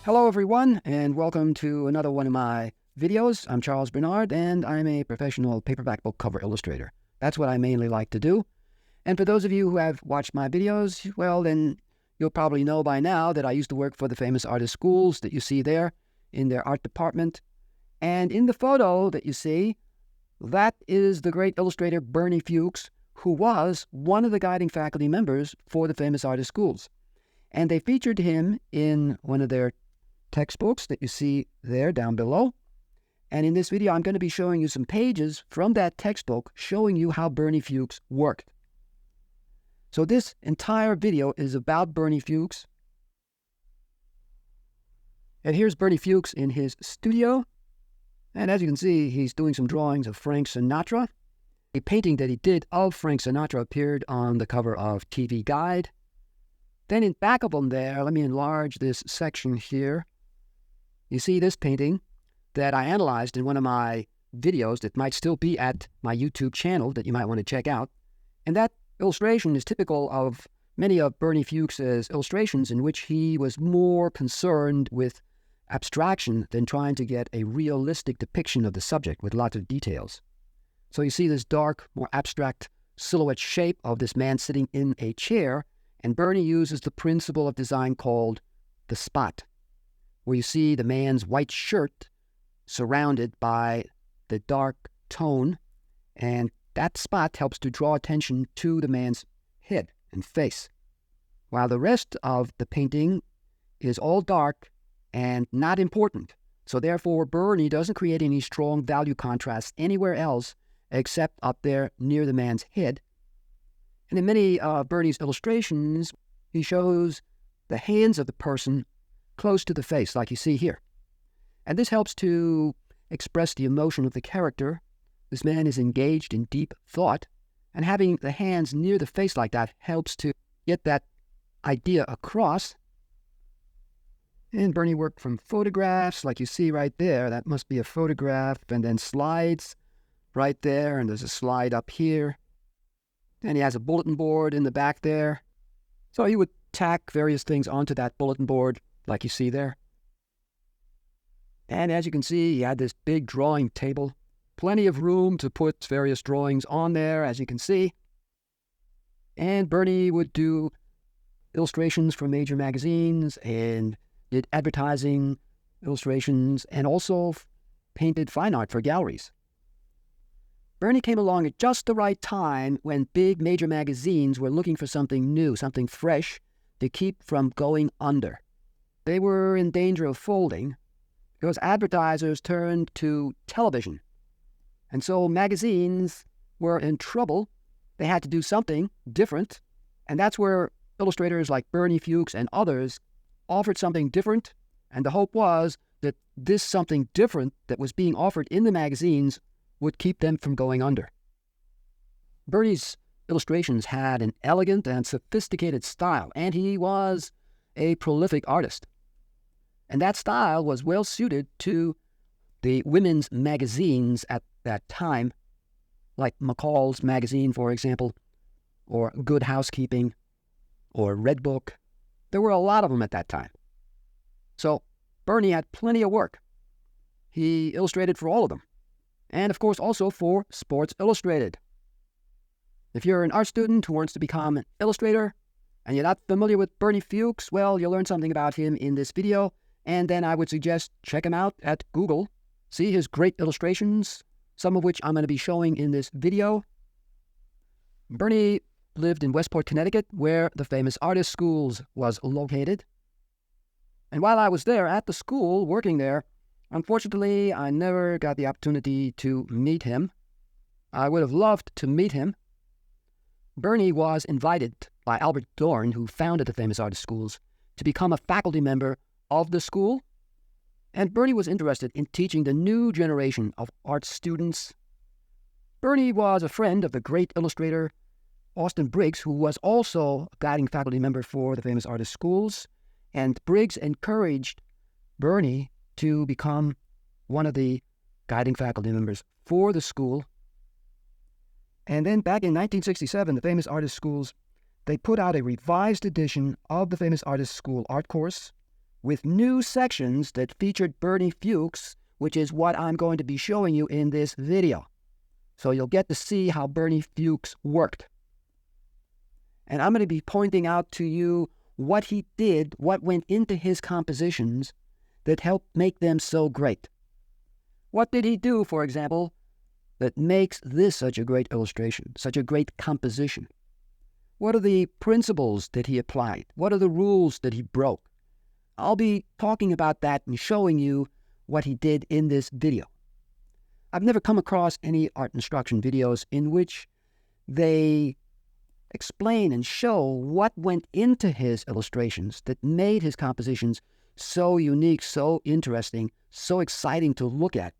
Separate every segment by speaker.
Speaker 1: Hello everyone, and welcome to another one of my videos. I'm Charles Bernard, and I'm a professional paperback book cover illustrator. That's what I mainly like to do. And for those of you who have watched my videos, well, then you'll probably know by now that I used to work for the famous artist schools that you see there in their art department. And in the photo that you see, that is the great illustrator Bernie Fuchs, who was one of the guiding faculty members for the famous artist schools. And they featured him in one of their textbooks that you see there down below. And in this video, I'm going to be showing you some pages from that textbook showing you how Bernie Fuchs worked. So this entire video is about Bernie Fuchs. And here's Bernie Fuchs in his studio. And as you can see, he's doing some drawings of Frank Sinatra. A painting that he did of Frank Sinatra appeared on the cover of TV Guide. Then in back of him there, let me enlarge this section here. You see this painting that I analyzed in one of my videos that might still be at my YouTube channel that you might want to check out. And that illustration is typical of many of Bernie Fuchs's illustrations, in which he was more concerned with abstraction than trying to get a realistic depiction of the subject with lots of details. So you see this dark, more abstract silhouette shape of this man sitting in a chair, and Bernie uses the principle of design called the spot, where you see the man's white shirt surrounded by the dark tone, and that spot helps to draw attention to the man's head and face, while the rest of the painting is all dark and not important. So therefore, Bernie doesn't create any strong value contrast anywhere else except up there near the man's head. And in many of Bernie's illustrations, he shows the hands of the person close to the face, like you see here. And this helps to express the emotion of the character. This man is engaged in deep thought, and having the hands near the face like that helps to get that idea across. And Bernie worked from photographs, like you see right there. That must be a photograph, and then slides right there, and there's a slide up here. And he has a bulletin board in the back there. So he would tack various things onto that bulletin board, like you see there. And as you can see, he had this big drawing table. Plenty of room to put various drawings on there, as you can see. And Bernie would do illustrations for major magazines and did advertising illustrations and also painted fine art for galleries. Bernie came along at just the right time when big major magazines were looking for something new, something fresh to keep from going under. They were in danger of folding because advertisers turned to television. And so magazines were in trouble. They had to do something different. And that's where illustrators like Bernie Fuchs and others offered something different. And the hope was that this something different that was being offered in the magazines would keep them from going under. Bernie's illustrations had an elegant and sophisticated style, and he was a prolific artist. And that style was well suited to the women's magazines at that time, like McCall's magazine, for example, or Good Housekeeping, or Red Book. There were a lot of them at that time. So Bernie had plenty of work. He illustrated for all of them, and of course also for Sports Illustrated. If you're an art student who wants to become an illustrator, and you're not familiar with Bernie Fuchs, well, you'll learn something about him in this video, and then I would suggest check him out at Google. See his great illustrations, some of which I'm going to be showing in this video. Bernie lived in Westport, Connecticut, where the famous artist schools was located. And while I was there at the school, working there, unfortunately, I never got the opportunity to meet him. I would have loved to meet him. Bernie was invited by Albert Dorn, who founded the famous artist schools, to become a faculty member of the school. And Bernie was interested in teaching the new generation of art students. Bernie was a friend of the great illustrator Austin Briggs, who was also a guiding faculty member for the famous artist schools. And Briggs encouraged Bernie to become one of the guiding faculty members for the school. And then back in 1967, the famous artist schools, they put out a revised edition of the famous artist school art course. with new sections that featured Bernie Fuchs, which is what I'm going to be showing you in this video. So you'll get to see how Bernie Fuchs worked. And I'm going to be pointing out to you what he did, what went into his compositions that helped make them so great. What did he do, for example, that makes this such a great illustration, such a great composition? What are the principles that he applied? What are the rules that he broke? I'll be talking about that and showing you what he did in this video. I've never come across any art instruction videos in which they explain and show what went into his illustrations that made his compositions so unique, so interesting, so exciting to look at,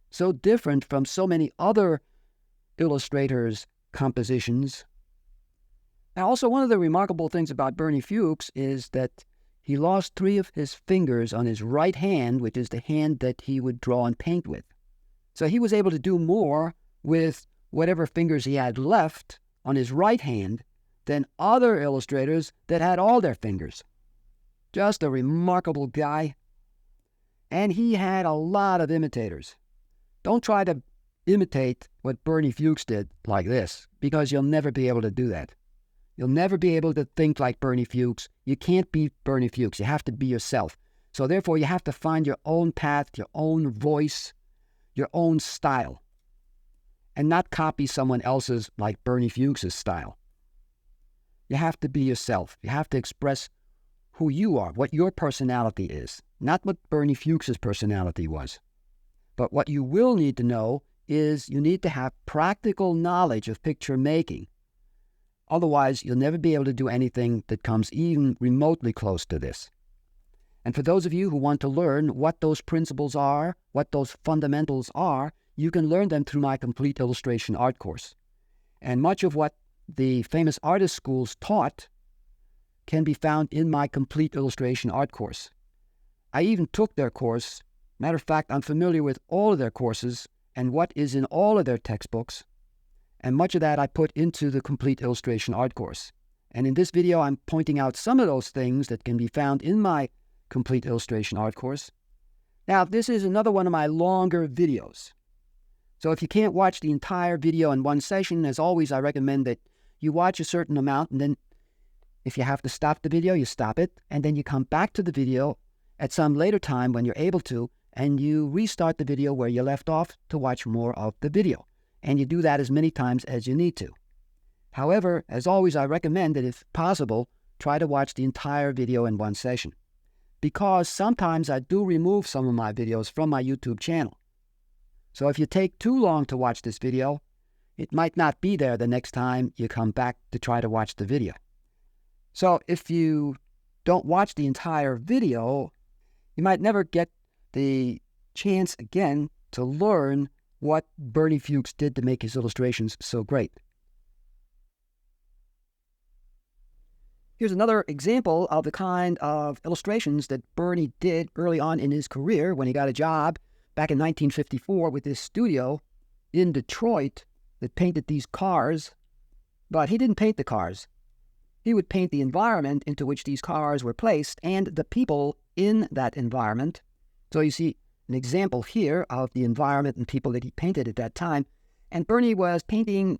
Speaker 1: so different from so many other illustrators' compositions. Now, also, one of the remarkable things about Bernie Fuchs is that he lost 3 of his fingers on his right hand, which is the hand that he would draw and paint with. So he was able to do more with whatever fingers he had left on his right hand than other illustrators that had all their fingers. Just a remarkable guy. And he had a lot of imitators. Don't try to imitate what Bernie Fuchs did like this, because you'll never be able to do that. You'll never be able to think like Bernie Fuchs. You can't be Bernie Fuchs. You have to be yourself. So therefore, you have to find your own path, your own voice, your own style, and not copy someone else's like Bernie Fuchs' style. You have to be yourself. You have to express who you are, what your personality is, not what Bernie Fuchs' personality was. But what you will need to know is you need to have practical knowledge of picture making. Otherwise, you'll never be able to do anything that comes even remotely close to this. And for those of you who want to learn what those principles are, what those fundamentals are, you can learn them through my complete illustration art course. And much of what the famous artist schools taught can be found in my complete illustration art course. I even took their course. Matter of fact, I'm familiar with all of their courses and what is in all of their textbooks. And much of that I put into the complete illustration art course. And in this video, I'm pointing out some of those things that can be found in my complete illustration art course. Now, this is another one of my longer videos. So if you can't watch the entire video in one session, as always, I recommend that you watch a certain amount, and then if you have to stop the video, you stop it, and then you come back to the video at some later time when you're able to, and you restart the video where you left off to watch more of the video. And you do that as many times as you need to. However, as always, I recommend that if possible, try to watch the entire video in one session, because sometimes I do remove some of my videos from my YouTube channel. So if you take too long to watch this video, it might not be there the next time you come back to try to watch the video. So if you don't watch the entire video, you might never get the chance again to learn what Bernie Fuchs did to make his illustrations so great. Here's another example of the kind of illustrations that Bernie did early on in his career when he got a job back in 1954 with this studio in Detroit that painted these cars. But he didn't paint the cars. He would paint the environment into which these cars were placed and the people in that environment. So you see an example here of the environment and people that he painted at that time. And Bernie was painting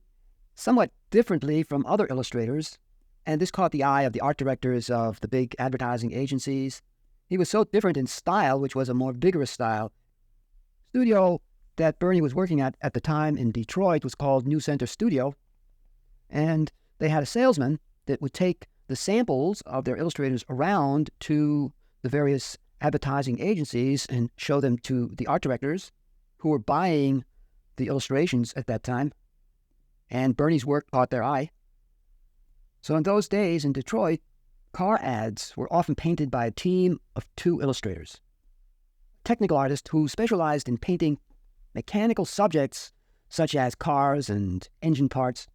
Speaker 1: somewhat differently from other illustrators, and this caught the eye of the art directors of the big advertising agencies. He was so different in style, which was a more vigorous style. The studio that Bernie was working at the time in Detroit was called New Center Studio, and they had a salesman that would take the samples of their illustrators around to the various advertising agencies and show them to the art directors who were buying the illustrations at that time. And Bernie's work caught their eye. So in those days in Detroit, car ads were often painted by a team of 2 illustrators. A technical artist who specialized in painting mechanical subjects such as cars and engine parts.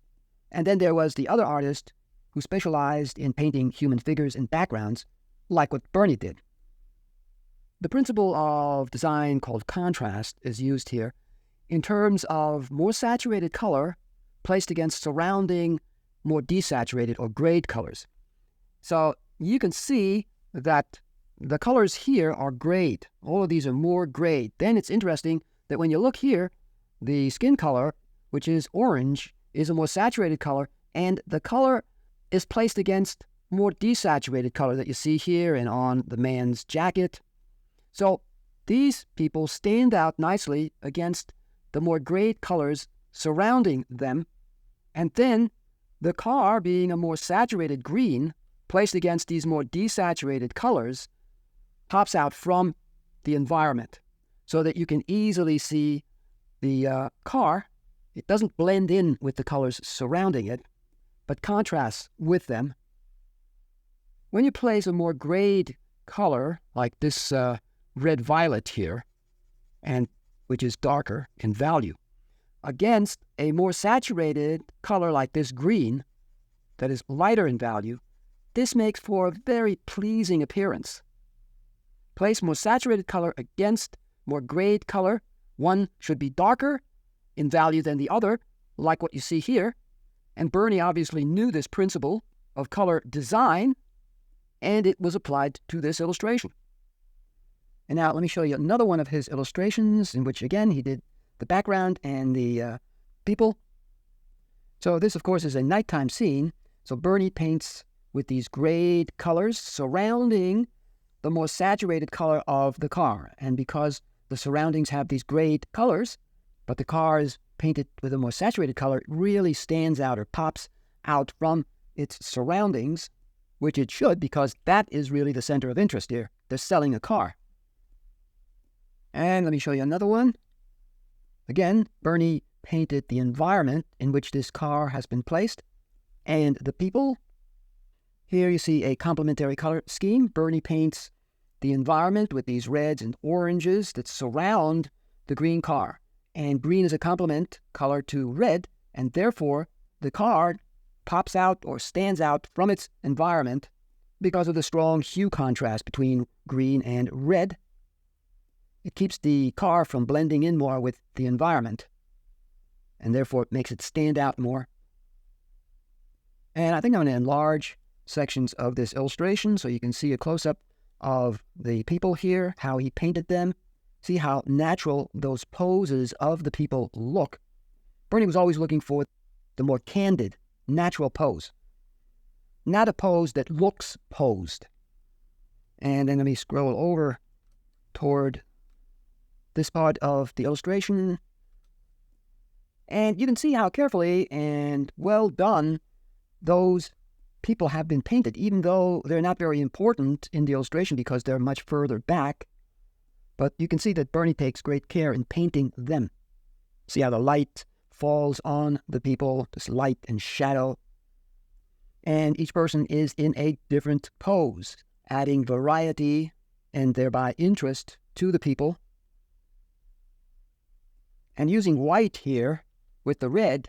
Speaker 1: And then there was the other artist who specialized in painting human figures and backgrounds, like what Bernie did. The principle of design called contrast is used here in terms of more saturated color placed against surrounding more desaturated or grayed colors. So you can see that the colors here are grayed. All of these are more grayed. Then it's interesting that when you look here, the skin color, which is orange, is a more saturated color, and the color is placed against more desaturated color that you see here and on the man's jacket. So these people stand out nicely against the more grayed colors surrounding them, and then the car, being a more saturated green, placed against these more desaturated colors, pops out from the environment so that you can easily see the car. It doesn't blend in with the colors surrounding it, but contrasts with them. When you place a more grayed color, like this red-violet here, and which is darker in value, against a more saturated color like this green, that is lighter in value, this makes for a very pleasing appearance. Place more saturated color against more grayed color. One should be darker in value than the other, like what you see here. And Bernie obviously knew this principle of color design, and it was applied to this illustration. And now let me show you another one of his illustrations in which, again, he did the background and the people. So this, of course, is a nighttime scene. So Bernie paints with these grayed colors surrounding the more saturated color of the car. And because the surroundings have these grayed colors, but the car is painted with a more saturated color, it really stands out or pops out from its surroundings, which it should, because that is really the center of interest here. They're selling a car. And let me show you another one. Again, Bernie painted the environment in which this car has been placed and the people. Here you see a complementary color scheme. Bernie paints the environment with these reds and oranges that surround the green car. And green is a complement color to red, and therefore the car pops out or stands out from its environment because of the strong hue contrast between green and red. It keeps the car from blending in more with the environment, and therefore it makes it stand out more. And I think I'm going to enlarge sections of this illustration so you can see a close-up of the people here, how he painted them. See how natural those poses of the people look. Bernie was always looking for the more candid, natural pose, not a pose that looks posed. And then let me scroll over toward this part of the illustration. And you can see how carefully and well done those people have been painted, even though they're not very important in the illustration because they're much further back. But you can see that Bernie takes great care in painting them. See how the light falls on the people, this light and shadow. And each person is in a different pose, adding variety and thereby interest to the people. And using white here with the red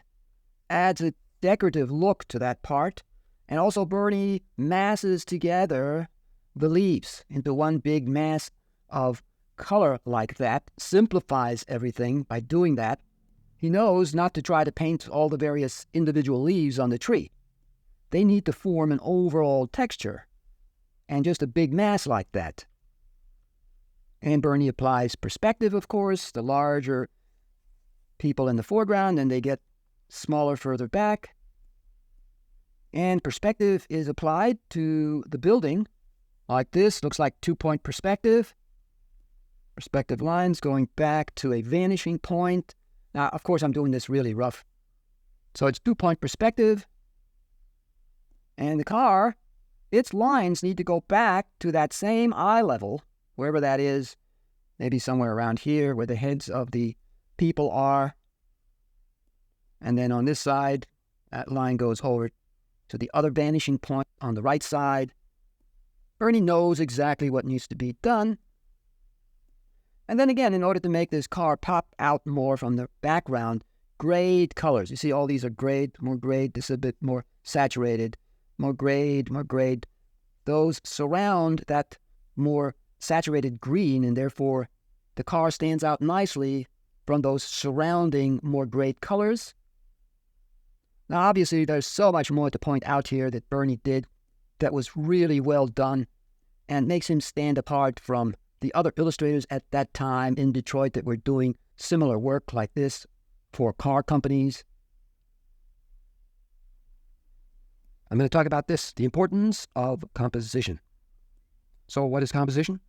Speaker 1: adds a decorative look to that part. And also Bernie masses together the leaves into one big mass of color like that, simplifies everything by doing that. He knows not to try to paint all the various individual leaves on the tree. They need to form an overall texture, and just a big mass like that. And Bernie applies perspective, of course. The larger people in the foreground, and they get smaller further back. And perspective is applied to the building like this. Looks like two-point perspective. Perspective lines going back to a vanishing point. Now, of course, I'm doing this really rough. So it's two-point perspective. And the car, its lines need to go back to that same eye level, wherever that is, maybe somewhere around here where the heads of the people are. And then on this side, that line goes over to the other vanishing point on the right side. Bernie knows exactly what needs to be done. And then again, in order to make this car pop out more from the background, grayed colors. You see all these are grayed, more grayed. This is a bit more saturated. More grayed, more grayed. Those surround that more saturated green, and therefore the car stands out nicely from those surrounding more grayed colors. Now, obviously, there's so much more to point out here that Bernie did that was really well done. and makes him stand apart from the other illustrators at that time in Detroit that were doing similar work like this for car companies. I'm going to talk about this, the importance of composition. So what is composition?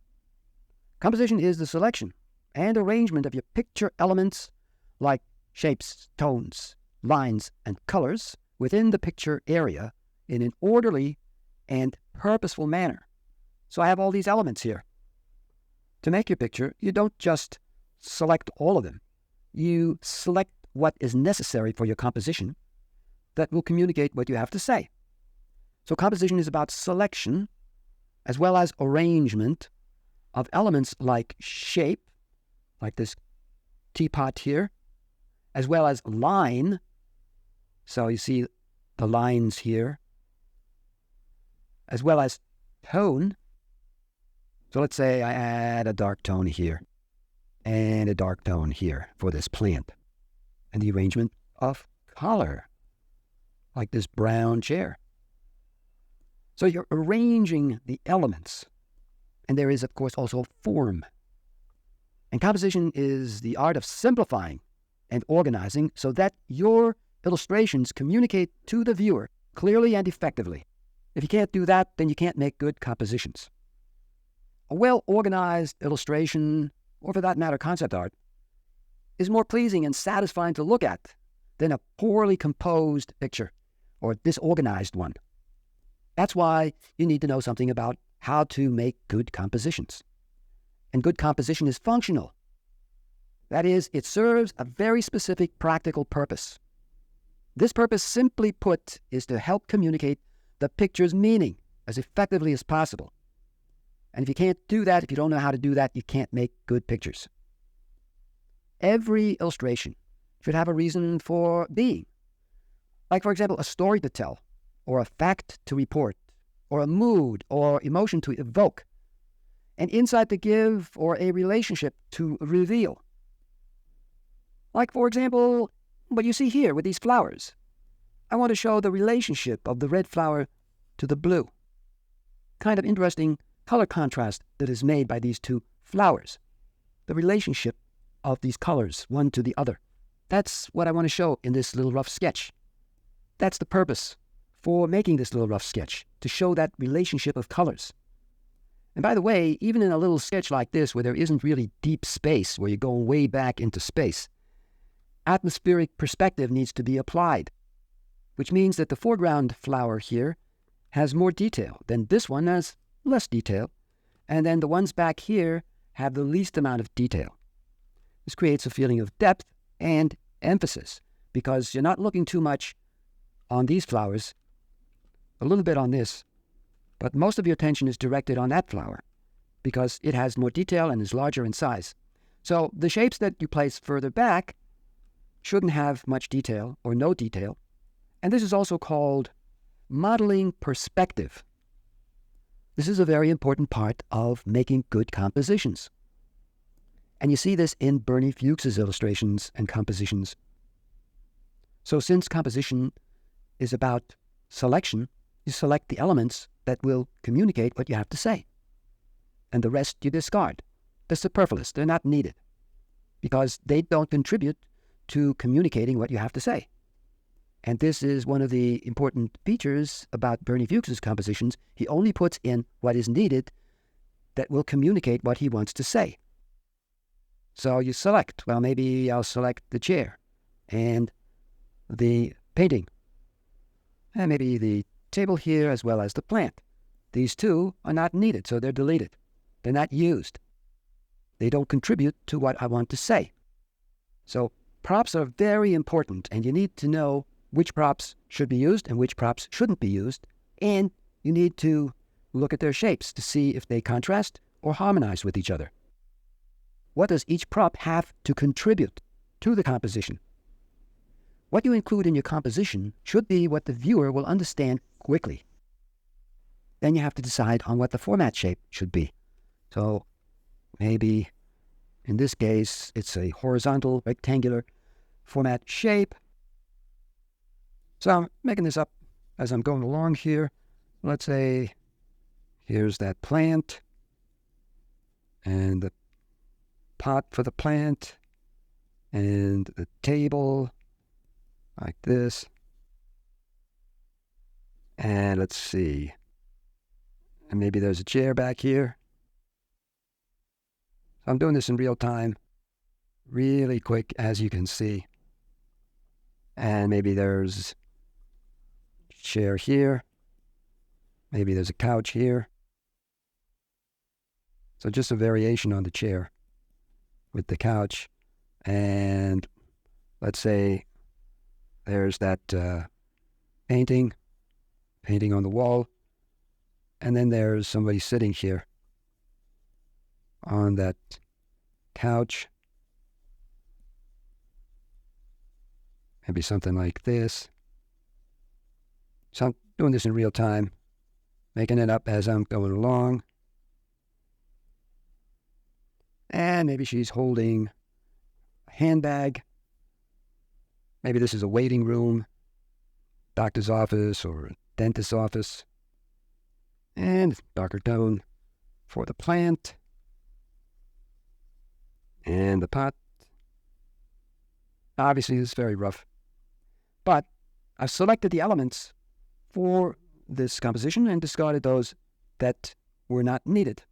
Speaker 1: Composition is the selection and arrangement of your picture elements like shapes, tones, lines, and colors within the picture area in an orderly and purposeful manner. So I have all these elements here. To make your picture, you don't just select all of them. You select what is necessary for your composition that will communicate what you have to say. So composition is about selection as well as arrangement of elements like shape, like this teapot here, as well as line. So you see the lines here, as well as tone. So let's say I add a dark tone here and a dark tone here for this plant. And the arrangement of color, like this brown chair. So you're arranging the elements. And there is, of course, also form. And composition is the art of simplifying and organizing so that your illustrations communicate to the viewer clearly and effectively. If you can't do that, then you can't make good compositions. A well-organized illustration, or for that matter, concept art, is more pleasing and satisfying to look at than a poorly composed picture or disorganized one. That's why you need to know something about how to make good compositions. And good composition is functional. That is, it serves a very specific practical purpose. This purpose, simply put, is to help communicate the picture's meaning as effectively as possible. And if you can't do that, if you don't know how to do that, you can't make good pictures. Every illustration should have a reason for being. Like, for example, a story to tell, or a fact to report, or a mood or emotion to evoke, an insight to give, or a relationship to reveal. Like, for example, what you see here with these flowers. I want to show the relationship of the red flower to the blue. Kind of interesting color contrast that is made by these two flowers. The relationship of these colors, one to the other. That's what I want to show in this little rough sketch. That's the purpose for making this little rough sketch, to show that relationship of colors. And by the way, even in a little sketch like this, where there isn't really deep space, where you're going way back into space, atmospheric perspective needs to be applied, which means that the foreground flower here has more detail than this one has less detail, and then the ones back here have the least amount of detail. This creates a feeling of depth and emphasis, because you're not looking too much on these flowers, a little bit on this, but most of your attention is directed on that flower, because it has more detail and is larger in size. So the shapes that you place further back shouldn't have much detail or no detail, and this is also called modeling perspective. This is a very important part of making good compositions. And you see this in Bernie Fuchs' illustrations and compositions. So since composition is about selection, you select the elements that will communicate what you have to say. And the rest you discard. They're superfluous. They're not needed, because they don't contribute to communicating what you have to say. And this is one of the important features about Bernie Fuchs' compositions. He only puts in what is needed that will communicate what he wants to say. So you select, well, maybe I'll select the chair and the painting, and maybe the table here as well as the plant. These two are not needed, so they're deleted. They're not used. They don't contribute to what I want to say. So props are very important, and you need to know which props should be used and which props shouldn't be used, and you need to look at their shapes to see if they contrast or harmonize with each other. What does each prop have to contribute to the composition? What you include in your composition should be what the viewer will understand quickly. Then you have to decide on what the format shape should be. So maybe in this case, it's a horizontal, rectangular format shape. So I'm making this up as I'm going along here. Let's say Here's that plant and the pot for the plant and the table like this. And let's see. And maybe there's a chair back here. I'm doing this in real time, really quick, as you can see. And maybe there's a chair here. Maybe there's a couch here. So just a variation on the chair with the couch. And let's say there's that painting on the wall. And then there's somebody sitting here on that couch. Maybe something like this. So I'm doing this in real time, making it up as I'm going along. And maybe she's holding a handbag. Maybe this is a waiting room, doctor's office or a dentist's office. And darker tone for the plant and the pot. Obviously, this is very rough. But I've selected the elements for this composition and discarded those that were not needed.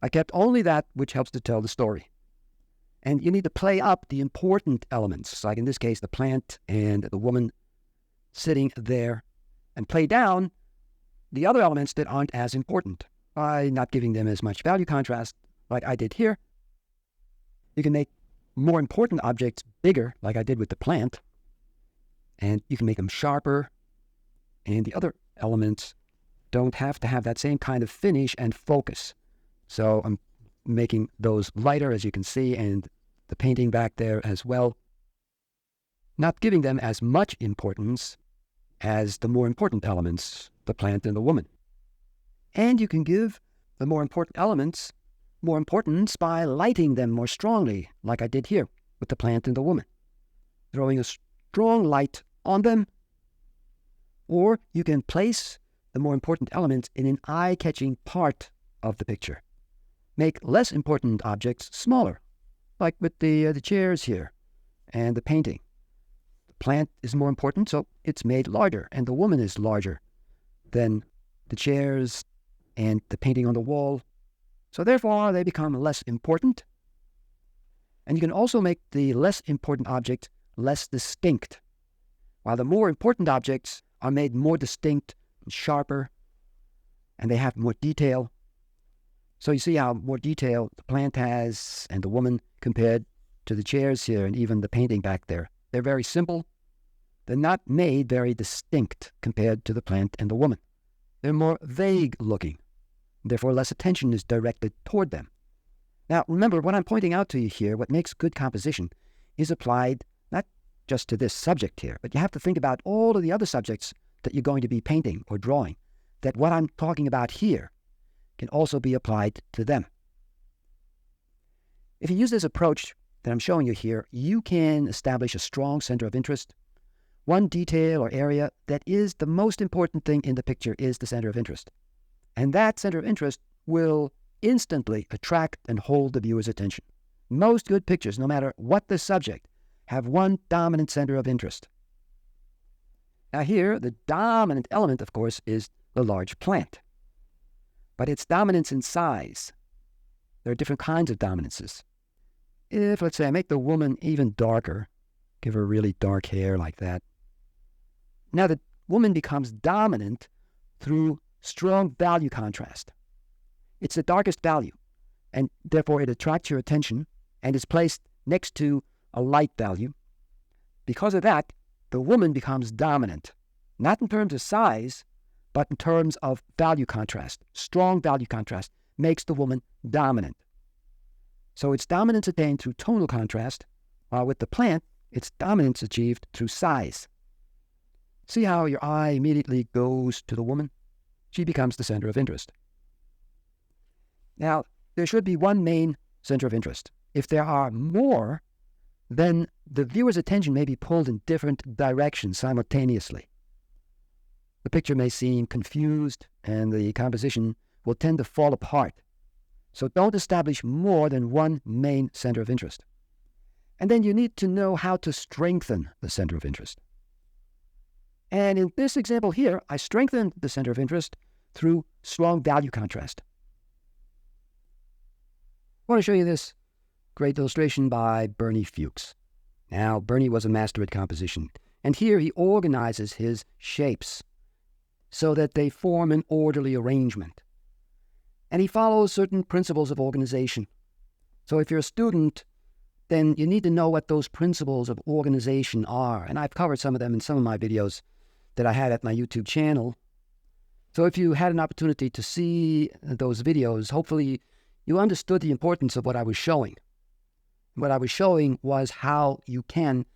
Speaker 1: I kept only that which helps to tell the story. And you need to play up the important elements, like in this case, the plant and the woman sitting there, and play down the other elements that aren't as important by not giving them as much value contrast like I did here. You can make more important objects bigger, like I did with the plant, and you can make them sharper, and the other elements don't have to have that same kind of finish and focus. So I'm making those lighter, as you can see, and the painting back there as well, not giving them as much importance as the more important elements, the plant and the woman. And you can give the more important elements more importance by lighting them more strongly, like I did here with the plant and the woman, throwing a strong light on them. Or you can place the more important elements in an eye-catching part of the picture. Make less important objects smaller, like with the chairs here and the painting. The plant is more important, so it's made larger, and the woman is larger than the chairs and the painting on the wall. So therefore, they become less important. And you can also make the less important object less distinct, while the more important objects are made more distinct and sharper, and they have more detail. So you see how more detail the plant has and the woman compared to the chairs here and even the painting back there. They're very simple. They're not made very distinct compared to the plant and the woman. They're more vague looking. Therefore, less attention is directed toward them. Now, remember, what I'm pointing out to you here, what makes good composition, is applied not just to this subject here, but you have to think about all of the other subjects that you're going to be painting or drawing, that what I'm talking about here can also be applied to them. If you use this approach that I'm showing you here, you can establish a strong center of interest. One detail or area that is the most important thing in the picture is the center of interest. And that center of interest will instantly attract and hold the viewer's attention. Most good pictures, no matter what the subject, have one dominant center of interest. Now here, the dominant element, of course, is the large plant. But its dominance in size. There are different kinds of dominances. If, let's say, I make the woman even darker, give her really dark hair like that, now the woman becomes dominant through strong value contrast. It's the darkest value, and therefore it attracts your attention and is placed next to a light value. Because of that, the woman becomes dominant, not in terms of size, but in terms of value contrast. Strong value contrast makes the woman dominant. So its dominance attained through tonal contrast, while with the plant, its dominance achieved through size. See how your eye immediately goes to the woman? She becomes the center of interest. Now, there should be one main center of interest. If there are more, then the viewer's attention may be pulled in different directions simultaneously. the picture may seem confused and the composition will tend to fall apart. So don't establish more than one main center of interest. And then you need to know how to strengthen the center of interest. And in this example here, I strengthened the center of interest through strong value contrast. I want to show you this great illustration by Bernie Fuchs. Now, Bernie was a master at composition, and here he organizes his shapes so that they form an orderly arrangement. And he follows certain principles of organization. So if you're a student, then you need to know what those principles of organization are. And I've covered some of them in some of my videos that I had at my YouTube channel. So if you had an opportunity to see those videos, hopefully you understood the importance of what I was showing. What I was showing was how you can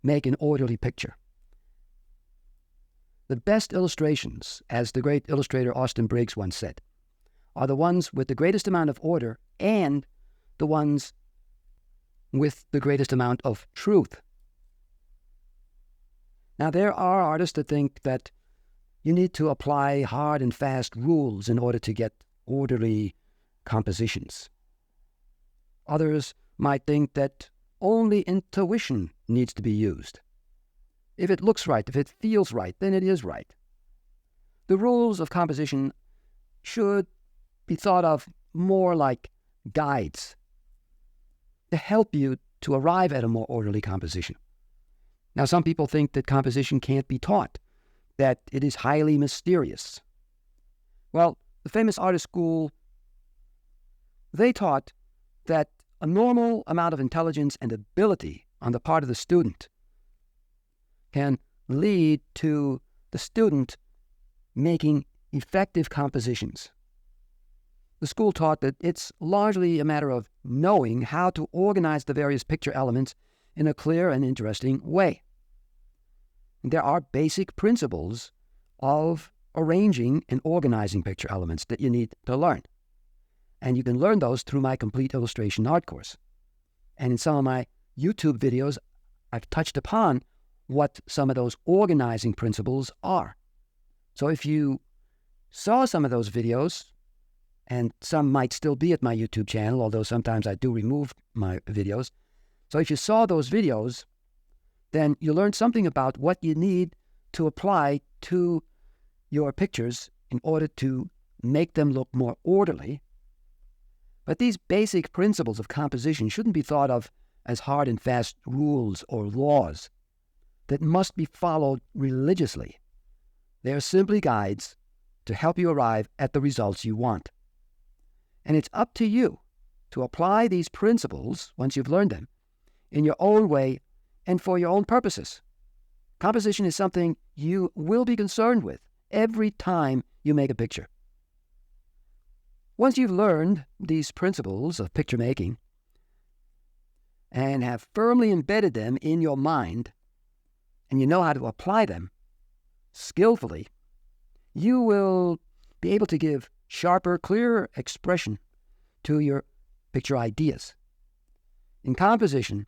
Speaker 1: make an orderly picture. The best illustrations, as the great illustrator Austin Briggs once said, are the ones with the greatest amount of order and the ones with the greatest amount of truth. Now, there are artists that think that you need to apply hard and fast rules in order to get orderly compositions. Others might think that only intuition needs to be used. If it looks right, if it feels right, then it is right. The rules of composition should be thought of more like guides to help you to arrive at a more orderly composition. Now, some people think that composition can't be taught, that it is highly mysterious. Well, the famous artist school, they taught that a normal amount of intelligence and ability on the part of the student can lead to the student making effective compositions. The school taught that it's largely a matter of knowing how to organize the various picture elements in a clear and interesting way. There are basic principles of arranging and organizing picture elements that you need to learn. And you can learn those through my complete illustration art course. And in some of my YouTube videos, I've touched upon what some of those organizing principles are. So if you saw some of those videos, and some might still be at my YouTube channel, although sometimes I do remove my videos. So if you saw those videos, then you learned something about what you need to apply to your pictures in order to make them look more orderly. But these basic principles of composition shouldn't be thought of as hard and fast rules or laws that must be followed religiously. They are simply guides to help you arrive at the results you want. And it's up to you to apply these principles, once you've learned them, in your own way and for your own purposes. Composition is something you will be concerned with every time you make a picture. Once you've learned these principles of picture making and have firmly embedded them in your mind, and you know how to apply them skillfully, you will be able to give sharper, clearer expression to your picture ideas. In composition,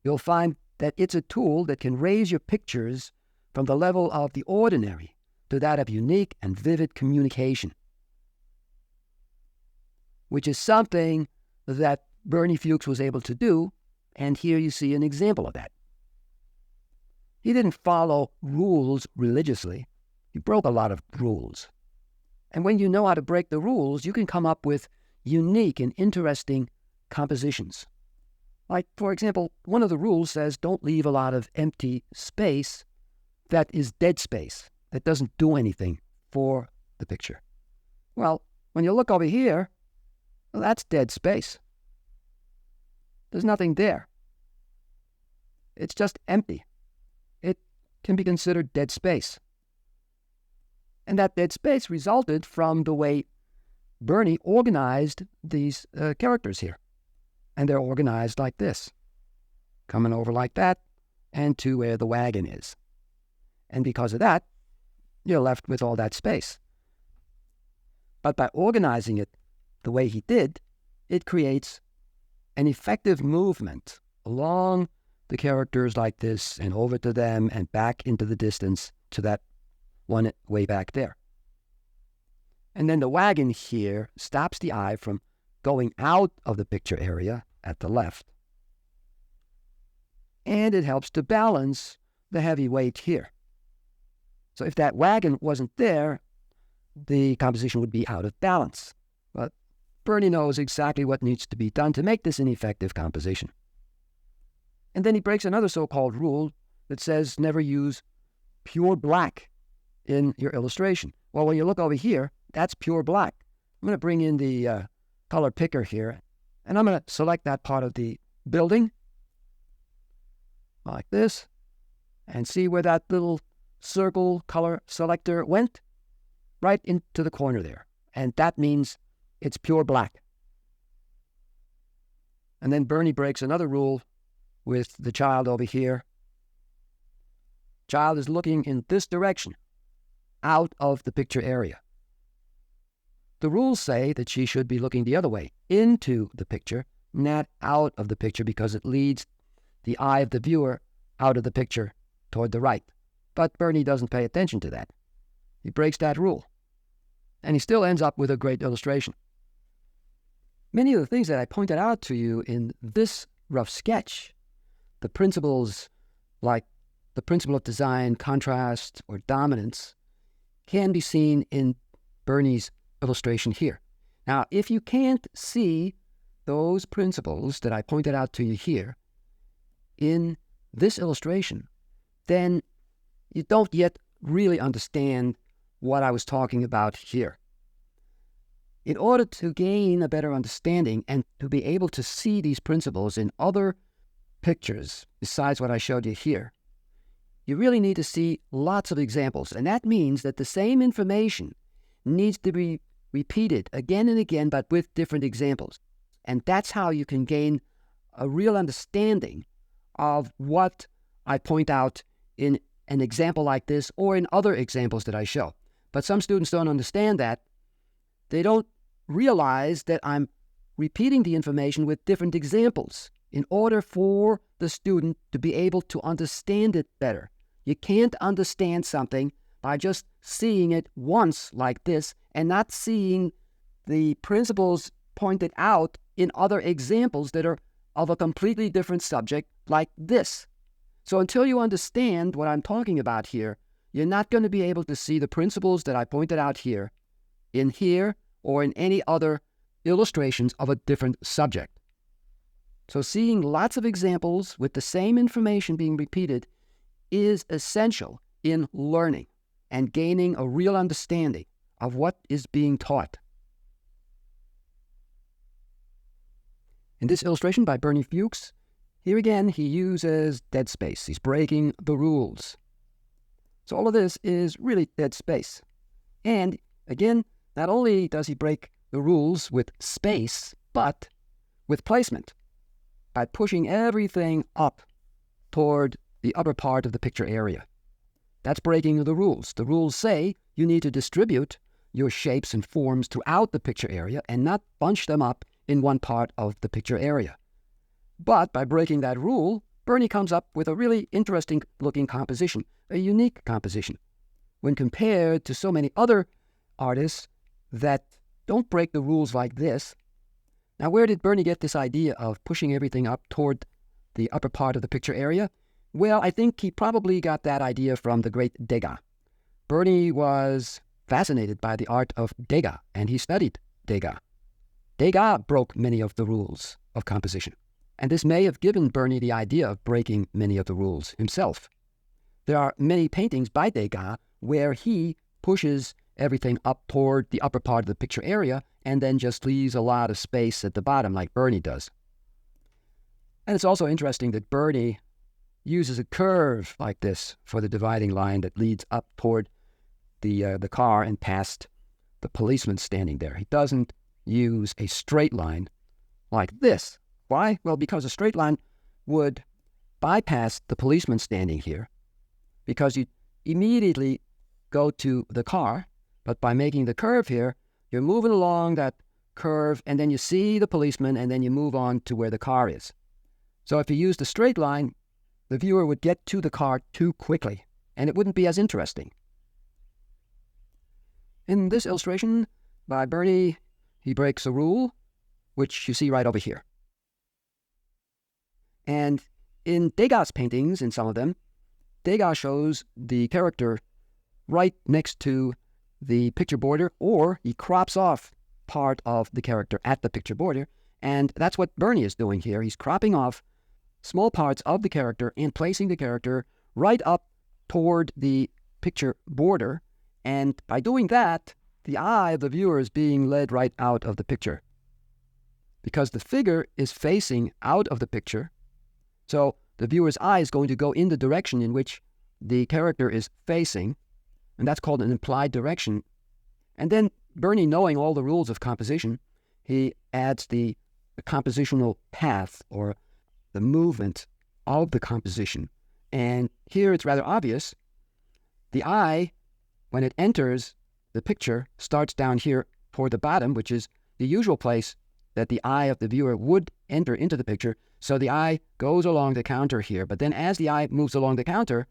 Speaker 1: you'll find that it's a tool that can raise your pictures from the level of the ordinary to that of unique and vivid communication, which is something that Bernie Fuchs was able to do, and here you see an example of that. He didn't follow rules religiously. He broke a lot of rules. And when you know how to break the rules, you can come up with unique and interesting compositions. Like, for example, one of the rules says don't leave a lot of empty space that is dead space, that doesn't do anything for the picture. Well, when you look over here, well, that's dead space. There's nothing there. It's just empty. It can be considered dead space. And that dead space resulted from the way Bernie organized these characters here. And they're organized like this, coming over like that, and to where the wagon is. And because of that, you're left with all that space. But by organizing it the way he did, it creates an effective movement along the characters like this, and over to them, and back into the distance to that one way back there. And then the wagon here stops the eye from going out of the picture area at the left. And it helps to balance the heavy weight here. So if that wagon wasn't there, the composition would be out of balance. But Bernie knows exactly what needs to be done to make this an effective composition. And then he breaks another so-called rule that says never use pure black in your illustration. Well, when you look over here, that's pure black. I'm going to bring in the color picker here, and I'm going to select that part of the building like this, and see where that little circle color selector went? Right into the corner there. And that means it's pure black. And then Bernie breaks another rule with the child over here. Child is looking in this direction, out of the picture area. The rules say that she should be looking the other way, into the picture, not out of the picture, because it leads the eye of the viewer out of the picture toward the right. But Bernie doesn't pay attention to that. He breaks that rule. And he still ends up with a great illustration. Many of the things that I pointed out to you in this rough sketch, the principles like the principle of design, contrast, or dominance, can be seen in Bernie's illustration here. Now, if you can't see those principles that I pointed out to you here in this illustration, then you don't yet really understand what I was talking about here. In order to gain a better understanding and to be able to see these principles in other pictures besides what I showed you here, you really need to see lots of examples. And that means that the same information needs to be repeated again and again, but with different examples. And that's how you can gain a real understanding of what I point out in an example like this or in other examples that I show. But some students don't understand that. They don't realize that I'm repeating the information with different examples in order for the student to be able to understand it better. You can't understand something by just seeing it once like this and not seeing the principles pointed out in other examples that are of a completely different subject like this. So until you understand what I'm talking about here, you're not going to be able to see the principles that I pointed out here or in any other illustrations of a different subject. So seeing lots of examples with the same information being repeated is essential in learning and gaining a real understanding of what is being taught. In this illustration by Bernie Fuchs, here again he uses dead space. He's breaking the rules. So all of this is really dead space. And again, not only does he break the rules with space, but with placement, by pushing everything up toward the upper part of the picture area. That's breaking the rules. The rules say you need to distribute your shapes and forms throughout the picture area and not bunch them up in one part of the picture area. But by breaking that rule, Bernie comes up with a really interesting looking composition, a unique composition, when compared to so many other artists that don't break the rules like this. Now, where did Bernie get this idea of pushing everything up toward the upper part of the picture area? Well, I think he probably got that idea from the great Degas. Bernie was fascinated by the art of Degas, and he studied Degas. Degas broke many of the rules of composition, and this may have given Bernie the idea of breaking many of the rules himself. There are many paintings by Degas where he pushes everything up toward the upper part of the picture area and then just leaves a lot of space at the bottom like Bernie does. And it's also interesting that Bernie uses a curve like this for the dividing line that leads up toward the car and past the policeman standing there. He doesn't use a straight line like this. Why? Well, because a straight line would bypass the policeman standing here, because you immediately go to the car, but by making the curve here, you're moving along that curve, and then you see the policeman, and then you move on to where the car is. So if you use the straight line, the viewer would get to the car too quickly, and it wouldn't be as interesting. In this illustration by Bernie, he breaks a rule, which you see right over here. And in Degas' paintings, in some of them, Degas shows the character right next to the picture border, or he crops off part of the character at the picture border. And that's what Bernie is doing here. He's cropping off small parts of the character and placing the character right up toward the picture border. And by doing that, the eye of the viewer is being led right out of the picture, because the figure is facing out of the picture. So the viewer's eye is going to go in the direction in which the character is facing, and that's called an implied direction. And then Bernie, knowing all the rules of composition, he adds the compositional path, or the movement of the composition. And here it's rather obvious. The eye, when it enters the picture, starts down here toward the bottom, which is the usual place that the eye of the viewer would enter into the picture. So the eye goes along the counter here. But then as the eye moves along the counter,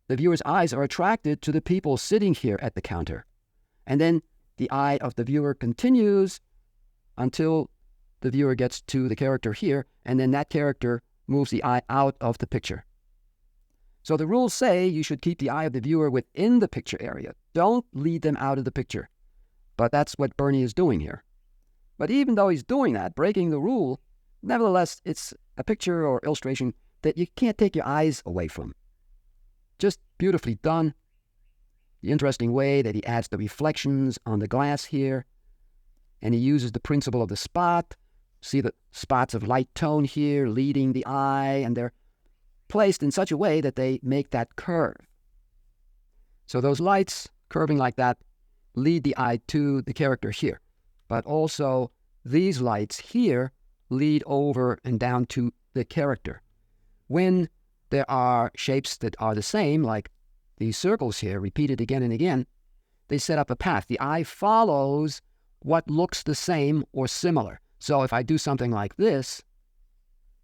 Speaker 1: the viewer's eyes are attracted to the people sitting here at the counter. And then the eye of the viewer continues until the viewer gets to the character here, and then that character moves the eye out of the picture. So the rules say you should keep the eye of the viewer within the picture area. Don't lead them out of the picture. But that's what Bernie is doing here. But even though he's doing that, breaking the rule, nevertheless, it's a picture or illustration that you can't take your eyes away from. Just beautifully done. The interesting way that he adds the reflections on the glass here, and he uses the principle of the spot. See the spots of light tone here leading the eye, and they're placed in such a way that they make that curve. So those lights curving like that lead the eye to the character here. But also these lights here lead over and down to the character. When there are shapes that are the same, like these circles here, repeated again and again, they set up a path. The eye follows what looks the same or similar. So if I do something like this,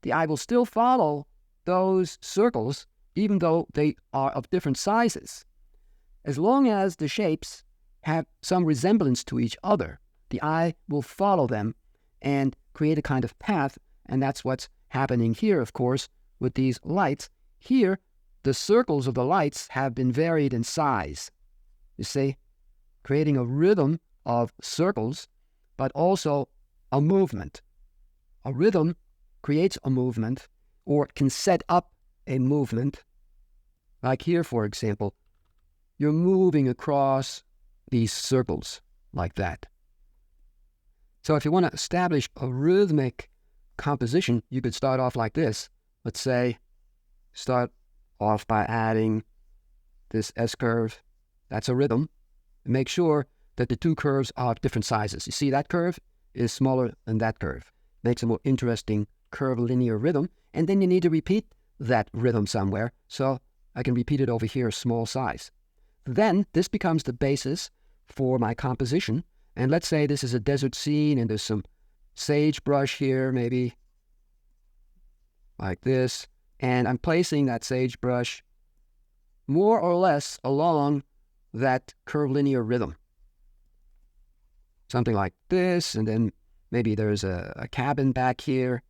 Speaker 1: the eye will still follow those circles, even though they are of different sizes. As long as the shapes have some resemblance to each other, the eye will follow them and create a kind of path, and that's what's happening here, of course, with these lights. Here, the circles of the lights have been varied in size, you see, creating a rhythm of circles, but also a movement. A rhythm creates a movement, or can set up a movement. Like here, for example, you're moving across these circles like that. So if you want to establish a rhythmic composition, you could start off like this. Let's say, start off by adding this S-curve. That's a rhythm. And make sure that the two curves are of different sizes. You see, that curve is smaller than that curve. Makes a more interesting curvilinear rhythm. And then you need to repeat that rhythm somewhere. So I can repeat it over here, small size. Then this becomes the basis for my composition. And let's say this is a desert scene and there's some sagebrush here, maybe like this. And I'm placing that sagebrush more or less along that curvilinear rhythm. Something like this, and then maybe there's a cabin back here.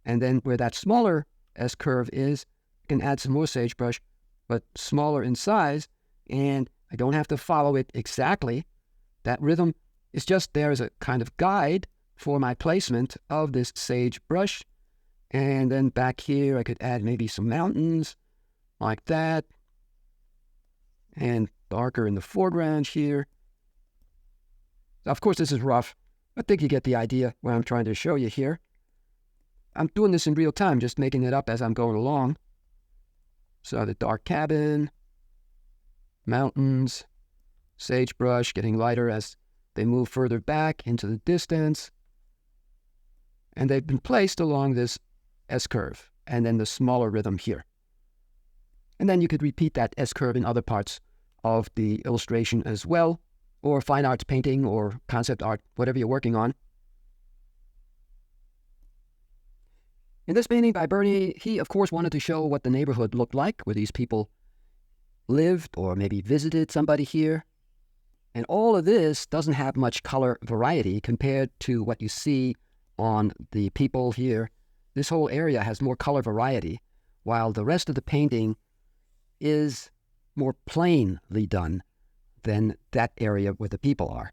Speaker 1: And then where that smaller S-curve is, I can add some more sagebrush, but smaller in size, and I don't have to follow it exactly. That rhythm is just there as a kind of guide for my placement of this sagebrush. And then back here, I could add maybe some mountains like that, and darker in the foreground here. Of course, this is rough. I think you get the idea what I'm trying to show you here. I'm doing this in real time, just making it up as I'm going along. So the dark cabin, mountains, sagebrush getting lighter as they move further back into the distance. And they've been placed along this S-curve, and then the smaller rhythm here. And then you could repeat that S-curve in other parts of the illustration as well, or fine arts painting or concept art, whatever you're working on. In this painting by Bernie, he of course wanted to show what the neighborhood looked like with these people lived or maybe visited somebody here. And all of this doesn't have much color variety compared to what you see on the people here. This whole area has more color variety, while the rest of the painting is more plainly done than that area where the people are.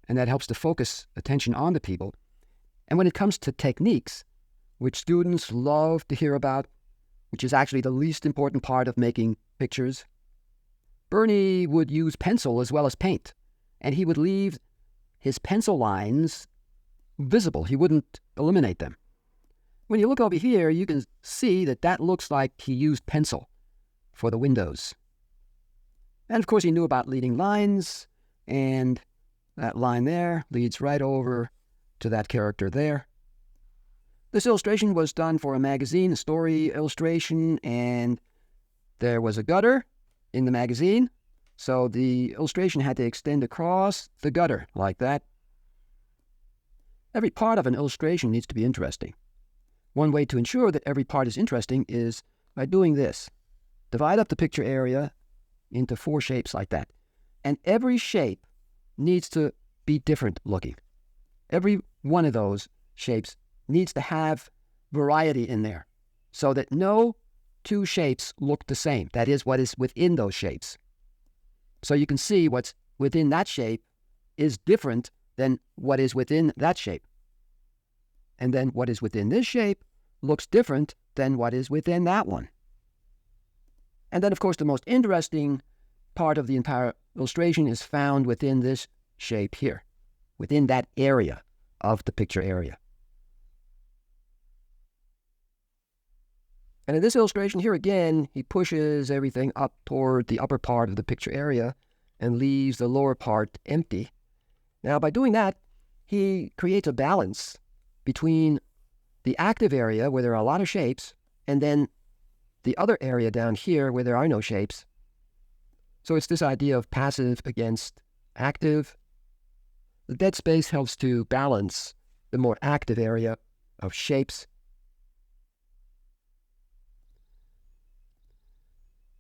Speaker 1: And that helps to focus attention on the people. And when it comes to techniques, which students love to hear about, which is actually the least important part of making pictures, Bernie would use pencil as well as paint, and he would leave his pencil lines visible. He wouldn't eliminate them. When you look over here, you can see that that looks like he used pencil for the windows. And of course, he knew about leading lines, and that line there leads right over to that character there. This illustration was done for a magazine, a story illustration, and there was a gutter in the magazine, so the illustration had to extend across the gutter like that. Every part of an illustration needs to be interesting. One way to ensure that every part is interesting is by doing this. Divide up the picture area into 4 shapes like that. And every shape needs to be different looking. Every one of those shapes needs to have variety in there so that no 2 shapes look the same. That is, what is within those shapes. So you can see what's within that shape is different than what is within that shape. And then what is within this shape looks different than what is within that one. And then, of course, the most interesting part of the entire illustration is found within this shape here, within that area of the picture area. And in this illustration here again, he pushes everything up toward the upper part of the picture area and leaves the lower part empty. Now, by doing that, he creates a balance between the active area where there are a lot of shapes and then the other area down here where there are no shapes. So it's this idea of passive against active. The dead space helps to balance the more active area of shapes.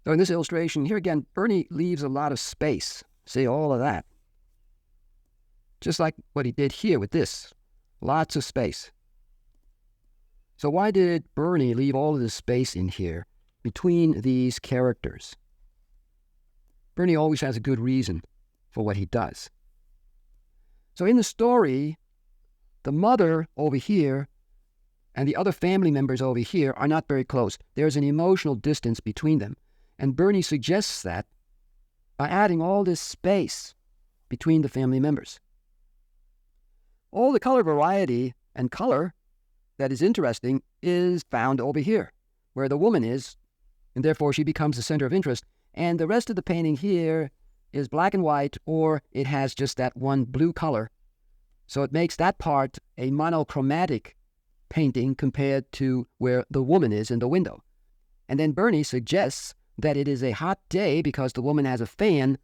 Speaker 1: So in this illustration, here again, Bernie leaves a lot of space. See all of that. Just like what he did here with this. Lots of space. So why did Bernie leave all of this space in here between these characters? Bernie always has a good reason for what he does. So in the story, the mother over here and the other family members over here are not very close. There's an emotional distance between them. And Bernie suggests that by adding all this space between the family members. All the color variety and color that is interesting is found over here, where the woman is, and therefore she becomes the center of interest. And the rest of the painting here is black and white, or it has just that one blue color. So it makes that part a monochromatic painting compared to where the woman is in the window. And then Bernie suggests that it is a hot day because the woman has a fan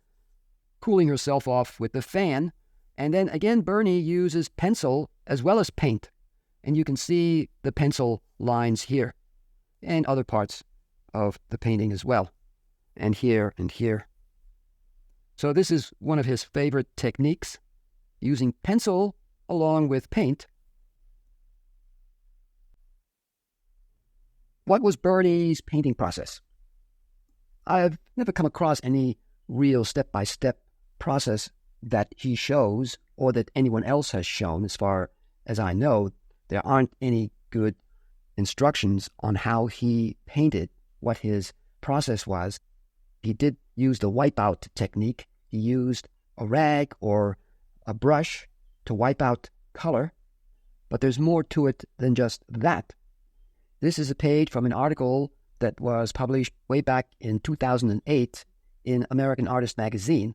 Speaker 1: cooling herself off with the fan. And then again, Bernie uses pencil as well as paint. And you can see the pencil lines here and other parts of the painting as well. And here and here. So this is one of his favorite techniques, using pencil along with paint. What was Bernie's painting process? I've never come across any real step-by-step process that he shows or that anyone else has shown. As far as I know, there aren't any good instructions on how he painted, what his process was. He did use the wipeout technique. He used a rag or a brush to wipe out color, but there's more to it than just that. This is a page from an article that was published way back in 2008 in American Artist magazine,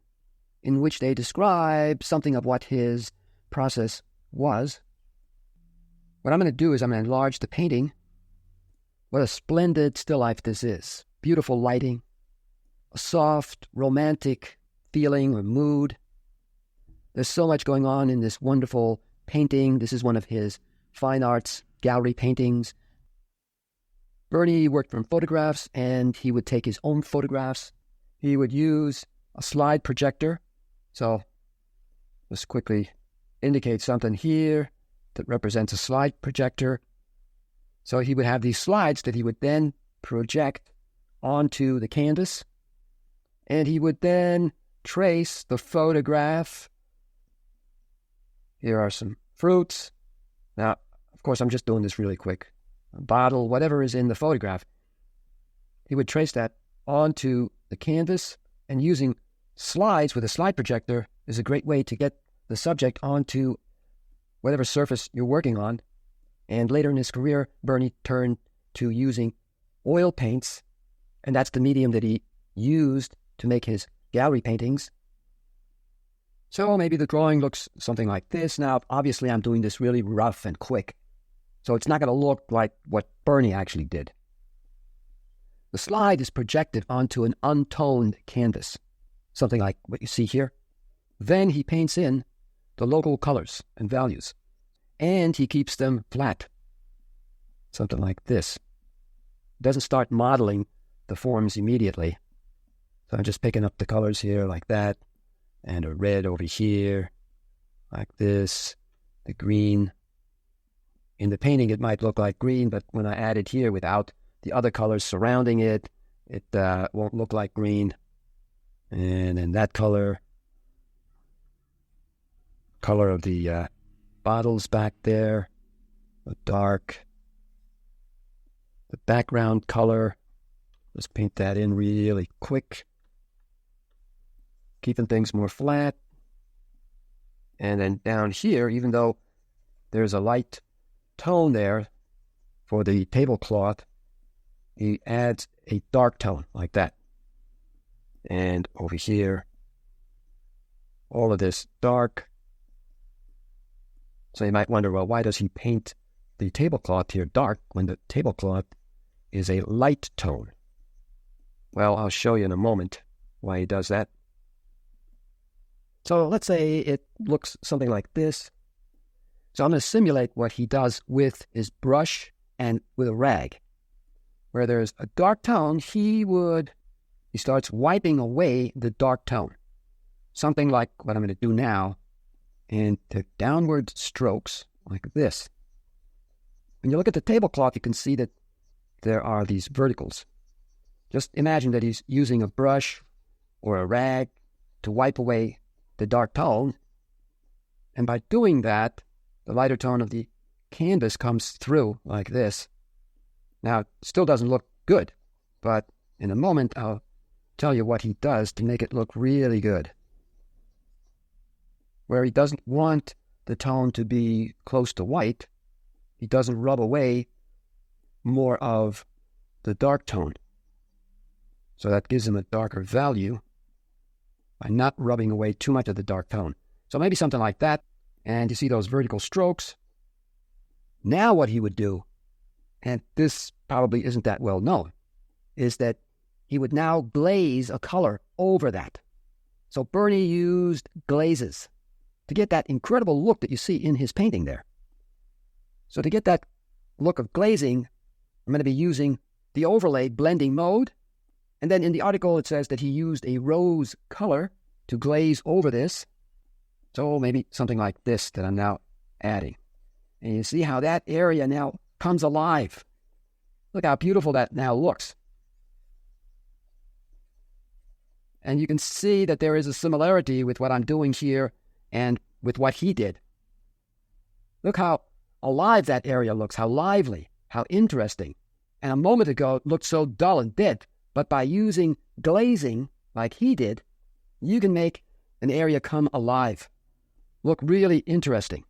Speaker 1: in which they describe something of what his process was. What I'm going to do is I'm going to enlarge the painting. What a splendid still life this is. Beautiful lighting, a soft, romantic feeling or mood. There's so much going on in this wonderful painting. This is one of his fine arts gallery paintings. Bernie worked from photographs, and he would take his own photographs he would use a slide projector. So let's quickly indicate something here that represents a slide projector. So he would have these slides that he would then project onto the canvas, and he would then trace the photograph. Here are some fruits. Now, of course, I'm just doing this really quick. A bottle, whatever is in the photograph, he would trace that onto the canvas, and using slides with a slide projector is a great way to get the subject onto whatever surface you're working on. And later in his career, Bernie turned to using oil paints, and that's the medium that he used to make his gallery paintings. So maybe the drawing looks something like this. Now, obviously, I'm doing this really rough and quick, so it's not going to look like what Bernie actually did. The slide is projected onto an untoned canvas, something like what you see here. Then he paints in the local colors and values, and he keeps them flat, something like this. Doesn't start modeling the forms immediately. So I'm just picking up the colors here like that, and a red over here, like this, the green. In the painting, it might look like green, but when I add it here without the other colors surrounding it, it won't look like green. And then that color of the bottles back there, the dark. The background color, let's paint that in really quick, keeping things more flat. And then down here, even though there's a light tone there for the tablecloth, he adds a dark tone like that. And over here, all of this dark. So you might wonder, well, why does he paint the tablecloth here dark when the tablecloth is a light tone? Well, I'll show you in a moment why he does that. So let's say it looks something like this. So I'm going to simulate what he does with his brush and with a rag. Where there's a dark tone, he starts wiping away the dark tone. Something like what I'm going to do now, and the downward strokes like this. When you look at the tablecloth, you can see that there are these verticals. Just imagine that he's using a brush or a rag to wipe away the dark tone. And by doing that, the lighter tone of the canvas comes through like this. Now, it still doesn't look good, but in a moment, I'll tell you what he does to make it look really good. Where he doesn't want the tone to be close to white, he doesn't rub away more of the dark tone. So that gives him a darker value by not rubbing away too much of the dark tone. So maybe something like that. And you see those vertical strokes. Now what he would do, and this probably isn't that well known, is that he would now glaze a color over that. So Bernie used glazes to get that incredible look that you see in his painting there. So to get that look of glazing, I'm going to be using the overlay blending mode. And then in the article, it says that he used a rose color to glaze over this. So maybe something like this that I'm now adding. And you see how that area now comes alive. Look how beautiful that now looks. And you can see that there is a similarity with what I'm doing here and with what he did. Look how alive that area looks, how lively, how interesting. And a moment ago, it looked so dull and dead. But by using glazing, like he did, you can make an area come alive, look really interesting.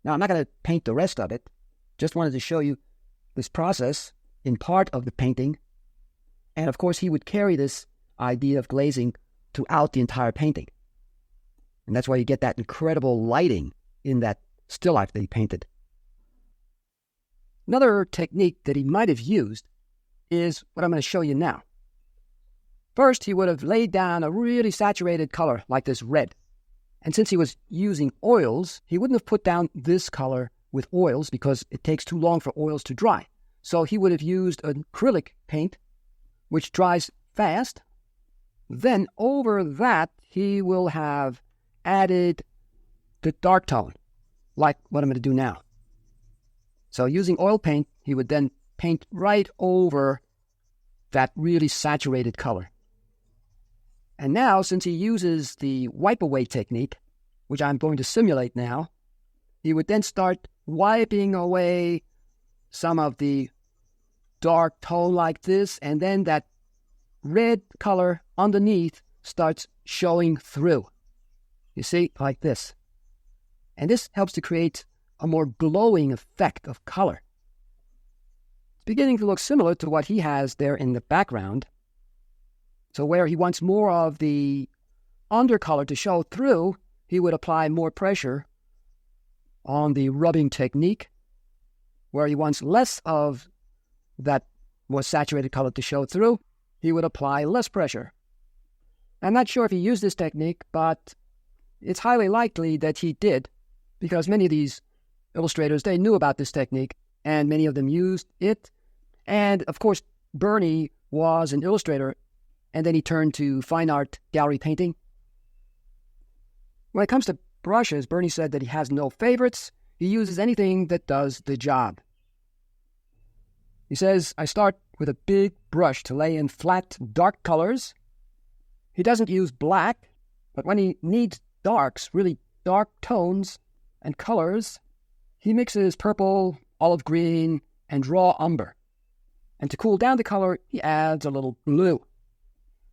Speaker 1: Now, I'm not going to paint the rest of it. Just wanted to show you this process in part of the painting. And of course, he would carry this idea of glazing throughout the entire painting. And that's why you get that incredible lighting in that still life that he painted. Another technique that he might have used is what I'm going to show you now. First, he would have laid down a really saturated color like this red. And since he was using oils, he wouldn't have put down this color with oils because it takes too long for oils to dry. So he would have used an acrylic paint, which dries fast. Then over that, he will have added the dark tone, like what I'm going to do now. So using oil paint, he would then paint right over that really saturated color. And now, since he uses the wipe away technique, which I'm going to simulate now, he would then start wiping away some of the dark tone like this, and then that red color underneath starts showing through. You see, like this. And this helps to create a more glowing effect of color. It's beginning to look similar to what he has there in the background. So where he wants more of the undercolor to show through, he would apply more pressure on the rubbing technique. Where he wants less of that more saturated color to show through, he would apply less pressure. I'm not sure if he used this technique, but it's highly likely that he did, because many of these illustrators, they knew about this technique, and many of them used it. And, of course, Bernie was an illustrator, and then he turned to fine art gallery painting. When it comes to brushes, Bernie said that he has no favorites. He uses anything that does the job. He says, I start with a big brush to lay in flat, dark colors. He doesn't use black, but when he needs darks, really dark tones and colors, he mixes purple, olive green, and raw umber. And to cool down the color, he adds a little blue.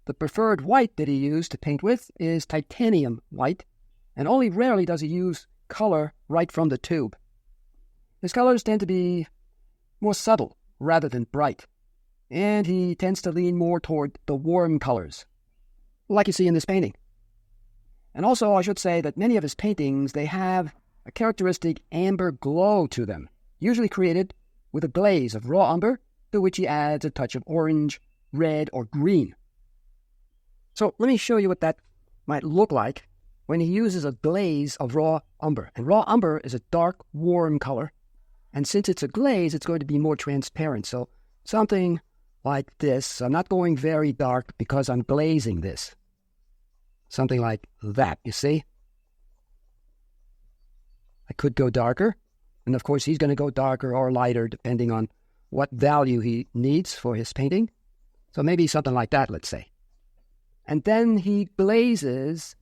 Speaker 1: The preferred white that he used to paint with is titanium white, and only rarely does he use color right from the tube. His colors tend to be more subtle rather than bright, and he tends to lean more toward the warm colors, like you see in this painting. And also, I should say that many of his paintings, they have a characteristic amber glow to them, usually created with a glaze of raw umber, to which he adds a touch of orange, red, or green. So let me show you what that might look like when he uses a glaze of raw umber. And raw umber is a dark, warm color. And since it's a glaze, it's going to be more transparent. So something like this. I'm not going very dark because I'm glazing this. Something like that, you see? I could go darker. And of course, he's going to go darker or lighter depending on what value he needs for his painting. So maybe something like that, let's say. And then he glazes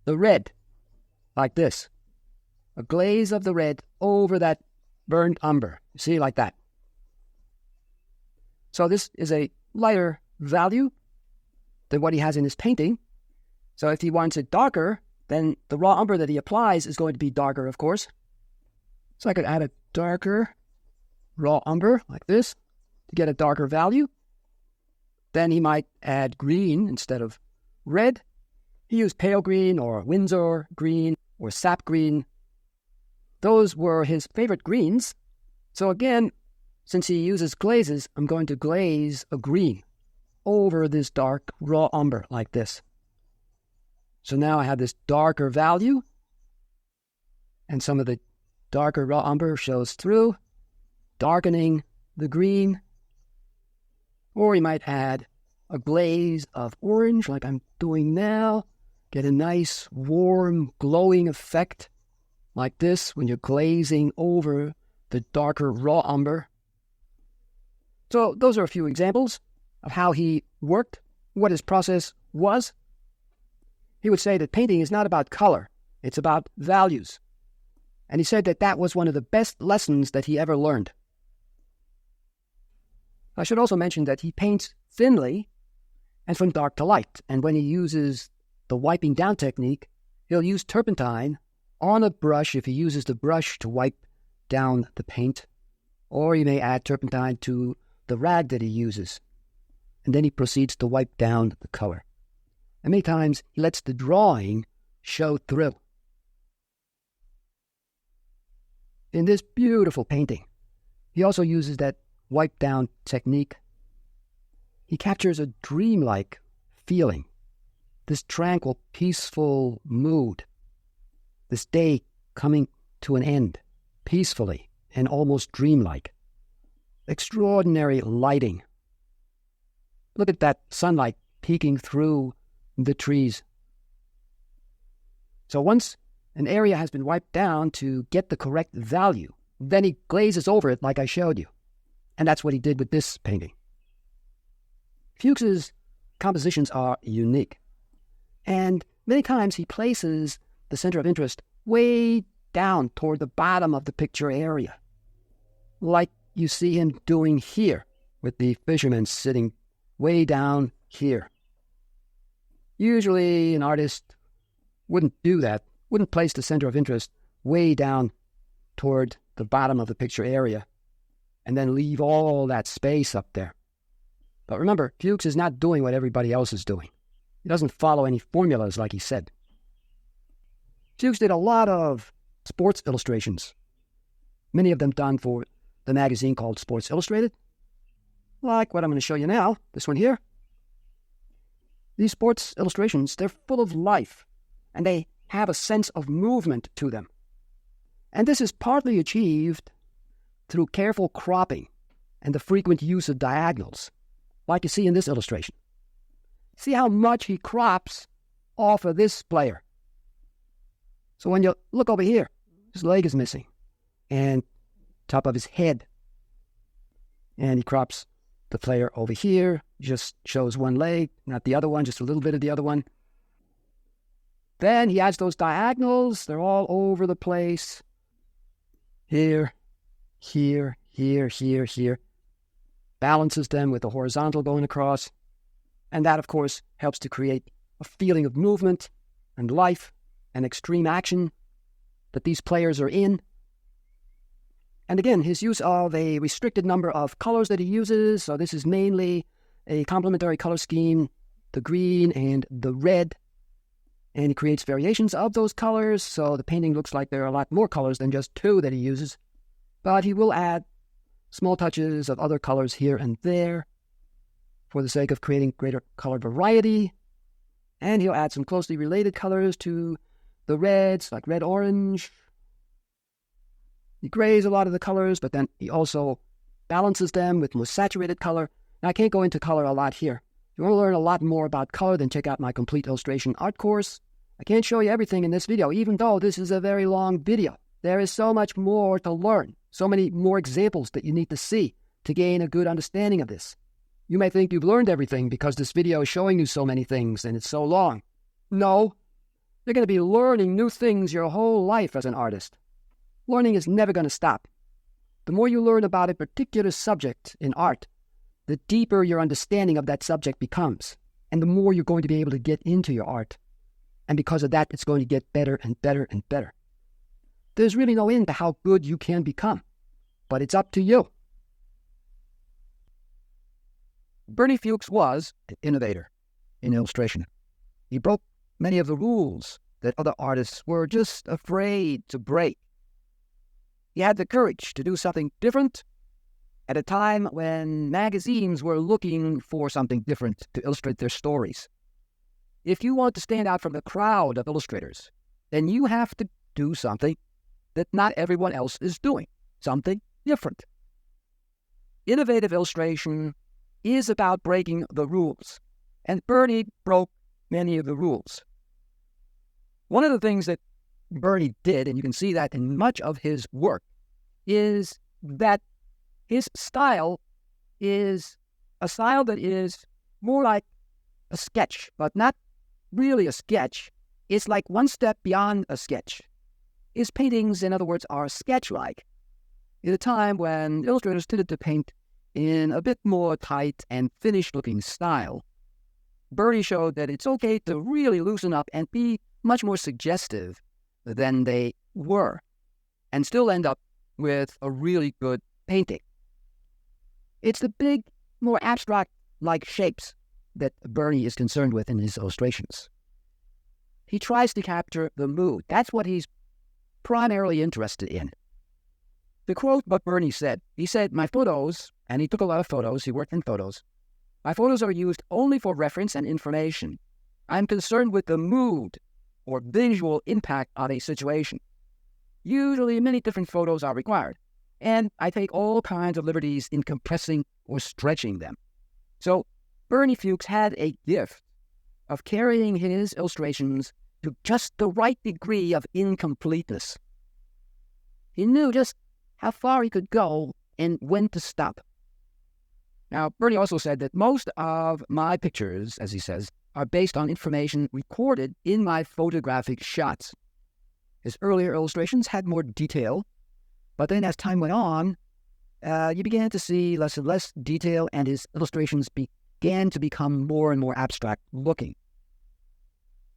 Speaker 1: the red, like this. A glaze of the red over that burnt umber. You see, like that. So this is a lighter value than what he has in his painting. So if he wants it darker, then the raw umber that he applies is going to be darker, of course. So I could add a darker raw umber, like this, to get a darker value. Then he might add green instead of red. He used pale green or Windsor green or sap green. Those were his favorite greens. So again, since he uses glazes, I'm going to glaze a green over this dark raw umber like this. So now I have this darker value, and some of the darker raw umber shows through, darkening the green. Or you might add a glaze of orange like I'm doing now. Get a nice, warm, glowing effect like this when you're glazing over the darker raw umber. So those are a few examples of how he worked, what his process was. He would say that painting is not about color, it's about values. And he said that that was one of the best lessons that he ever learned. I should also mention that he paints thinly and from dark to light. And when he uses the wiping down technique, he'll use turpentine on a brush if he uses the brush to wipe down the paint. Or he may add turpentine to the rag that he uses. And then he proceeds to wipe down the color. And many times he lets the drawing show through. In this beautiful painting, he also uses that wipe down technique. He captures a dreamlike feeling, this tranquil, peaceful mood, this day coming to an end, peacefully and almost dreamlike. Extraordinary lighting. Look at that sunlight peeking through the trees. So once an area has been wiped down to get the correct value, then he glazes over it like I showed you. And that's what he did with this painting. Fuchs's compositions are unique. And many times he places the center of interest way down toward the bottom of the picture area, like you see him doing here with the fisherman sitting way down here. Usually an artist wouldn't do that, wouldn't place the center of interest way down toward the bottom of the picture area and then leave all that space up there. But remember, Fuchs is not doing what everybody else is doing. He doesn't follow any formulas like he said. Fuchs did a lot of sports illustrations, many of them done for the magazine called Sports Illustrated, like what I'm going to show you now, this one here. These sports illustrations, they're full of life, and they have a sense of movement to them. And this is partly achieved through careful cropping and the frequent use of diagonals, like you see in this illustration. See how much he crops off of this player. So when you look over here, his leg is missing, and top of his head. And he crops the player over here, just shows one leg, not the other one, just a little bit of the other one. Then he adds those diagonals. They're all over the place. Here, here, here, here, here. Balances them with the horizontal going across. And that, of course, helps to create a feeling of movement and life and extreme action that these players are in. And again, his use of a restricted number of colors that he uses. So this is mainly a complementary color scheme, the green and the red. And he creates variations of those colors, so the painting looks like there are a lot more colors than just two that he uses. But he will add small touches of other colors here and there for the sake of creating greater color variety. And he'll add some closely related colors to the reds, like red-orange. He grays a lot of the colors, but then he also balances them with more saturated color. Now, I can't go into color a lot here. If you want to learn a lot more about color, then check out my complete illustration art course. I can't show you everything in this video, even though this is a very long video. There is so much more to learn, so many more examples that you need to see to gain a good understanding of this. You may think you've learned everything because this video is showing you so many things and it's so long. No, you're going to be learning new things your whole life as an artist. Learning is never going to stop. The more you learn about a particular subject in art, the deeper your understanding of that subject becomes, and the more you're going to be able to get into your art. And because of that, it's going to get better and better and better. There's really no end to how good you can become, but it's up to you. Bernie Fuchs was an innovator in illustration. He broke many of the rules that other artists were just afraid to break. He had the courage to do something different at a time when magazines were looking for something different to illustrate their stories. If you want to stand out from the crowd of illustrators, then you have to do something that not everyone else is doing, something different. Innovative illustration is about breaking the rules, and Bernie broke many of the rules. One of the things that Bernie did, and you can see that in much of his work, is that his style is a style that is more like a sketch, but not really a sketch. It's like one step beyond a sketch. His paintings, in other words, are sketch-like. In a time when illustrators tended to paint in a bit more tight and finished-looking style, Bernie showed that it's okay to really loosen up and be much more suggestive than they were, and still end up with a really good painting. It's the big, more abstract-like shapes that Bernie is concerned with in his illustrations. He tries to capture the mood. That's what he's primarily interested in. To quote what Bernie said, he said, "My photos," and he took a lot of photos, he worked in photos, "my photos are used only for reference and information. I'm concerned with the mood or visual impact on a situation. Usually many different photos are required, and I take all kinds of liberties in compressing or stretching them." So Bernie Fuchs had a gift of carrying his illustrations to just the right degree of incompleteness. He knew just how far he could go and when to stop. Now, Bernie also said that most of my pictures, as he says, are based on information recorded in my photographic shots. His earlier illustrations had more detail, but then as time went on, you began to see less and less detail, and his illustrations began to become more and more abstract looking.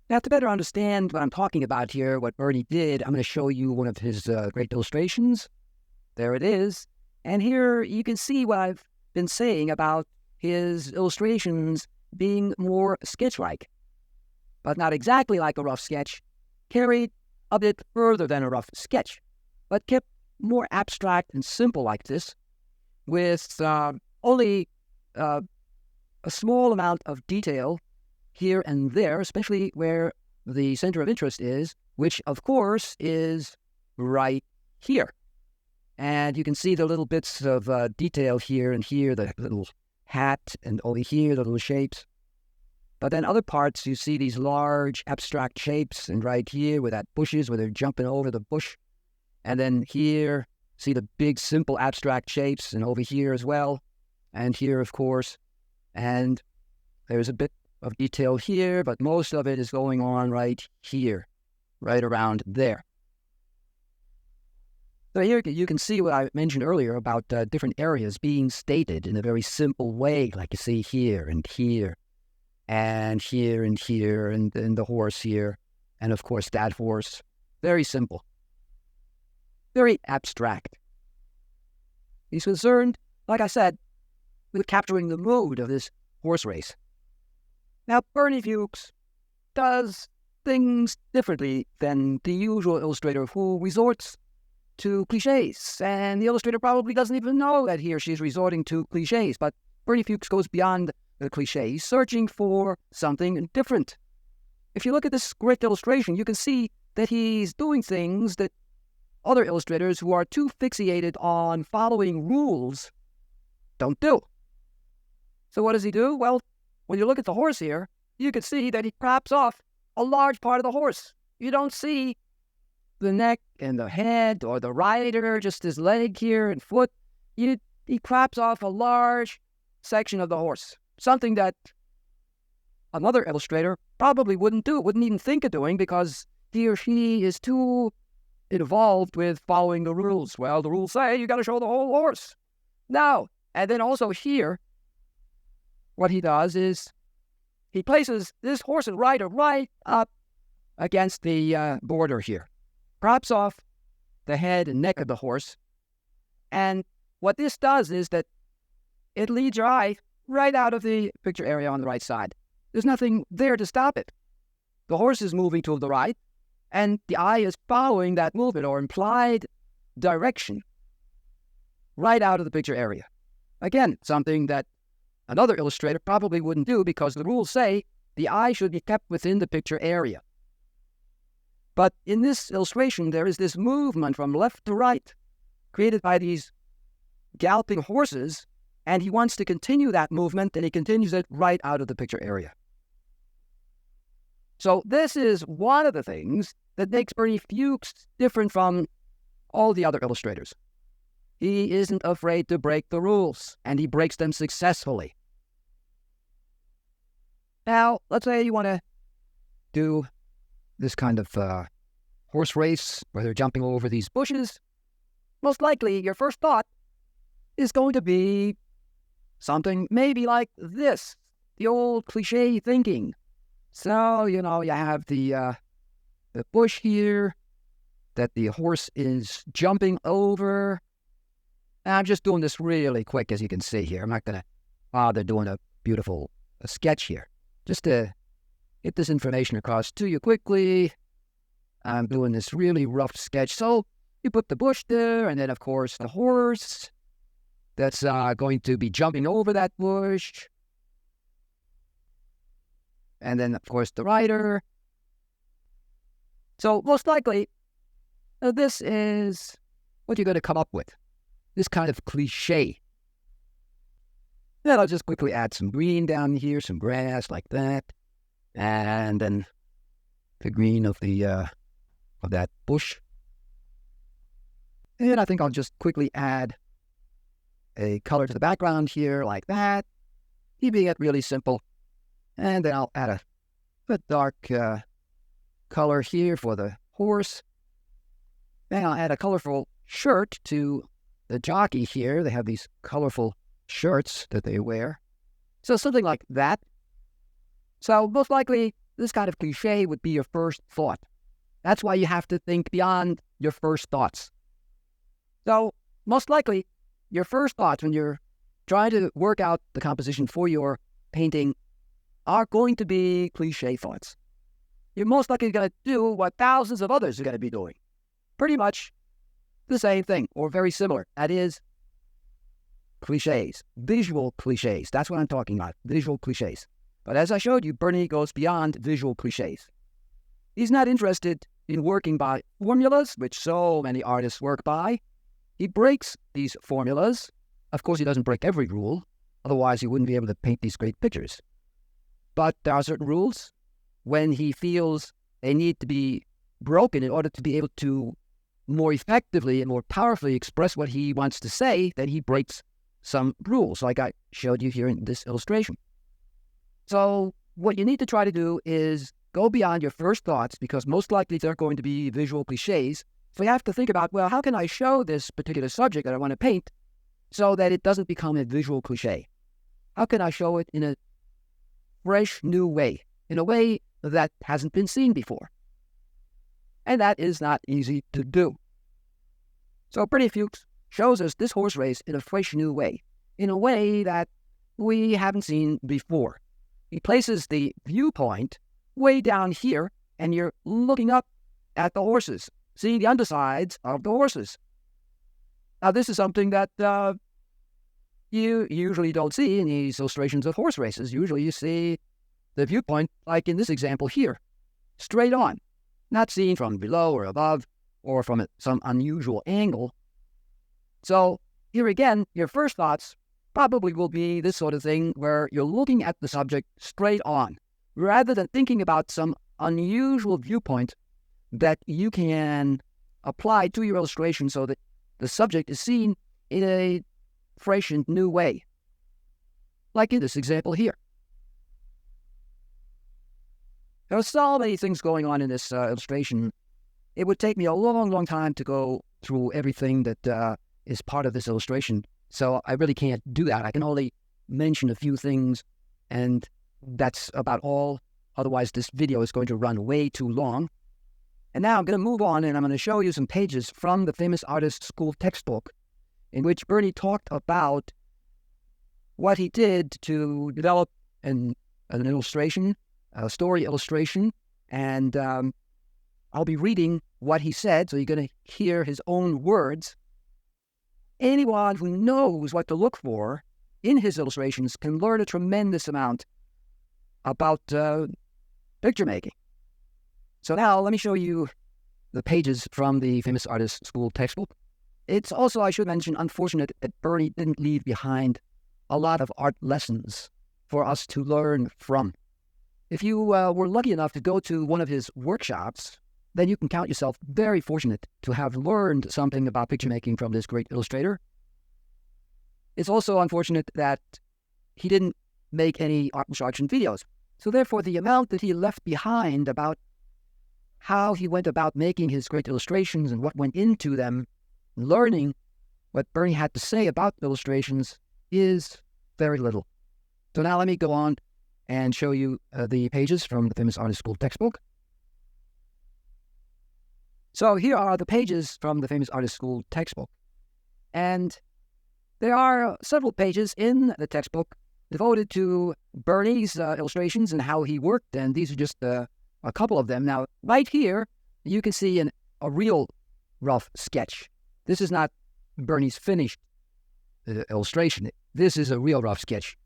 Speaker 1: Now, to better understand what I'm talking about here, what Bernie did, I'm going to show you one of his great illustrations. There it is. And here you can see what I've been saying about his illustrations being more sketch-like, but not exactly like a rough sketch, carried a bit further than a rough sketch, but kept more abstract and simple like this, with only a small amount of detail here and there, especially where the center of interest is, which of course is right here. And you can see the little bits of detail here and here, the little hat, and over here, the little shapes. But then other parts, you see these large abstract shapes, and right here with that bushes, where they're jumping over the bush. And then here, see the big, simple abstract shapes, and over here as well. And here, of course. And there's a bit of detail here, but most of it is going on right here, right around there. So here you can see what I mentioned earlier about different areas being stated in a very simple way, like you see here and here, and here and here, and the horse here, and of course that horse. Very simple. Very abstract. He's concerned, like I said, with capturing the mood of this horse race. Now, Bernie Fuchs does things differently than the usual illustrator who resorts to cliches, and the illustrator probably doesn't even know that he or she is resorting to cliches, but Bernie Fuchs goes beyond the cliches, searching for something different. If you look at this great illustration, you can see that he's doing things that other illustrators who are too fixated on following rules don't do. So what does he do? Well, when you look at the horse here, you can see that he crops off a large part of the horse. You don't see the neck and the head or the rider, just his leg here and foot. He crops off a large section of the horse, something that another illustrator probably wouldn't do, wouldn't even think of doing, because he or she is too involved with following the rules. Well, the rules say you got to show the whole horse. Now, and then also here, what he does is he places this horse and rider right up against the border here. Crops off the head and neck of the horse. And what this does is that it leads your eye right out of the picture area on the right side. There's nothing there to stop it. The horse is moving to the right, and the eye is following that movement or implied direction right out of the picture area. Again, something that another illustrator probably wouldn't do, because the rules say the eye should be kept within the picture area. But in this illustration, there is this movement from left to right created by these galloping horses, and he wants to continue that movement, and he continues it right out of the picture area. So this is one of the things that makes Bernie Fuchs different from all the other illustrators. He isn't afraid to break the rules, and he breaks them successfully. Now, let's say you want to do this kind of horse race where they're jumping over these bushes. Most likely, your first thought is going to be something maybe like this, the old cliche thinking. So, you have the bush here that the horse is jumping over. And I'm just doing this really quick, as you can see here. I'm not going to bother doing a beautiful sketch here. Just to get this information across to you quickly, I'm doing this really rough sketch. So you put the bush there, and then, of course, the horse that's going to be jumping over that bush. And then, of course, the rider. So most likely, this is what you're going to come up with, this kind of cliche. Then I'll just quickly add some green down here, some grass like that, and then the green of that bush. And I think I'll just quickly add a color to the background here like that, keeping it really simple. And then I'll add a dark color here for the horse. Then I'll add a colorful shirt to the jockey here. They have these colorful shirts that they wear. So something like that. So most likely, this kind of cliche would be your first thought. That's why you have to think beyond your first thoughts. So most likely, your first thoughts when you're trying to work out the composition for your painting are going to be cliche thoughts. You're most likely going to do what thousands of others are going to be doing. Pretty much the same thing, or very similar. That is, cliches, visual cliches. That's what I'm talking about, visual cliches. But as I showed you, Bernie goes beyond visual cliches. He's not interested in working by formulas, which so many artists work by. He breaks these formulas. Of course, he doesn't break every rule. Otherwise, he wouldn't be able to paint these great pictures. But there are certain rules when he feels they need to be broken in order to be able to more effectively and more powerfully express what he wants to say, then he breaks some rules, like I showed you here in this illustration. So what you need to try to do is go beyond your first thoughts, because most likely they're going to be visual cliches. So you have to think about, well, how can I show this particular subject that I want to paint so that it doesn't become a visual cliche? How can I show it in a fresh, new way, in a way that hasn't been seen before? And that is not easy to do. So Bernie Fuchs shows us this horse race in a fresh, new way, in a way that we haven't seen before. He places the viewpoint way down here, and you're looking up at the horses, seeing the undersides of the horses. Now, this is something that you usually don't see in these illustrations of horse races. Usually you see the viewpoint, like in this example here, straight on, not seen from below or above or from some unusual angle. So here again, your first thoughts probably will be this sort of thing where you're looking at the subject straight on, rather than thinking about some unusual viewpoint that you can apply to your illustration so that the subject is seen in a fresh and new way, like in this example here. There are so many things going on in this illustration. It would take me a long, long time to go through everything that is part of this illustration, so I really can't do that. I can only mention a few things, and that's about all. Otherwise, this video is going to run way too long. And now I'm going to move on, and I'm going to show you some pages from the Famous Artist School textbook in which Bernie talked about what he did to develop an illustration, a story illustration, and I'll be reading what he said, so you're going to hear his own words. Anyone who knows what to look for in his illustrations can learn a tremendous amount about picture making. So now let me show you the pages from the Famous Artist School textbook. It's also, I should mention, unfortunate that Bernie didn't leave behind a lot of art lessons for us to learn from. If you were lucky enough to go to one of his workshops, then you can count yourself very fortunate to have learned something about picture making from this great illustrator. It's also unfortunate that he didn't make any art instruction videos. So therefore, the amount that he left behind about how he went about making his great illustrations and what went into them, learning what Bernie had to say about illustrations, is very little. So now let me go on and show you the pages from the Famous Artist School textbook. So here are the pages from the Famous Artist School textbook. And there are several pages in the textbook devoted to Bernie's illustrations and how he worked, and these are just a couple of them. Now, right here, you can see a real rough sketch. This is not Bernie's finished illustration. This is a real rough sketch.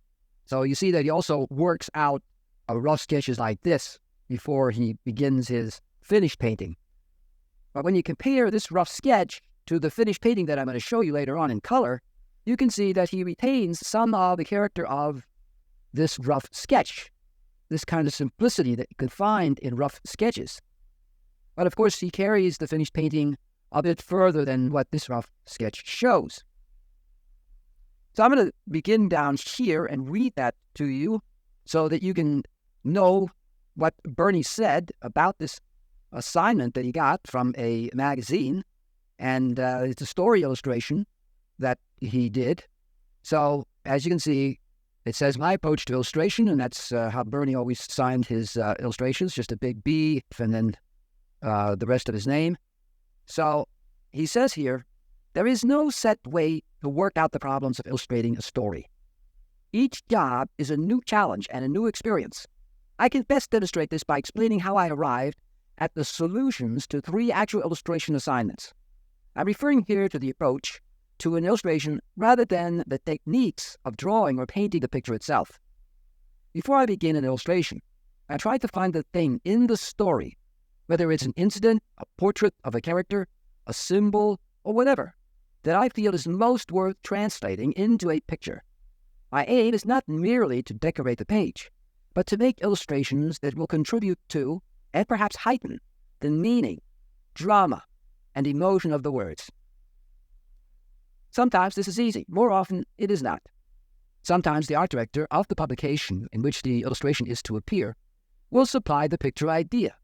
Speaker 1: So you see that he also works out rough sketches like this before he begins his finished painting. But when you compare this rough sketch to the finished painting that I'm going to show you later on in color, you can see that he retains some of the character of this rough sketch, this kind of simplicity that you could find in rough sketches. But of course, he carries the finished painting a bit further than what this rough sketch shows. So I'm going to begin down here and read that to you so that you can know what Bernie said about this assignment that he got from a magazine. And it's a story illustration that he did. So as you can see, it says my approach to illustration, and that's how Bernie always signed his illustrations, just a big B and then the rest of his name. So he says here, there is no set way to work out the problems of illustrating a story. Each job is a new challenge and a new experience. I can best illustrate this by explaining how I arrived at the solutions to 3 actual illustration assignments. I'm referring here to the approach to an illustration rather than the techniques of drawing or painting the picture itself. Before I begin an illustration, I try to find the thing in the story, whether it's an incident, a portrait of a character, a symbol, or whatever, that I feel is most worth translating into a picture. My aim is not merely to decorate the page, but to make illustrations that will contribute to, and perhaps heighten, the meaning, drama, and emotion of the words. Sometimes this is easy. More often, it is not. Sometimes the art director of the publication in which the illustration is to appear will supply the picture idea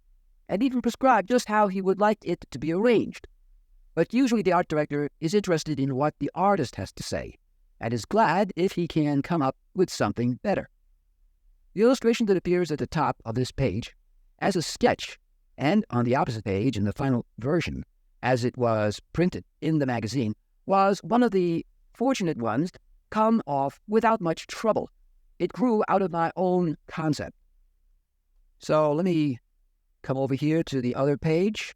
Speaker 1: and even prescribe just how he would like it to be arranged. But usually the art director is interested in what the artist has to say and is glad if he can come up with something better. The illustration that appears at the top of this page as a sketch, and on the opposite page in the final version as it was printed in the magazine, was one of the fortunate ones to come off without much trouble. It grew out of my own concept. So let me come over here to the other page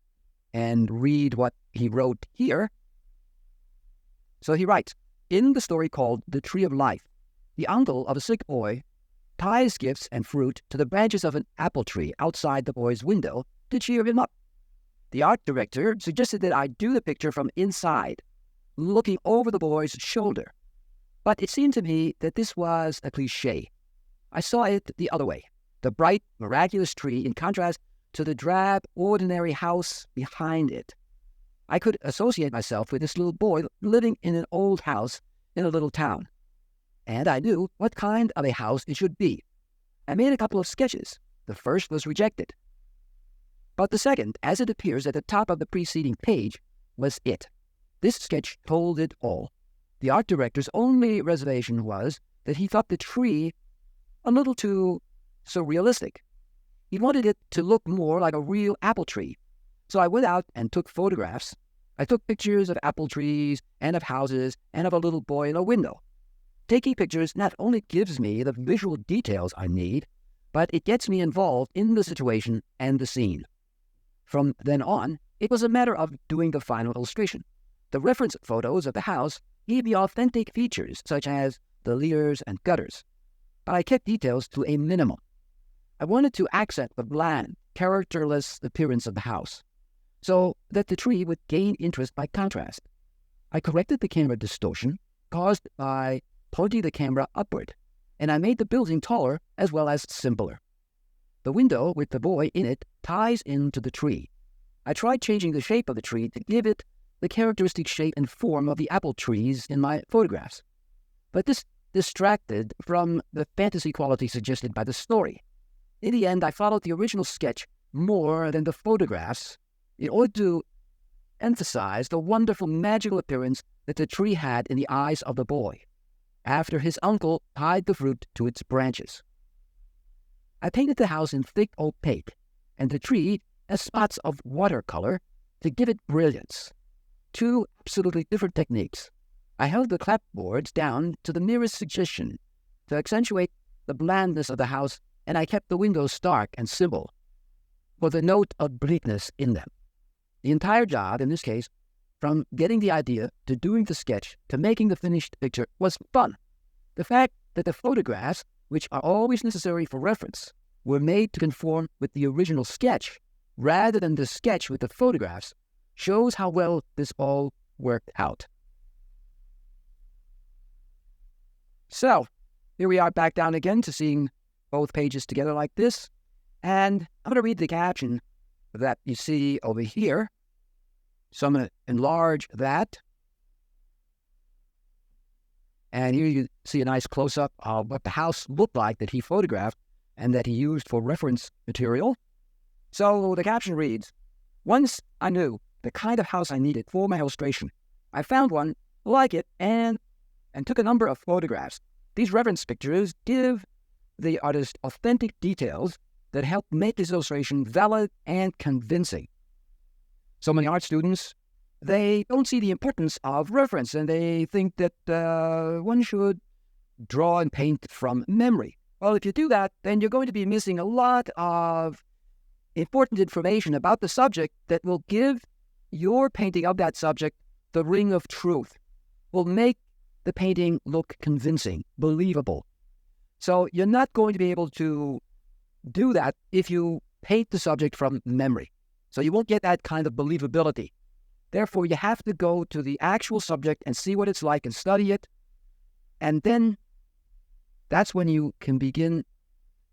Speaker 1: and read what he wrote here. So he writes, in the story called The Tree of Life, the uncle of a sick boy ties gifts and fruit to the branches of an apple tree outside the boy's window to cheer him up. The art director suggested that I do the picture from inside, looking over the boy's shoulder. But it seemed to me that this was a cliché. I saw it the other way, the bright, miraculous tree in contrast to the drab, ordinary house behind it. I could associate myself with this little boy living in an old house in a little town. And I knew what kind of a house it should be. I made a couple of sketches. The first was rejected. But the second, as it appears at the top of the preceding page, was it. This sketch told it all. The art director's only reservation was that he thought the tree a little too surrealistic. He wanted it to look more like a real apple tree. So I went out and took photographs. I took pictures of apple trees and of houses and of a little boy in a window. Taking pictures not only gives me the visual details I need, but it gets me involved in the situation and the scene. From then on, it was a matter of doing the final illustration. The reference photos of the house gave me authentic features such as the leaders and gutters, but I kept details to a minimum. I wanted to accent the bland, characterless appearance of the house, so that the tree would gain interest by contrast. I corrected the camera distortion caused by pointing the camera upward, and I made the building taller as well as simpler. The window with the boy in it ties into the tree. I tried changing the shape of the tree to give it the characteristic shape and form of the apple trees in my photographs. But this distracted from the fantasy quality suggested by the story. In the end, I followed the original sketch more than the photographs in order to emphasize the wonderful magical appearance that the tree had in the eyes of the boy, after his uncle tied the fruit to its branches. I painted the house in thick opaque, and the tree as spots of watercolor to give it brilliance. 2 absolutely different techniques. I held the clapboards down to the merest suggestion to accentuate the blandness of the house, and I kept the windows stark and simple, for the note of bleakness in them. The entire job, in this case, from getting the idea to doing the sketch to making the finished picture, was fun. The fact that the photographs, which are always necessary for reference, were made to conform with the original sketch, rather than the sketch with the photographs, shows how well this all worked out. So here we are back down again to seeing both pages together like this. And I'm going to read the caption that you see over here. So I'm going to enlarge that. And here you see a nice close-up of what the house looked like that he photographed and that he used for reference material. So the caption reads, "Once I knew the kind of house I needed for my illustration, I found one like it and took a number of photographs. These reference pictures give the artist authentic details that help make this illustration valid and convincing." So many art students, they don't see the importance of reference, and they think that one should draw and paint from memory. Well, if you do that, then you're going to be missing a lot of important information about the subject that will give your painting of that subject the ring of truth, will make the painting look convincing, believable. So you're not going to be able to do that if you paint the subject from memory. So you won't get that kind of believability. Therefore, you have to go to the actual subject and see what it's like and study it. And then that's when you can begin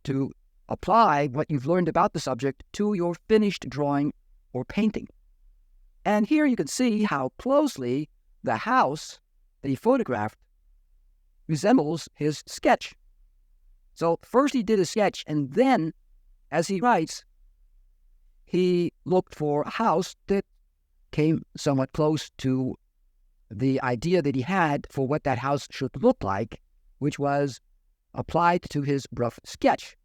Speaker 1: to apply what you've learned about the subject to your finished drawing or painting. And here you can see how closely the house that he photographed resembles his sketch. So first he did a sketch, and then, as he writes, he looked for a house that came somewhat close to the idea that he had for what that house should look like, which was applied to his rough sketch,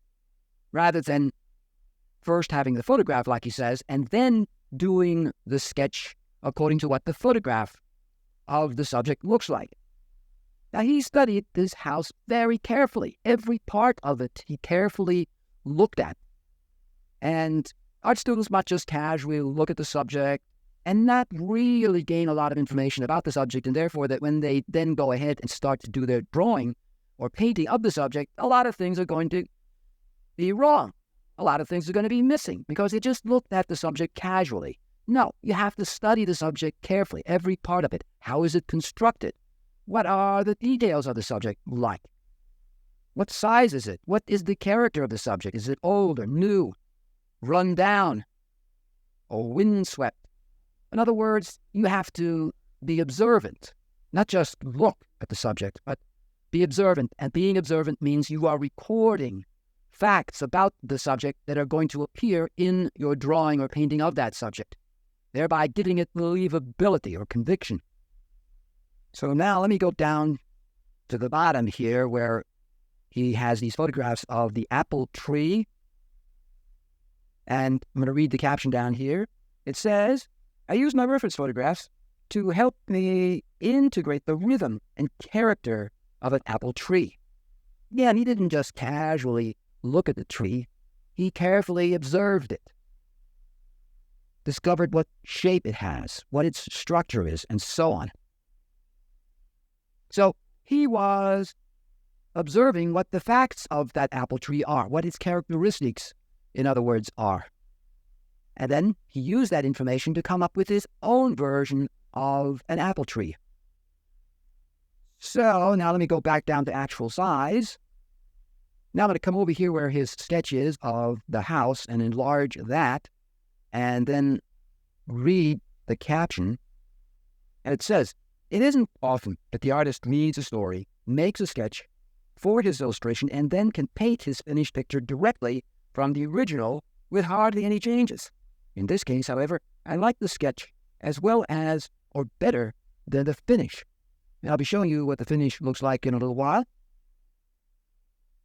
Speaker 1: rather than first having the photograph, like he says, and then doing the sketch according to what the photograph of the subject looks like. Now, he studied this house very carefully. Every part of it he carefully looked at. And art students might just casually look at the subject and not really gain a lot of information about the subject, and therefore that when they then go ahead and start to do their drawing or painting of the subject, a lot of things are going to be wrong. A lot of things are going to be missing because they just looked at the subject casually. No, you have to study the subject carefully, every part of it. How is it constructed? What are the details of the subject like? What size is it? What is the character of the subject? Is it old or new, run down, or windswept? In other words, you have to be observant, not just look at the subject, but be observant. And being observant means you are recording facts about the subject that are going to appear in your drawing or painting of that subject, thereby giving it believability or conviction. So now let me go down to the bottom here where he has these photographs of the apple tree. And I'm going to read the caption down here. It says, "I use my reference photographs to help me integrate the rhythm and character of an apple tree." Yeah, and he didn't just casually look at the tree. He carefully observed it, discovered what shape it has, what its structure is, and so on. So he was observing what the facts of that apple tree are, what its characteristics, in other words, are. And then he used that information to come up with his own version of an apple tree. So now let me go back down to actual size. Now I'm going to come over here where his sketch is of the house and enlarge that, and then read the caption. And it says, "It isn't often that the artist reads a story, makes a sketch for his illustration, and then can paint his finished picture directly from the original with hardly any changes. In this case, however, I like the sketch as well as, or better, than the finish." And I'll be showing you what the finish looks like in a little while.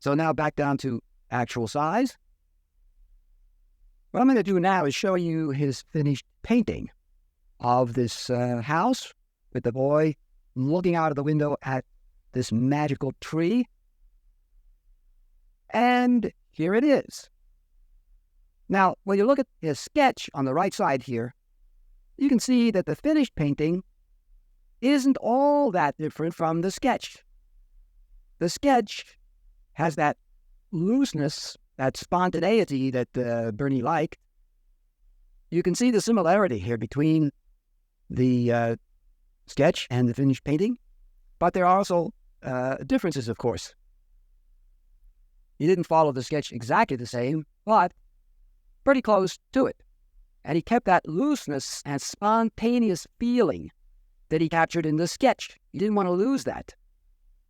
Speaker 1: So now back down to actual size. What I'm going to do now is show you his finished painting of this house with the boy looking out of the window at this magical tree. And here it is. Now, when you look at his sketch on the right side here, you can see that the finished painting isn't all that different from the sketch. The sketch has that looseness, that spontaneity that Bernie liked. You can see the similarity here between the sketch and the finished painting, but there are also differences, of course. He didn't follow the sketch exactly the same, but pretty close to it. And he kept that looseness and spontaneous feeling that he captured in the sketch. He didn't want to lose that.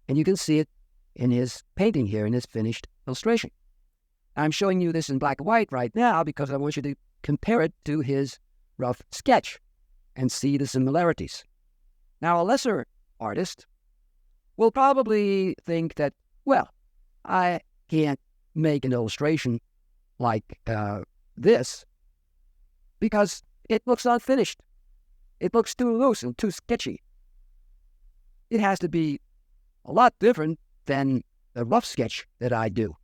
Speaker 1: And you can see it in his painting here, in his finished illustration. I'm showing you this in black and white right now because I want you to compare it to his rough sketch and see the similarities. Now, a lesser artist will probably think that, well, I can't make an illustration like this because it looks unfinished. It looks too loose and too sketchy. It has to be a lot different than the rough sketch that I do.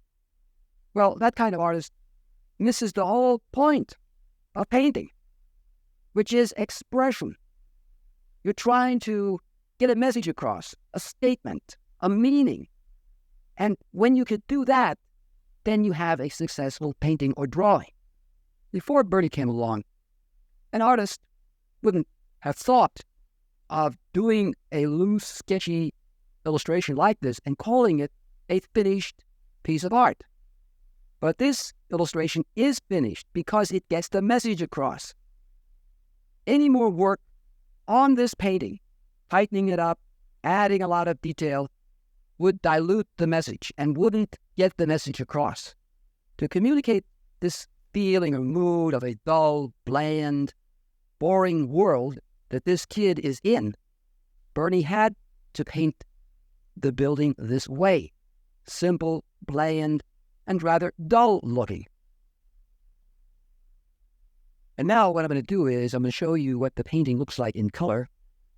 Speaker 1: Well, that kind of artist misses the whole point of painting, which is expression. You're trying to get a message across, a statement, a meaning. And when you could do that, then you have a successful painting or drawing. Before Bernie came along, an artist wouldn't have thought of doing a loose, sketchy illustration like this and calling it a finished piece of art. But this illustration is finished because it gets the message across. Any more work on this painting, tightening it up, adding a lot of detail, would dilute the message and wouldn't get the message across. To communicate this feeling or mood of a dull, bland, boring world that this kid is in, Bernie had to paint the building this way. Simple, bland, and rather dull-looking. And now what I'm going to do is I'm going to show you what the painting looks like in color.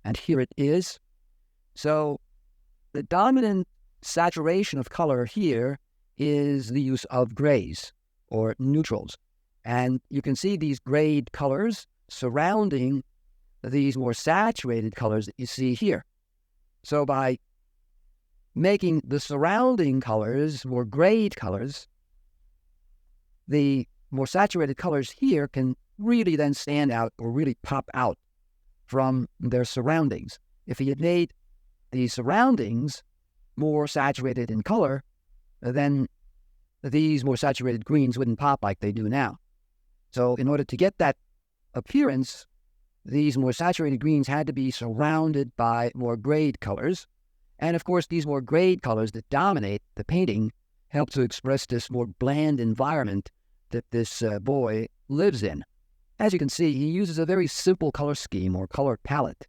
Speaker 1: And here it is. So the dominant saturation of color here is the use of grays or neutrals. And you can see these grayed colors surrounding these more saturated colors that you see here. So by making the surrounding colors more grayed colors, the more saturated colors here can really then stand out or really pop out from their surroundings. If he had made the surroundings more saturated in color, then these more saturated greens wouldn't pop like they do now. So in order to get that appearance, these more saturated greens had to be surrounded by more grayed colors. And of course, these more grayed colors that dominate the painting help to express this more bland environment that this boy lives in. As you can see, he uses a very simple color scheme or color palette,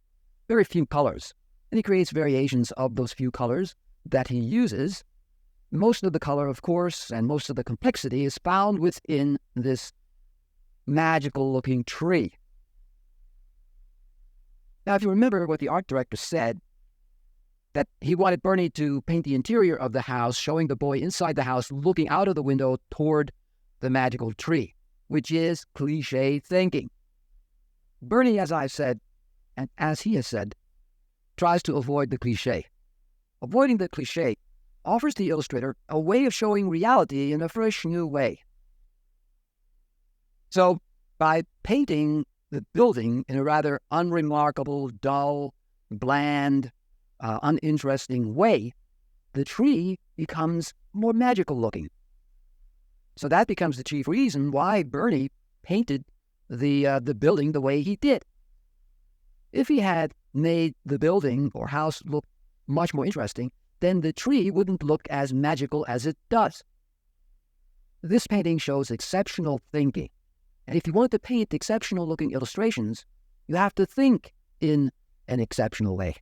Speaker 1: very few colors, and he creates variations of those few colors that he uses. Most of the color, of course, and most of the complexity is found within this magical-looking tree. Now, if you remember what the art director said, that he wanted Bernie to paint the interior of the house, showing the boy inside the house looking out of the window toward the magical tree, which is cliche thinking. Bernie, as I've said, and as he has said, tries to avoid the cliche. Avoiding the cliche offers the illustrator a way of showing reality in a fresh new way. So, by painting the building in a rather unremarkable, dull, bland, uninteresting way, the tree becomes more magical looking. So that becomes the chief reason why Bernie painted the building the way he did. If he had made the building or house look much more interesting, then the tree wouldn't look as magical as it does. This painting shows exceptional thinking. And if you want to paint exceptional-looking illustrations, you have to think in an exceptional way.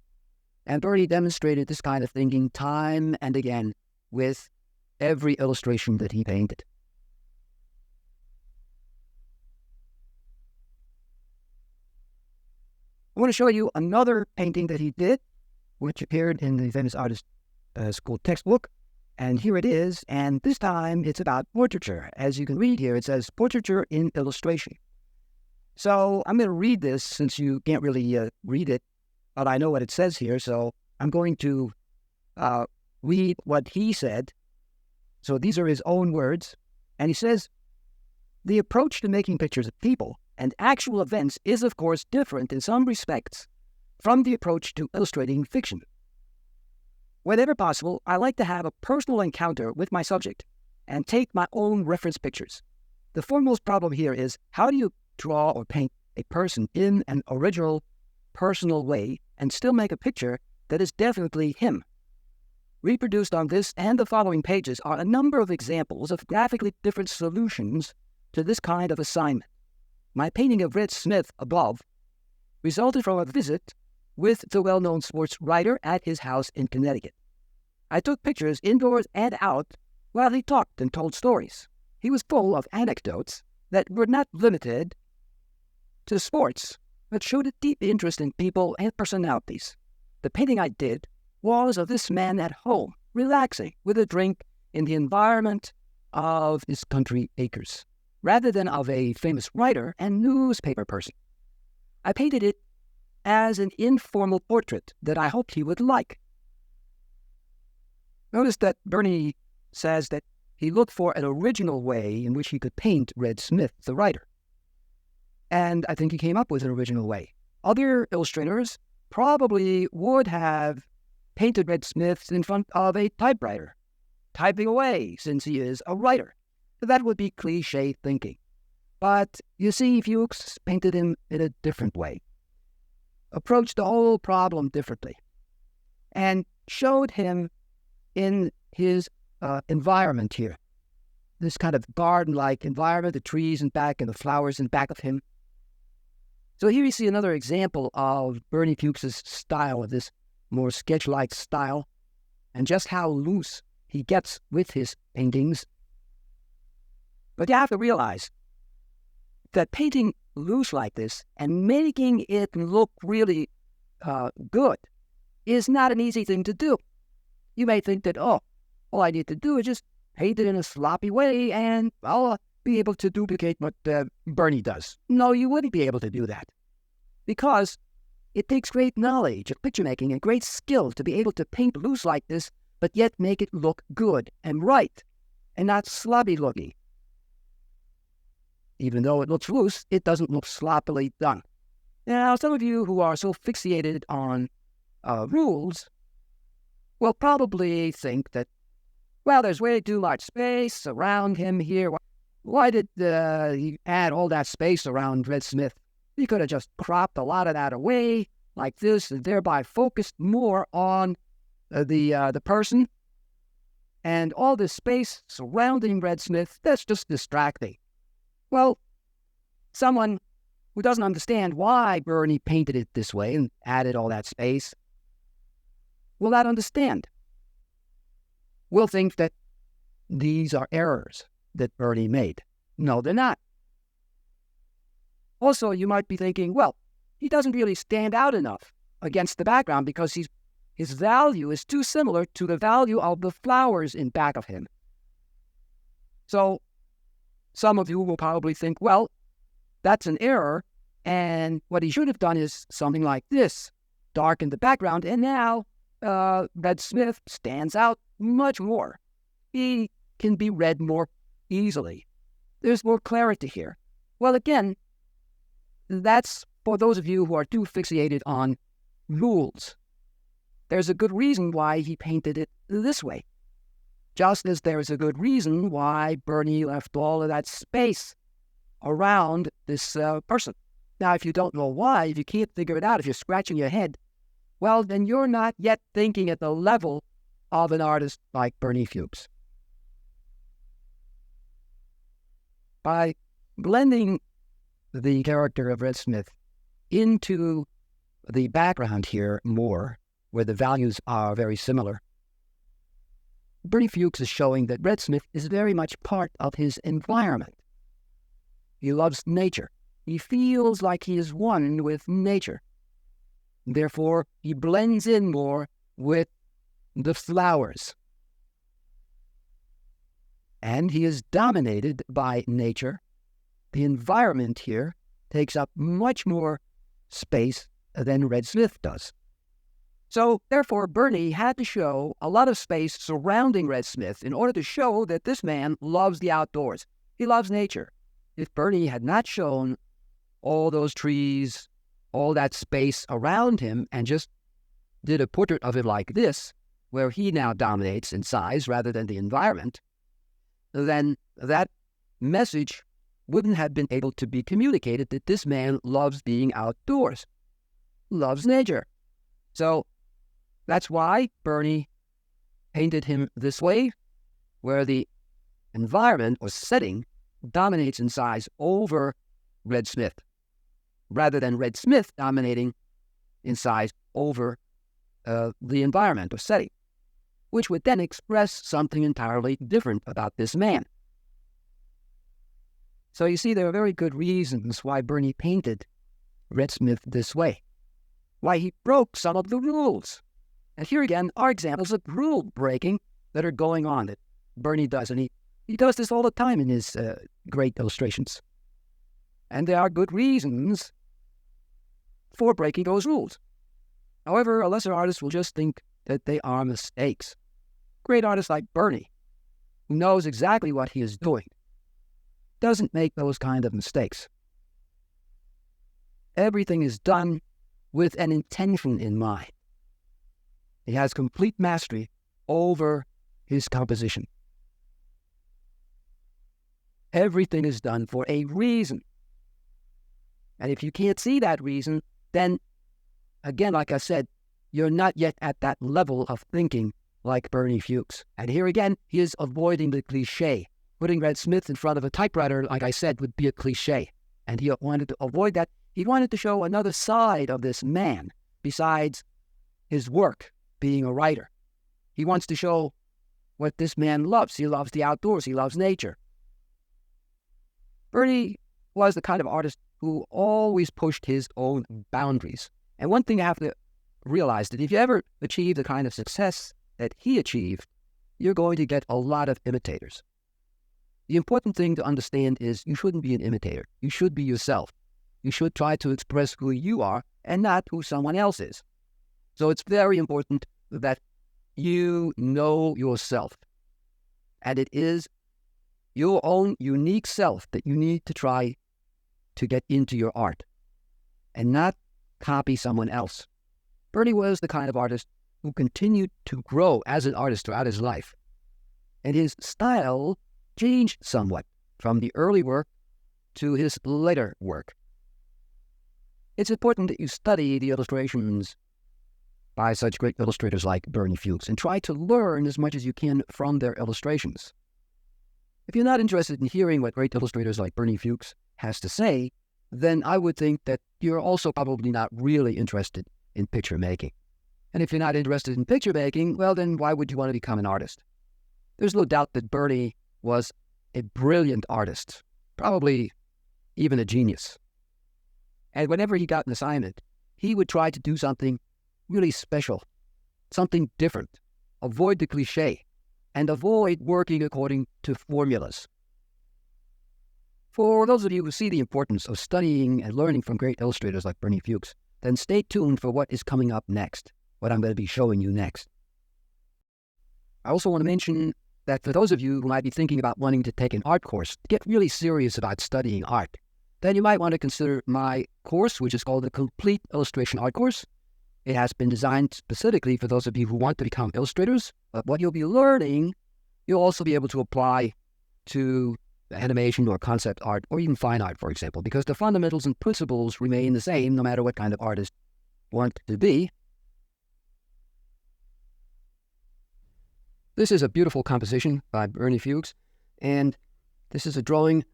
Speaker 1: And Bernie demonstrated this kind of thinking time and again with every illustration that he painted. I want to show you another painting that he did, which appeared in the famous artist school textbook. And here it is, and this time it's about portraiture. As you can read here, it says portraiture in illustration. So I'm going to read this since you can't really read it, but I know what it says here, so I'm going to read what he said. So these are his own words, and he says, "The approach to making pictures of people and actual events is, of course, different in some respects from the approach to illustrating fiction. Whenever possible, I like to have a personal encounter with my subject and take my own reference pictures. The foremost problem here is, how do you draw or paint a person in an original, personal way and still make a picture that is definitely him? Reproduced on this and the following pages are a number of examples of graphically different solutions to this kind of assignment. My painting of Red Smith above resulted from a visit with the well-known sports writer at his house in Connecticut. I took pictures indoors and out while he talked and told stories. He was full of anecdotes that were not limited to sports, but showed a deep interest in people and personalities. The painting I did was of this man at home, relaxing with a drink in the environment of his country acres, rather than of a famous writer and newspaper person. I painted it as an informal portrait that I hoped he would like. Notice that Bernie says that he looked for an original way in which he could paint Red Smith, the writer. And I think he came up with an original way. Other illustrators probably would have painted Red Smith in front of a typewriter, typing away since he is a writer. That would be cliché thinking. But you see, Fuchs painted him in a different way, approached the whole problem differently, and showed him in his environment here. This kind of garden-like environment, the trees in back and the flowers in back of him. So here you see another example of Bernie Fuchs's style, of this more sketch-like style, and just how loose he gets with his paintings. But you have to realize that painting loose like this and making it look really good is not an easy thing to do. You may think that, all I need to do is just paint it in a sloppy way and I'll be able to duplicate what Bernie does. No, you wouldn't be able to do that, because it takes great knowledge of picture making and great skill to be able to paint loose like this, but yet make it look good and right and not sloppy looking. Even though it looks loose, it doesn't look sloppily done. Now, some of you who are so fixated on rules will probably think that, well, there's way too much space around him here. Why did he add all that space around Red Smith? He could have just cropped a lot of that away like this and thereby focused more on the person. And all this space surrounding Red Smith, that's just distracting. Well, someone who doesn't understand why Bernie painted it this way and added all that space will not understand. Will think that these are errors that Bernie made. No, they're not. Also, you might be thinking, well, he doesn't really stand out enough against the background because his value is too similar to the value of the flowers in back of him. So some of you will probably think, well, that's an error, and what he should have done is something like this, darken the background, and now Red Smith stands out much more. He can be read more easily. There's more clarity here. Well, again, that's for those of you who are too fixated on rules. There's a good reason why he painted it this way. Just as there is a good reason why Bernie left all of that space around this person. Now, if you don't know why, if you can't figure it out, if you're scratching your head, well, then you're not yet thinking at the level of an artist like Bernie Fuchs. By blending the character of Red Smith into the background here more, where the values are very similar, Bernie Fuchs is showing that Red Smith is very much part of his environment. He loves nature. He feels like he is one with nature. Therefore, he blends in more with the flowers. And he is dominated by nature. The environment here takes up much more space than Red Smith does. So, therefore, Bernie had to show a lot of space surrounding Red Smith in order to show that this man loves the outdoors. He loves nature. If Bernie had not shown all those trees, all that space around him, and just did a portrait of it like this, where he now dominates in size rather than the environment, then that message wouldn't have been able to be communicated that this man loves being outdoors, loves nature. So that's why Bernie painted him this way, where the environment or setting dominates in size over Red Smith, rather than Red Smith dominating in size over the environment or setting, which would then express something entirely different about this man. So you see, there are very good reasons why Bernie painted Red Smith this way, why he broke some of the rules. And here again are examples of rule breaking that are going on that Bernie does. And he does this all the time in his great illustrations. And there are good reasons for breaking those rules. However, a lesser artist will just think that they are mistakes. Great artists like Bernie, who knows exactly what he is doing, doesn't make those kind of mistakes. Everything is done with an intention in mind. He has complete mastery over his composition. Everything is done for a reason. And if you can't see that reason, then, again, like I said, you're not yet at that level of thinking like Bernie Fuchs. And here again, he is avoiding the cliche. Putting Red Smith in front of a typewriter, like I said, would be a cliche. And he wanted to avoid that. He wanted to show another side of this man besides his work, being a writer. He wants to show what this man loves. He loves the outdoors. He loves nature. Bernie was the kind of artist who always pushed his own boundaries. And one thing you have to realize, that if you ever achieve the kind of success that he achieved, you're going to get a lot of imitators. The important thing to understand is you shouldn't be an imitator. You should be yourself. You should try to express who you are and not who someone else is. So it's very important that you know yourself. And it is your own unique self that you need to try to get into your art and not copy someone else. Bernie was the kind of artist who continued to grow as an artist throughout his life. And his style changed somewhat from the early work to his later work. It's important that you study the illustrations by such great illustrators like Bernie Fuchs and try to learn as much as you can from their illustrations. If you're not interested in hearing what great illustrators like Bernie Fuchs has to say, then I would think that you're also probably not really interested in picture making. And if you're not interested in picture making, well, then why would you want to become an artist? There's no doubt that Bernie was a brilliant artist, probably even a genius. And whenever he got an assignment, he would try to do something really special, something different, avoid the cliche, and avoid working according to formulas. For those of you who see the importance of studying and learning from great illustrators like Bernie Fuchs, then stay tuned for what is coming up next, what I'm going to be showing you next. I also want to mention that for those of you who might be thinking about wanting to take an art course, to get really serious about studying art, then you might want to consider my course, which is called the Complete Illustration Art Course. It has been designed specifically for those of you who want to become illustrators, but what you'll be learning, you'll also be able to apply to animation or concept art, or even fine art, for example, because the fundamentals and principles remain the same no matter what kind of artist you want to be. This is a beautiful composition by Bernie Fuchs, and this is a drawing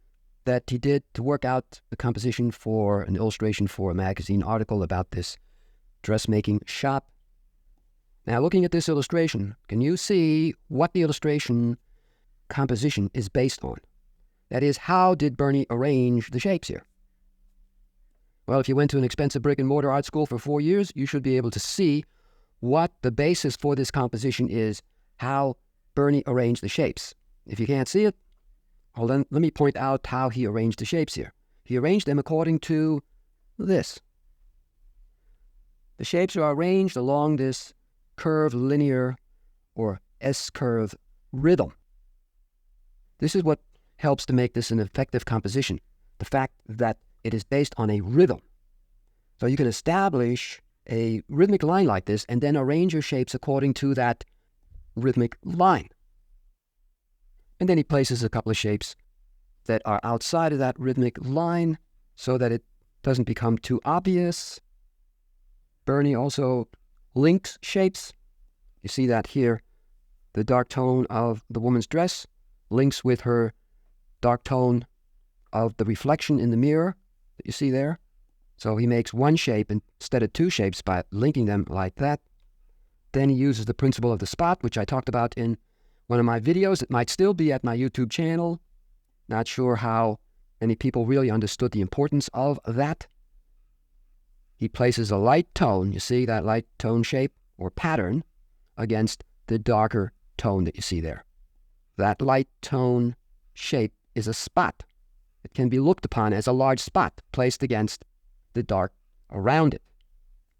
Speaker 1: that he did to work out the composition for an illustration for a magazine article about this dressmaking shop. Now, looking at this illustration, can you see what the illustration composition is based on? That is, how did Bernie arrange the shapes here? Well, if you went to an expensive brick-and-mortar art school for 4 years, you should be able to see what the basis for this composition is, how Bernie arranged the shapes. If you can't see it, well, then let me point out how he arranged the shapes here. He arranged them according to this. The shapes are arranged along this curved linear or S-curve rhythm. This is what helps to make this an effective composition, the fact that it is based on a rhythm. So you can establish a rhythmic line like this and then arrange your shapes according to that rhythmic line. And then he places a couple of shapes that are outside of that rhythmic line so that it doesn't become too obvious. Bernie also links shapes. You see that here. The dark tone of the woman's dress links with her dark tone of the reflection in the mirror that you see there. So he makes one shape instead of two shapes by linking them like that. Then he uses the principle of the spot, which I talked about in one of my videos. It might still be at my YouTube channel. Not sure how many people really understood the importance of that. He places a light tone, you see that light tone shape or pattern, against the darker tone that you see there. That light tone shape is a spot. It can be looked upon as a large spot placed against the dark around it.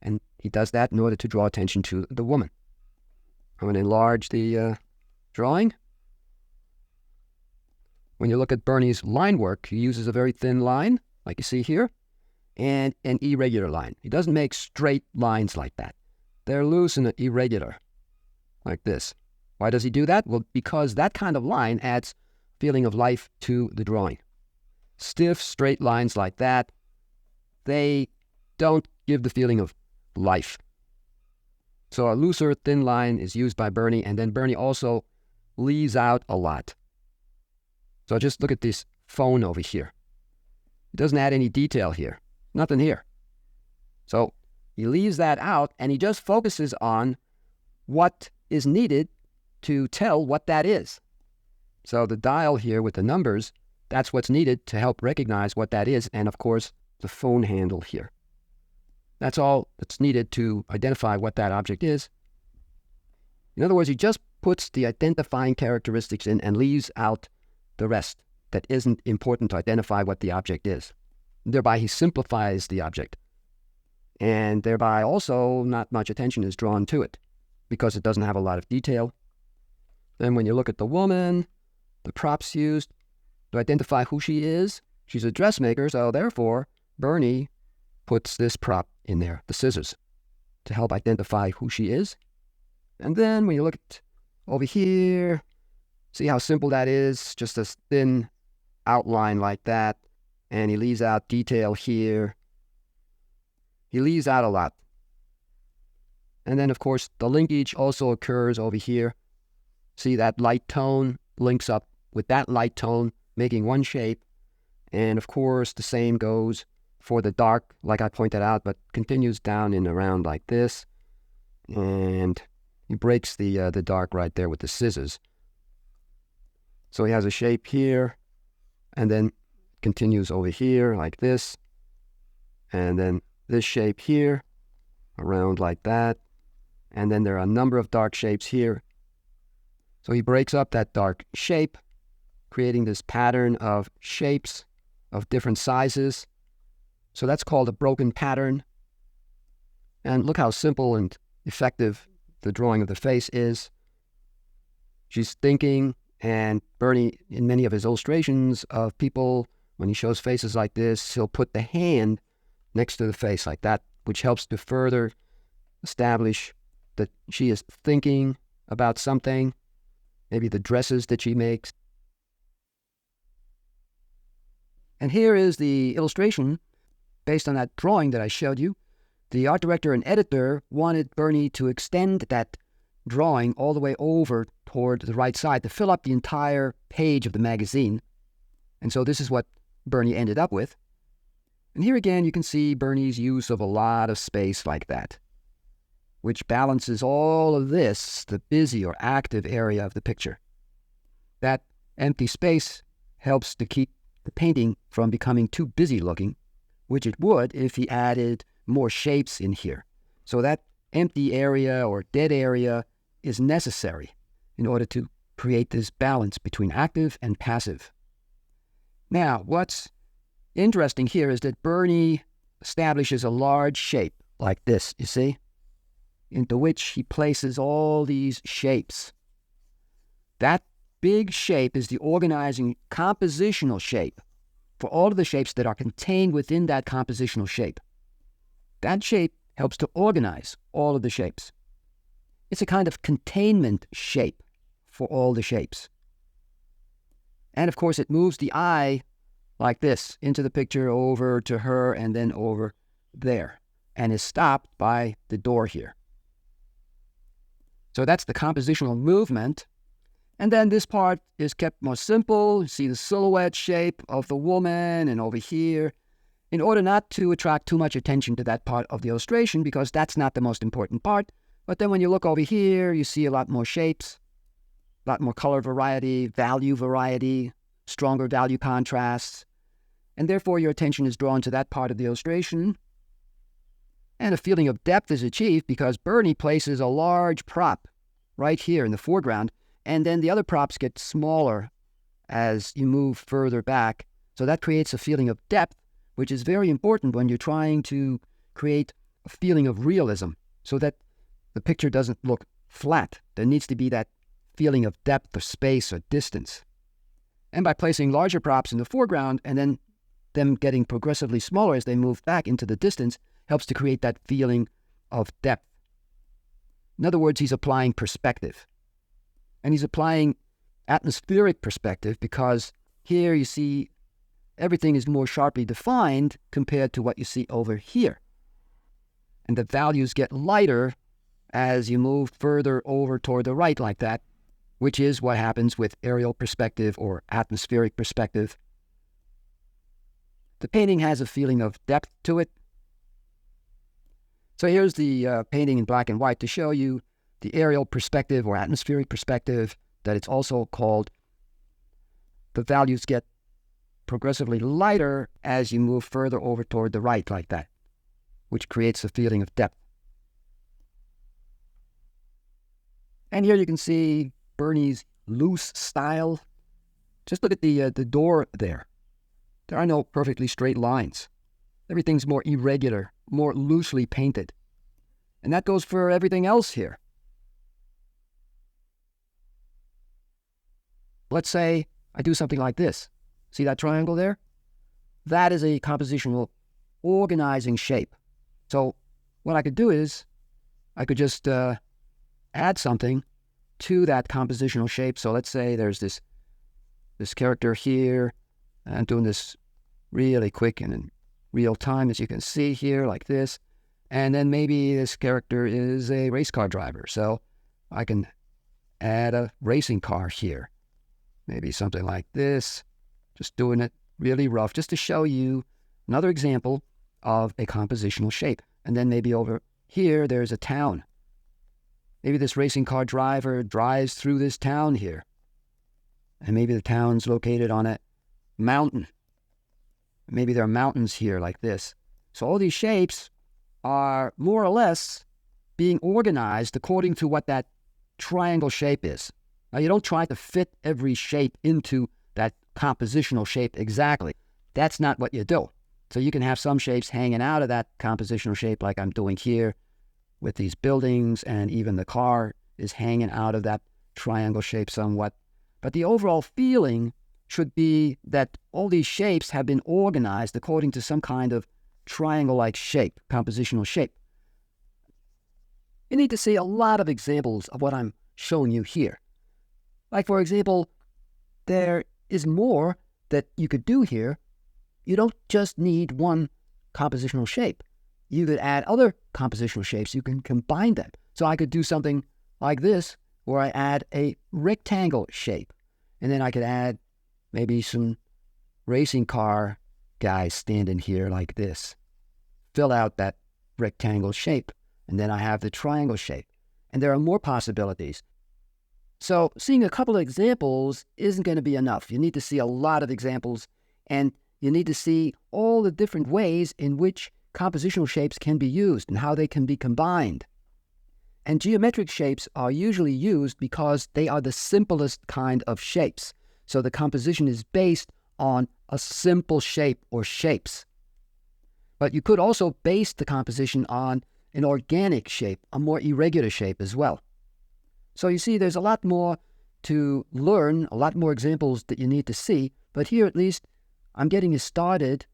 Speaker 1: And he does that in order to draw attention to the woman. I'm going to enlarge the drawing. When you look at Bernie's line work, he uses a very thin line, like you see here, and an irregular line. He doesn't make straight lines like that. They're loose and irregular, like this. Why does he do that? Well, because that kind of line adds feeling of life to the drawing. Stiff, straight lines like that, they don't give the feeling of life. So a looser, thin line is used by Bernie, and then Bernie also leaves out a lot. So just look at this phone over here. It doesn't add any detail here. Nothing here. So he leaves that out, and he just focuses on what is needed to tell what that is. So the dial here with the numbers, that's what's needed to help recognize what that is, and of course, the phone handle here. That's all that's needed to identify what that object is. In other words, he just puts the identifying characteristics in and leaves out the rest that isn't important to identify what the object is. Thereby, he simplifies the object. And thereby also not much attention is drawn to it because it doesn't have a lot of detail. Then when you look at the woman, the props used to identify who she is, she's a dressmaker, so therefore Bernie puts this prop in there, the scissors, to help identify who she is. And then when you look at over here, see how simple that is? Just a thin outline like that. And he leaves out detail here. He leaves out a lot. And then, of course, the linkage also occurs over here. See that light tone links up with that light tone, making one shape. And, of course, the same goes for the dark, like I pointed out, but continues down and around like this. And he breaks the dark right there with the scissors. So he has a shape here, and then continues over here like this. And then this shape here, around like that. And then there are a number of dark shapes here. So he breaks up that dark shape, creating this pattern of shapes of different sizes. So that's called a broken pattern. And look how simple and effective the drawing of the face is. She's thinking, and Bernie, in many of his illustrations of people, when he shows faces like this, he'll put the hand next to the face like that, which helps to further establish that she is thinking about something, maybe the dresses that she makes. And here is the illustration based on that drawing that I showed you. The art director and editor wanted Bernie to extend that drawing all the way over toward the right side to fill up the entire page of the magazine. And so this is what Bernie ended up with. And here again, you can see Bernie's use of a lot of space like that, which balances all of this, the busy or active area of the picture. That empty space helps to keep the painting from becoming too busy looking, which it would if he added more shapes in here. So that empty area or dead area is necessary in order to create this balance between active and passive. Now, what's interesting here is that Bernie establishes a large shape like this, you see, into which he places all these shapes. That big shape is the organizing compositional shape for all of the shapes that are contained within that compositional shape. That shape helps to organize all of the shapes. It's a kind of containment shape for all the shapes. And of course, it moves the eye like this into the picture, over to her, and then over there, and is stopped by the door here. So that's the compositional movement. And then this part is kept more simple. You see the silhouette shape of the woman and over here, in order not to attract too much attention to that part of the illustration, because that's not the most important part. But then when you look over here, you see a lot more shapes, a lot more color variety, value variety, stronger value contrasts, and therefore your attention is drawn to that part of the illustration. And a feeling of depth is achieved because Bernie places a large prop right here in the foreground, and then the other props get smaller as you move further back. So that creates a feeling of depth, which is very important when you're trying to create a feeling of realism so that the picture doesn't look flat. There needs to be that feeling of depth or space or distance. And by placing larger props in the foreground and then them getting progressively smaller as they move back into the distance helps to create that feeling of depth. In other words, he's applying perspective. And he's applying atmospheric perspective because here you see everything is more sharply defined compared to what you see over here. And the values get lighter as you move further over toward the right like that, which is what happens with aerial perspective or atmospheric perspective. The painting has a feeling of depth to it. So here's the painting in black and white to show you the aerial perspective or atmospheric perspective, that it's also called. The values get progressively lighter as you move further over toward the right like that, which creates a feeling of depth. And here you can see Bernie's loose style. Just look at the door there. There are no perfectly straight lines. Everything's more irregular, more loosely painted. And that goes for everything else here. Let's say I do something like this. See that triangle there? That is a compositional organizing shape. So what I could do is I could just add something to that compositional shape. So let's say there's this character here. I'm doing this really quick and in real time, as you can see here, like this. And then maybe this character is a race car driver. So I can add a racing car here. Maybe something like this. Just doing it really rough, just to show you another example of a compositional shape. And then maybe over here, there's a town. Maybe this racing car driver drives through this town here. And maybe the town's located on a mountain. Maybe there are mountains here like this. So all these shapes are more or less being organized according to what that triangle shape is. Now, you don't try to fit every shape into that compositional shape exactly. That's not what you do. So you can have some shapes hanging out of that compositional shape like I'm doing here with these buildings, and even the car is hanging out of that triangle shape somewhat. But the overall feeling should be that all these shapes have been organized according to some kind of triangle-like shape, compositional shape. You need to see a lot of examples of what I'm showing you here. Like, for example, there is more that you could do here. You don't just need one compositional shape. You could add other compositional shapes. You can combine them. So I could do something like this, where I add a rectangle shape. And then I could add maybe some racing car guys standing here like this. Fill out that rectangle shape. And then I have the triangle shape. And there are more possibilities. So seeing a couple of examples isn't going to be enough. You need to see a lot of examples, and you need to see all the different ways in which compositional shapes can be used and how they can be combined. And geometric shapes are usually used because they are the simplest kind of shapes. So the composition is based on a simple shape or shapes. But you could also base the composition on an organic shape, a more irregular shape as well. So you see, there's a lot more to learn, a lot more examples that you need to see, but here at least I'm getting you started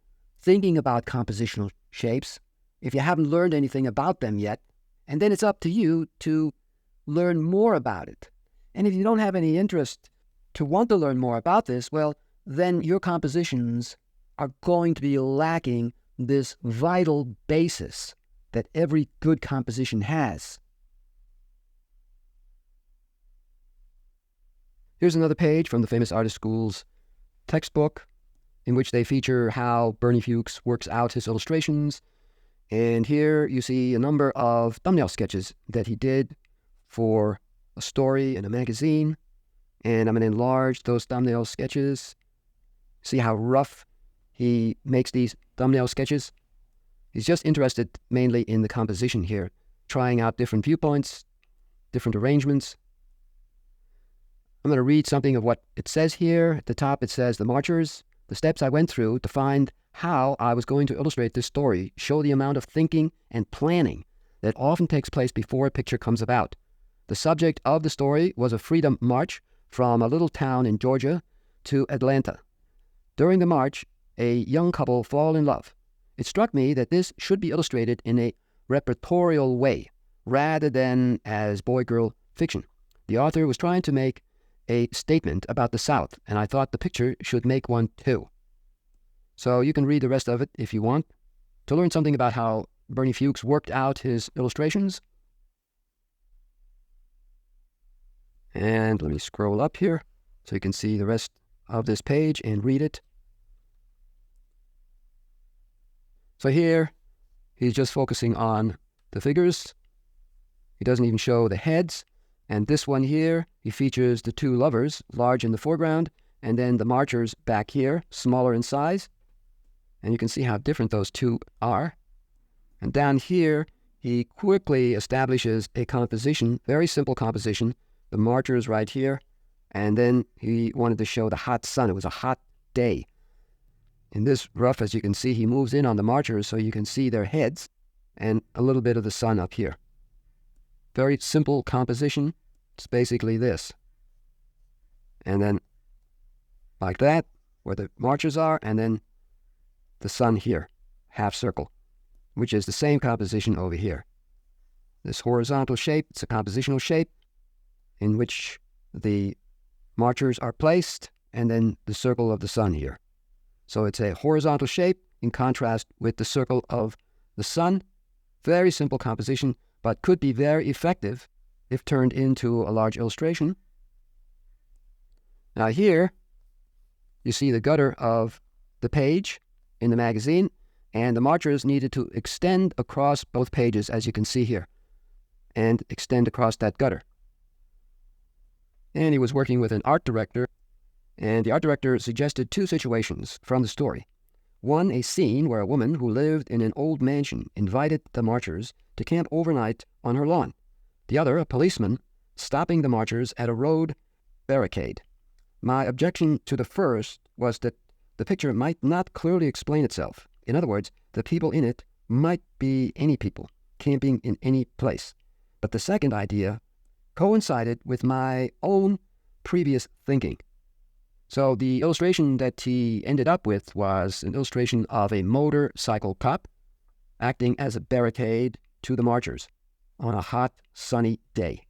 Speaker 1: thinking about compositional shapes if you haven't learned anything about them yet, and then it's up to you to learn more about it. And if you don't have any interest to want to learn more about this, well, then your compositions are going to be lacking this vital basis that every good composition has. Here's another page from the Famous Artist School's textbook in which they feature how Bernie Fuchs works out his illustrations. And here you see a number of thumbnail sketches that he did for a story in a magazine. And I'm going to enlarge those thumbnail sketches. See how rough he makes these thumbnail sketches? He's just interested mainly in the composition here, trying out different viewpoints, different arrangements. I'm going to read something of what it says here. At the top it says, "The marchers, the steps I went through to find how I was going to illustrate this story show the amount of thinking and planning that often takes place before a picture comes about. The subject of the story was a freedom march from a little town in Georgia to Atlanta. During the march, a young couple fall in love. It struck me that this should be illustrated in a repertorial way, rather than as boy-girl fiction. The author was trying to make a statement about the South, and I thought the picture should make one too." So you can read the rest of it if you want to learn something about how Bernie Fuchs worked out his illustrations. And let me scroll up here so you can see the rest of this page and read it. So here, he's just focusing on the figures. He doesn't even show the heads. And this one here, he features the two lovers, large in the foreground, and then the marchers back here, smaller in size. And you can see how different those two are. And down here, he quickly establishes a composition, very simple composition, the marchers right here. And then he wanted to show the hot sun. It was a hot day. In this rough, as you can see, he moves in on the marchers so you can see their heads and a little bit of the sun up here. Very simple composition. It's basically this. And then like that, where the marchers are, and then the sun here, half circle, which is the same composition over here. This horizontal shape, it's a compositional shape in which the marchers are placed, and then the circle of the sun here. So it's a horizontal shape in contrast with the circle of the sun. Very simple composition, but could be very effective if turned into a large illustration. Now here, you see the gutter of the page in the magazine, and the marchers needed to extend across both pages, as you can see here, and extend across that gutter. And he was working with an art director, and the art director suggested two situations from the story. One, a scene where a woman who lived in an old mansion invited the marchers to camp overnight on her lawn. The other, a policeman, stopping the marchers at a road barricade. My objection to the first was that the picture might not clearly explain itself. In other words, the people in it might be any people, camping in any place. But the second idea coincided with my own previous thinking. So the illustration that he ended up with was an illustration of a motorcycle cop acting as a barricade to the marchers on a hot, sunny day.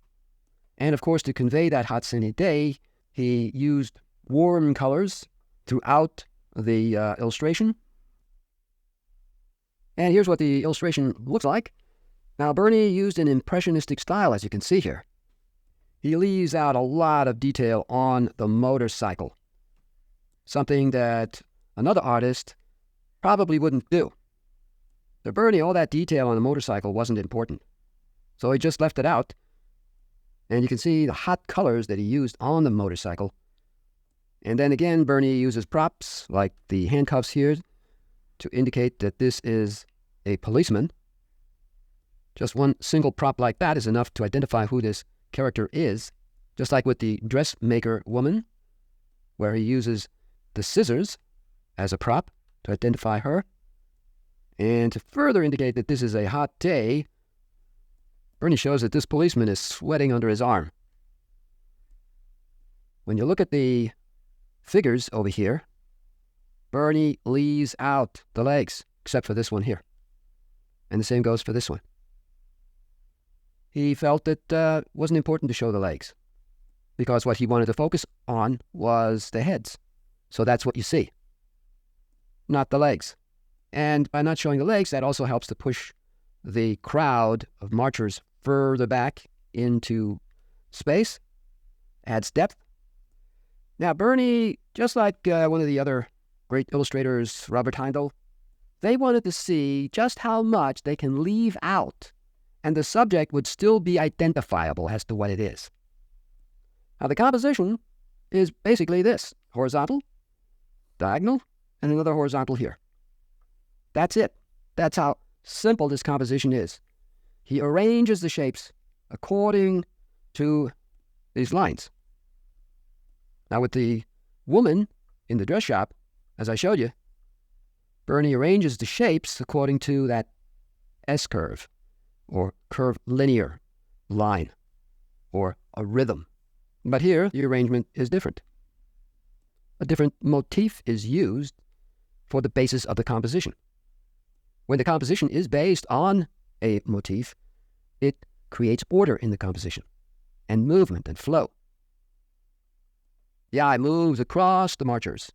Speaker 1: And of course, to convey that hot, sunny day, he used warm colors throughout the illustration. And here's what the illustration looks like. Now, Bernie used an impressionistic style, as you can see here. He leaves out a lot of detail on the motorcycle, something that another artist probably wouldn't do. To Bernie, all that detail on the motorcycle wasn't important, so he just left it out. And you can see the hot colors that he used on the motorcycle. And then again, Bernie uses props like the handcuffs here to indicate that this is a policeman. Just one single prop like that is enough to identify who this character is, just like with the dressmaker woman, where he uses the scissors as a prop to identify her. And to further indicate that this is a hot day, Bernie shows that this policeman is sweating under his arm. When you look at the figures over here, Bernie leaves out the legs, except for this one here. And the same goes for this one. he felt it wasn't important to show the legs because what he wanted to focus on was the heads. So that's what you see, not the legs. And by not showing the legs, that also helps to push the crowd of marchers further back into space, adds depth. Now, Bernie, just like one of the other great illustrators, Robert Heindel, they wanted to see just how much they can leave out, and the subject would still be identifiable as to what it is. Now, the composition is basically this: horizontal, diagonal, and another horizontal here. That's it. That's how simple this composition is. He arranges the shapes according to these lines. Now, with the woman in the dress shop, as I showed you, Bernie arranges the shapes according to that S-curve, or curvilinear line, or a rhythm. But here, the arrangement is different. A different motif is used for the basis of the composition. When the composition is based on a motif, it creates order in the composition, and movement and flow. The eye moves across the marchers.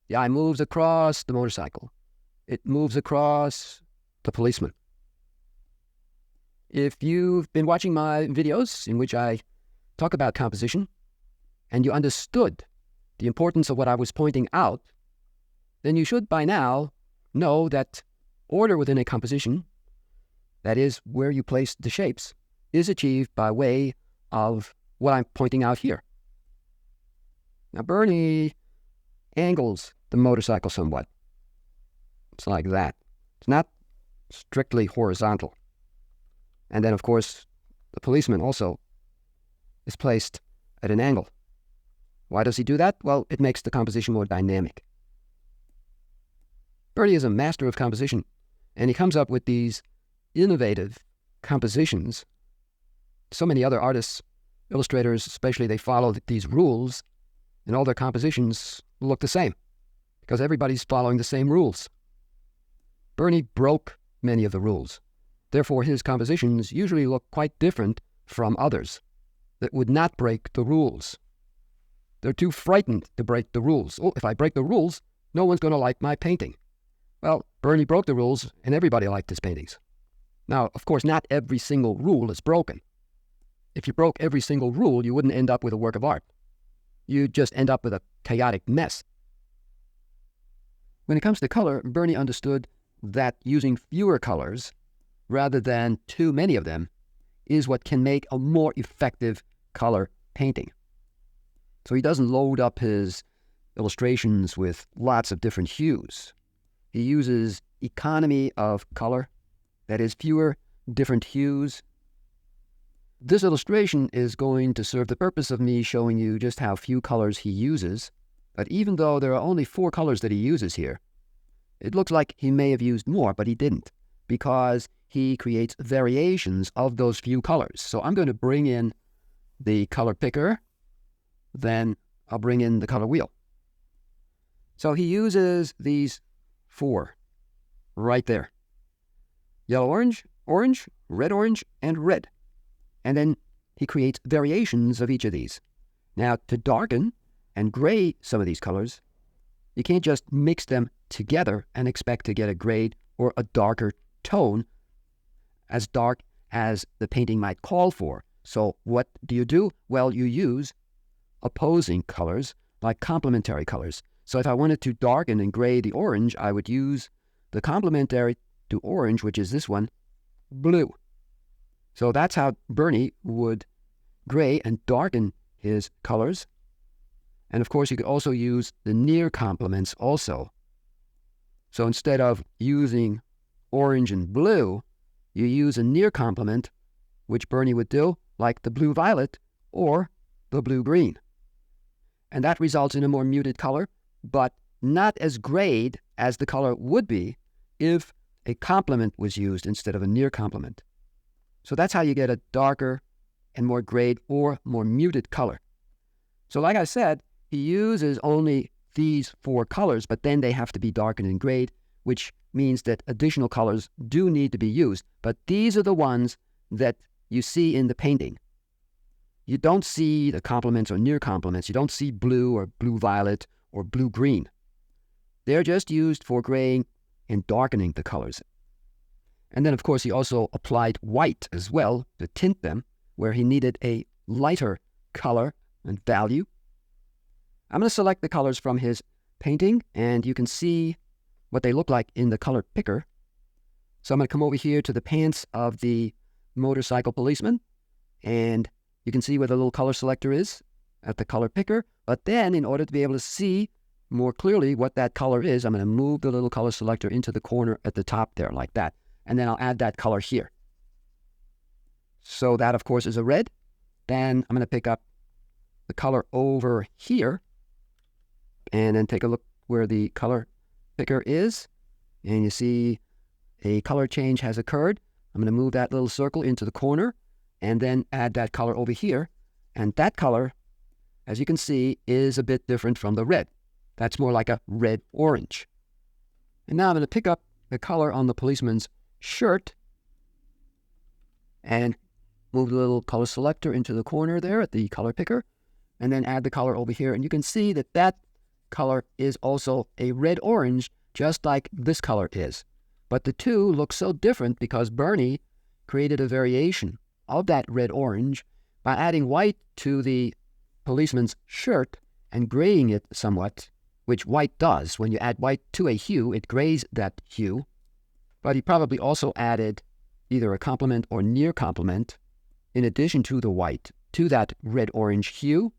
Speaker 1: The eye moves across the motorcycle. It moves across the policeman. If you've been watching my videos in which I talk about composition, and you understood the importance of what I was pointing out, then you should by now know that order within a composition, that is, where you place the shapes, is achieved by way of what I'm pointing out here. Now, Bernie angles the motorcycle somewhat. It's like that. It's not strictly horizontal. And then, of course, the policeman also is placed at an angle. Why does he do that? Well, it makes the composition more dynamic. Bernie is a master of composition, and he comes up with these innovative compositions. So many other artists, illustrators especially, they follow these rules, and all their compositions look the same, because everybody's following the same rules. Bernie broke many of the rules. Therefore, his compositions usually look quite different from others that would not break the rules. They're too frightened to break the rules. Oh, if I break the rules, no one's going to like my painting. Well, Bernie broke the rules, and everybody liked his paintings. Now, of course, not every single rule is broken. If you broke every single rule, you wouldn't end up with a work of art. You'd just end up with a chaotic mess. When it comes to color, Bernie understood that using fewer colors, rather than too many of them, is what can make a more effective color painting. So he doesn't load up his illustrations with lots of different hues. He uses economy of color, that is, fewer different hues. This illustration is going to serve the purpose of me showing you just how few colors he uses, but even though there are only 4 colors that he uses here, it looks like he may have used more, but he didn't, because he creates variations of those few colors. So I'm going to bring in the color picker, then I'll bring in the color wheel. So he uses these 4 right there. Yellow-orange, orange, red-orange, and red. And then he creates variations of each of these. Now, to darken and gray some of these colors, you can't just mix them together and expect to get a grade or a darker tone, as dark as the painting might call for. So what do? Well, you use opposing colors, like complementary colors. So if I wanted to darken and gray the orange, I would use the complementary to orange, which is this one, blue. So that's how Bernie would gray and darken his colors. And of course, you could also use the near complements also. So instead of using orange and blue, you use a near complement, which Bernie would do, like the blue-violet or the blue-green. And that results in a more muted color, but not as grayed as the color would be if a complement was used instead of a near complement. So that's how you get a darker and more grayed or more muted color. So like I said, he uses only these 4 colors, but then they have to be darkened and grayed, which means that additional colors do need to be used. But these are the ones that you see in the painting. You don't see the complements or near complements. You don't see blue or blue-violet or blue-green. They're just used for graying and darkening the colors. And then, of course, he also applied white as well to tint them where he needed a lighter color and value. I'm going to select the colors from his painting, and you can see what they look like in the color picker. So I'm going to come over here to the pants of the motorcycle policeman, and you can see where the little color selector is at the color picker. But then, in order to be able to see more clearly what that color is, I'm going to move the little color selector into the corner at the top there, like that. And then I'll add that color here. So that, of course, is a red. Then I'm going to pick up the color over here, and then take a look where the color picker is. And you see a color change has occurred. I'm going to move that little circle into the corner, and then add that color over here. And that color, as you can see, is a bit different from the red. That's more like a red-orange. And now I'm going to pick up the color on the policeman's shirt and move the little color selector into the corner there at the color picker, and then add the color over here. And you can see that that color is also a red-orange, just like this color is. But the two look so different because Bernie created a variation of that red-orange by adding white to the policeman's shirt and graying it somewhat, which white does. When you add white to a hue, it grays that hue. But he probably also added either a complement or near complement in addition to the white to that red-orange hue,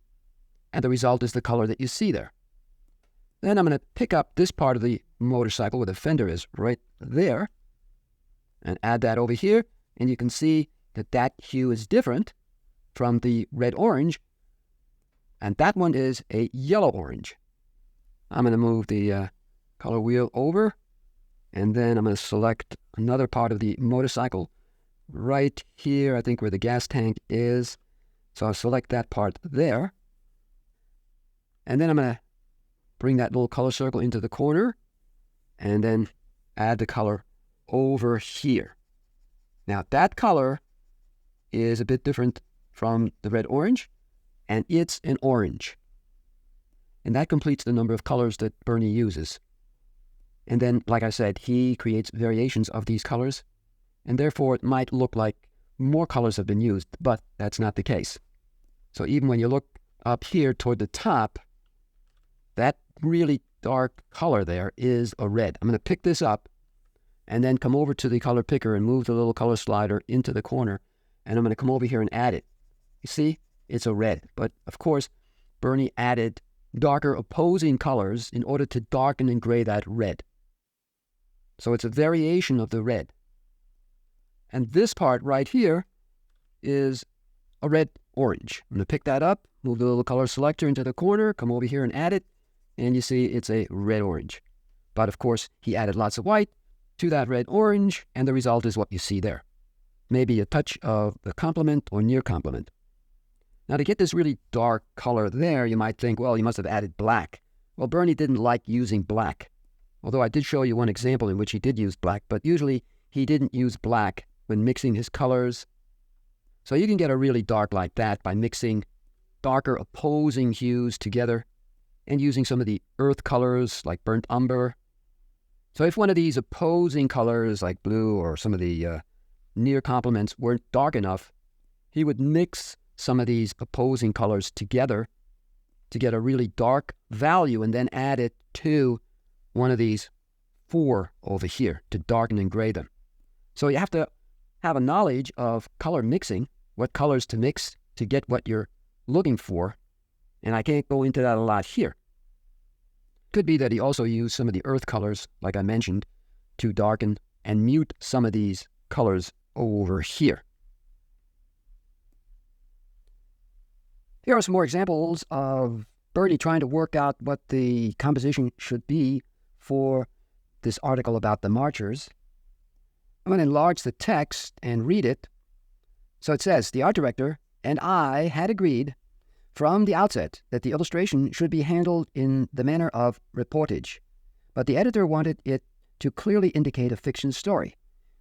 Speaker 1: and the result is the color that you see there. Then I'm going to pick up this part of the motorcycle where the fender is right there and add that over here, and you can see that that hue is different from the red-orange, and that one is a yellow-orange. I'm going to move the color wheel over, and then I'm going to select another part of the motorcycle right here, I think where the gas tank is. So I'll select that part there. And then I'm going to bring that little color circle into the corner and then add the color over here. Now that color is a bit different from the red-orange, and it's an orange. And that completes the number of colors that Bernie uses. And then, like I said, he creates variations of these colors, and therefore it might look like more colors have been used, but that's not the case. So even when you look up here toward the top, that really dark color there is a red. I'm going to pick this up and then come over to the color picker and move the little color slider into the corner, and I'm going to come over here and add it. You see, it's a red. But of course, Bernie added darker opposing colors in order to darken and gray that red. So it's a variation of the red. And this part right here is a red-orange. I'm going to pick that up, move the little color selector into the corner, come over here and add it, and you see it's a red-orange. But of course, he added lots of white to that red-orange, and the result is what you see there. Maybe a touch of the complement or near complement. Now, to get this really dark color there, you might think, well, you must have added black. Well, Bernie didn't like using black, although I did show you one example in which he did use black, but usually he didn't use black when mixing his colors. So you can get a really dark like that by mixing darker opposing hues together and using some of the earth colors like burnt umber. So if one of these opposing colors like blue or some of the near complements weren't dark enough, he would mix some of these opposing colors together to get a really dark value and then add it to one of these four over here to darken and gray them. So you have to have a knowledge of color mixing, what colors to mix to get what you're looking for, and I can't go into that a lot here. Could be that he also used some of the earth colors, like I mentioned, to darken and mute some of these colors over here. Here are some more examples of Bernie trying to work out what the composition should be for this article about the marchers. I'm going to enlarge the text and read it. So it says, the art director and I had agreed from the outset that the illustration should be handled in the manner of reportage, but the editor wanted it to clearly indicate a fiction story.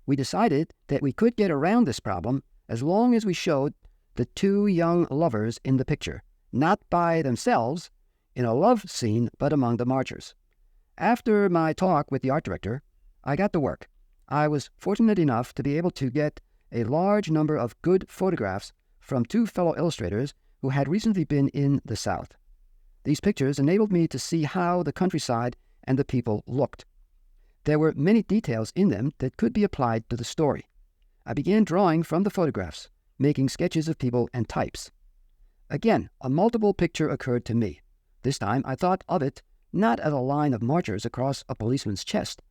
Speaker 1: We decided that we could get around this problem as long as we showed the two young lovers in the picture, not by themselves in a love scene, but among the marchers. After my talk with the art director, I got to work. I was fortunate enough to be able to get a large number of good photographs from two fellow illustrators who had recently been in the South. These pictures enabled me to see how the countryside and the people looked. There were many details in them that could be applied to the story. I began drawing from the photographs, making sketches of people and types. Again, a multiple picture occurred to me. This time I thought of it not as a line of marchers across a policeman's chest,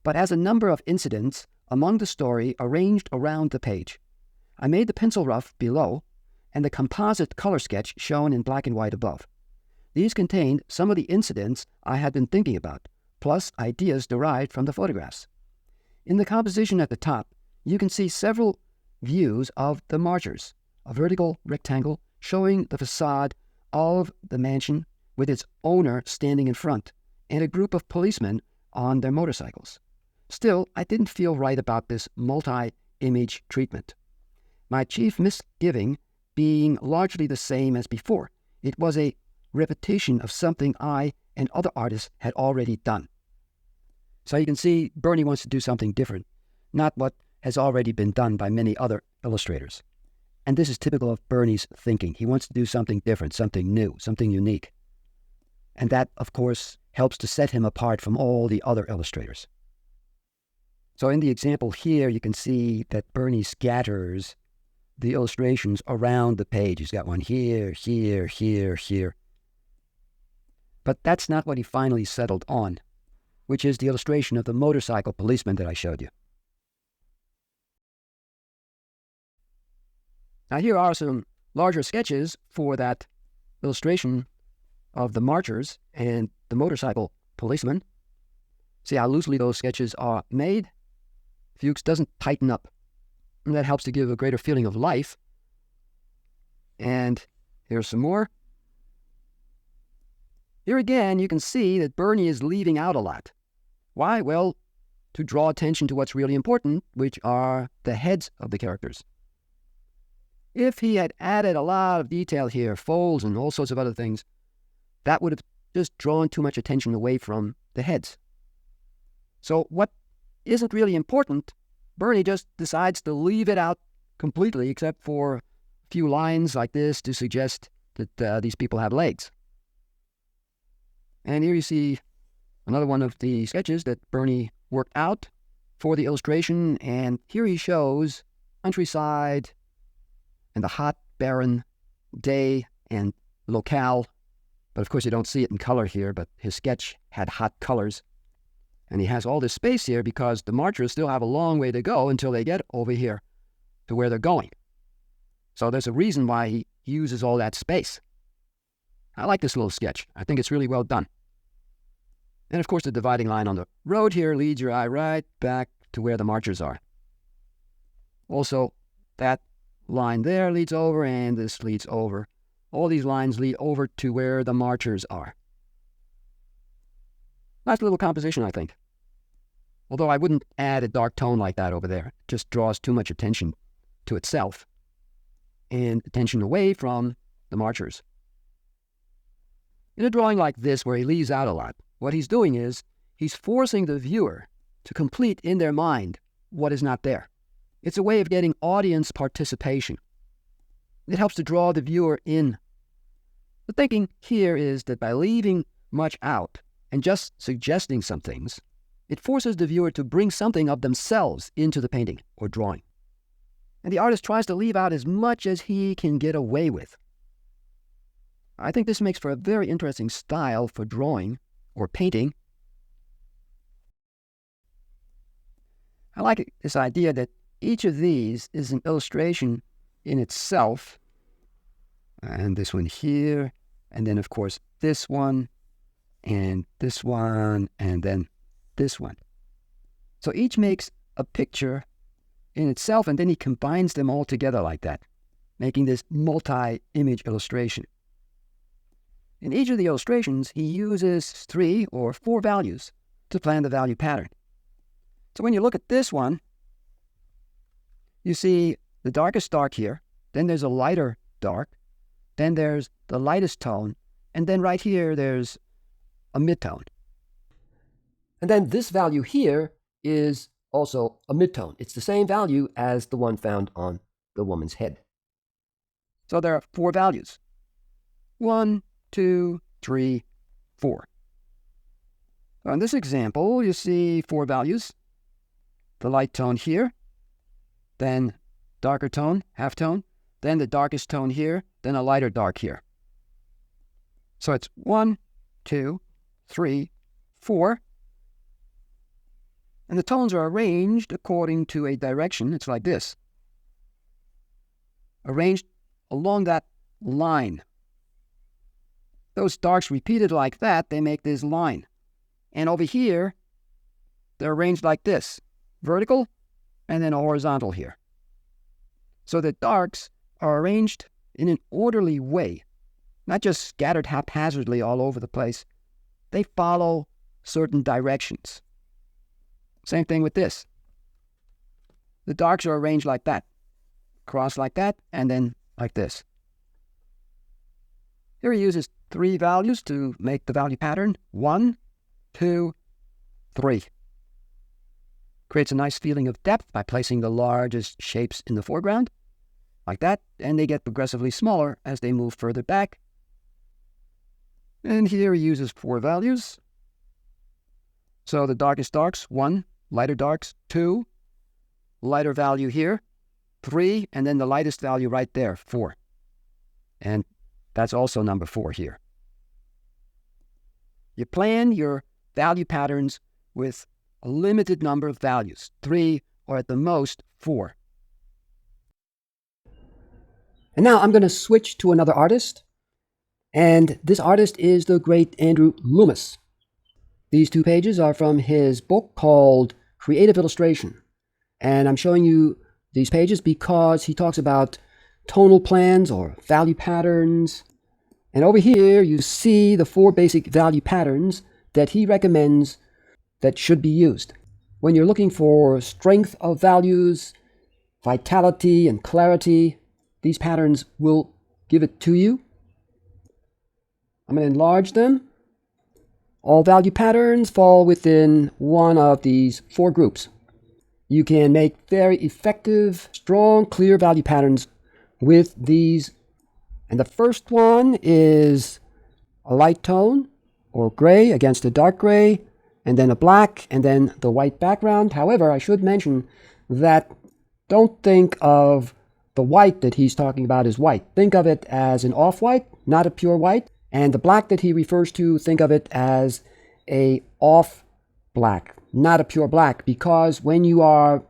Speaker 1: but as a number of incidents among the story arranged around the page. I made the pencil rough below and the composite color sketch shown in black and white above. These contained some of the incidents I had been thinking about, plus ideas derived from the photographs. In the composition at the top, you can see several views of the marchers, a vertical rectangle showing the facade of the mansion with its owner standing in front, and a group of policemen on their motorcycles. Still, I didn't feel right about this multi-image treatment. My chief misgiving being largely the same as before. It was a repetition of something I and other artists had already done. So you can see Bernie wants to do something different, not what has already been done by many other illustrators. And this is typical of Bernie's thinking. He wants to do something different, something new, something unique. And that, of course, helps to set him apart from all the other illustrators. So in the example here, you can see that Bernie scatters the illustrations around the page. He's got one here, here, here, here. But that's not what he finally settled on, which is the illustration of the motorcycle policeman that I showed you. Now here are some larger sketches for that illustration of the marchers and the motorcycle policeman. See how loosely those sketches are made? Fuchs doesn't tighten up. And that helps to give a greater feeling of life. And here's some more. Here again, you can see that Bernie is leaving out a lot. Why? Well, to draw attention to what's really important, which are the heads of the characters. If he had added a lot of detail here, folds and all sorts of other things, that would have just drawn too much attention away from the heads. So what isn't really important, Bernie just decides to leave it out completely, except for a few lines like this to suggest that these people have legs. And here you see another one of the sketches that Bernie worked out for the illustration, and here he shows countryside and the hot, barren day and locale. But of course you don't see it in color here, but his sketch had hot colors. And he has all this space here because the marchers still have a long way to go until they get over here to where they're going. So there's a reason why he uses all that space. I like this little sketch. I think it's really well done. And of course the dividing line on the road here leads your eye right back to where the marchers are. Also, that line there leads over, and this leads over. All these lines lead over to where the marchers are. Nice little composition, I think. Although I wouldn't add a dark tone like that over there. It just draws too much attention to itself and attention away from the marchers. In a drawing like this where he leaves out a lot, what he's doing is he's forcing the viewer to complete in their mind what is not there. It's a way of getting audience participation. It helps to draw the viewer in. The thinking here is that by leaving much out and just suggesting some things, it forces the viewer to bring something of themselves into the painting or drawing. And the artist tries to leave out as much as he can get away with. I think this makes for a very interesting style for drawing or painting. I like this idea that each of these is an illustration in itself. And this one here, and then of course this one, and this one, and then this one. So each makes a picture in itself, and then he combines them all together like that, making this multi-image illustration. In each of the illustrations, he uses 3 or 4 values to plan the value pattern. So when you look at this one, you see the darkest dark here, then there's a lighter dark, then there's the lightest tone, and then right here there's a midtone. And then this value here is also a midtone. It's the same value as the one found on the woman's head. So there are 4 values. 1, 2, 3, 4. On this example, you see 4 values. The light tone here, then darker tone, halftone, then the darkest tone here, then a lighter dark here. So it's 1, 2, 3, 4. And the tones are arranged according to a direction. It's like this. Arranged along that line. Those darks repeated like that, they make this line. And over here, they're arranged like this. Vertical, and then a horizontal here. So the darks are arranged in an orderly way, not just scattered haphazardly all over the place. They follow certain directions. Same thing with this. The darks are arranged like that, cross like that, and then like this. Here he uses 3 values to make the value pattern. 1, 2, 3. Creates a nice feeling of depth by placing the largest shapes in the foreground, like that, and they get progressively smaller as they move further back. And here he uses 4 values. So the darkest darks, 1, lighter darks, 2, lighter value here, 3, and then the lightest value right there, 4. And that's also number 4 here. You plan your value patterns with a limited number of values, 3 or at the most 4. And now I'm going to switch to another artist. And this artist is the great Andrew Loomis. These 2 pages are from his book called Creative Illustration. And I'm showing you these pages because he talks about tonal plans or value patterns. And over here you see the 4 basic value patterns that he recommends that should be used. When you're looking for strength of values, vitality and clarity, these patterns will give it to you. I'm going to enlarge them. All value patterns fall within one of these 4 groups. You can make very effective, strong, clear value patterns with these. And the first one is a light tone or gray against a dark gray, and then a black, and then the white background. However, I should mention that don't think of the white that he's talking about as white. Think of it as an off-white, not a pure white. And the black that he refers to, think of it as a off-black, not a pure black, because when you are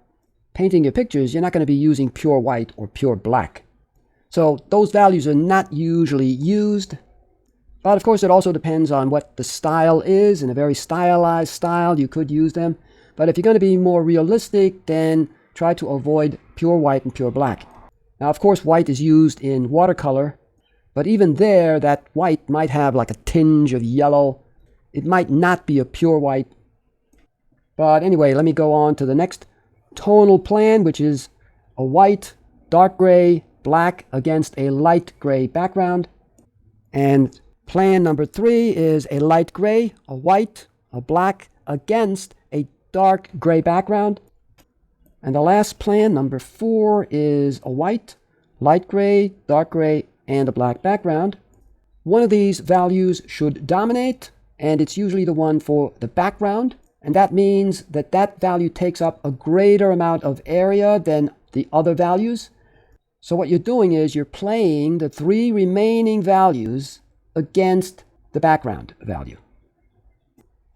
Speaker 1: painting your pictures, you're not going to be using pure white or pure black. So those values are not usually used. But of course, it also depends on what the style is. In a very stylized style, you could use them. But if you're going to be more realistic, then try to avoid pure white and pure black. Now, of course, white is used in watercolor. But even there, that white might have like a tinge of yellow. It might not be a pure white. But anyway, let me go on to the next tonal plan, which is a white, dark gray, black against a light gray background. And plan number 3 is a light gray, a white, a black against a dark gray background. And the last plan, number 4, is a white, light gray, dark gray, and a black background. One of these values should dominate, and it's usually the one for the background. And that means that that value takes up a greater amount of area than the other values. So what you're doing is you're playing the 3 remaining values against the background value.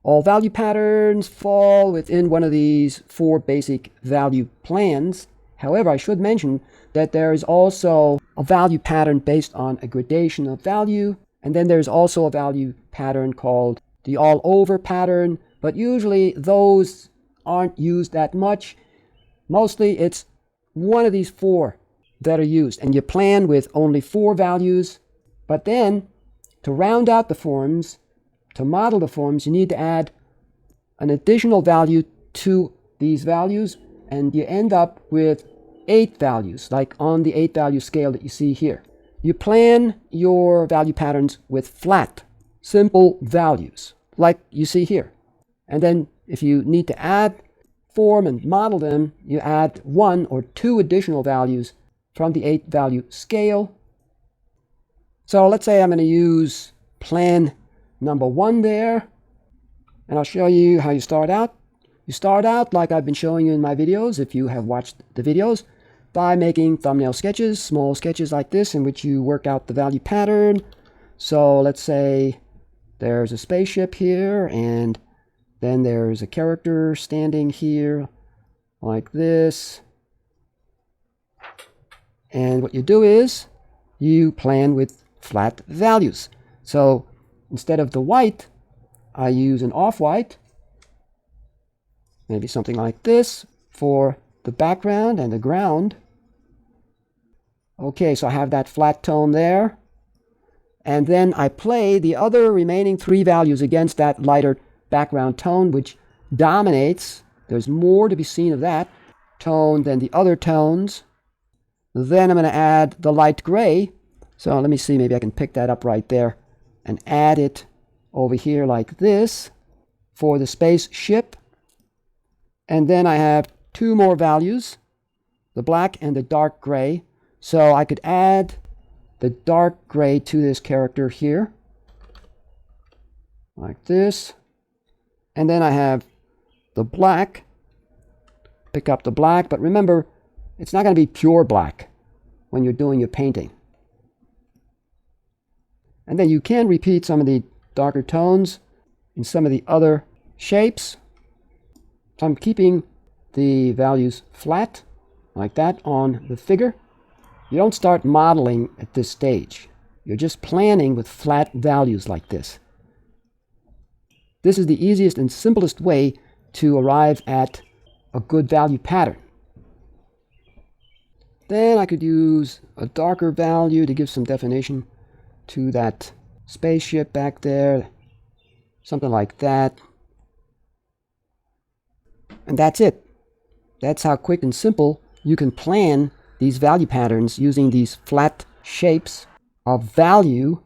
Speaker 1: All value patterns fall within one of these 4 basic value plans. However, I should mention that there is also a value pattern based on a gradation of value, and then there's also a value pattern called the all-over pattern, but usually those aren't used that much. Mostly it's one of these 4 that are used, and you plan with only 4 values, but then to round out the forms, to model the forms, you need to add an additional value to these values, and you end up with 8 values, like on the 8 value scale that you see here. You plan your value patterns with flat, simple values, like you see here. And then if you need to add, form, and model them, you add 1 or 2 additional values from the 8 value scale. So let's say I'm going to use plan number 1 there, and I'll show you how you start out. You start out like I've been showing you in my videos, if you have watched the videos, by making thumbnail sketches, small sketches like this, in which you work out the value pattern. So let's say there's a spaceship here, and then there's a character standing here like this. And what you do is you plan with flat values. So instead of the white, I use an off-white, maybe something like this, for the background and the ground. Okay, so I have that flat tone there. And then I play the other remaining 3 values against that lighter background tone, which dominates. There's more to be seen of that tone than the other tones. Then I'm going to add the light gray. So let me see, maybe I can pick that up right there and add it over here like this for the spaceship. And then I have 2 more values, the black and the dark gray. So I could add the dark gray to this character here, like this. And then I have the black, pick up the black, but remember, it's not going to be pure black when you're doing your painting. And then you can repeat some of the darker tones in some of the other shapes. So I'm keeping the values flat, like that, on the figure. You don't start modeling at this stage. You're just planning with flat values like this. This is the easiest and simplest way to arrive at a good value pattern. Then I could use a darker value to give some definition to that spaceship back there. Something like that. And that's it. That's how quick and simple you can plan these value patterns using these flat shapes of value.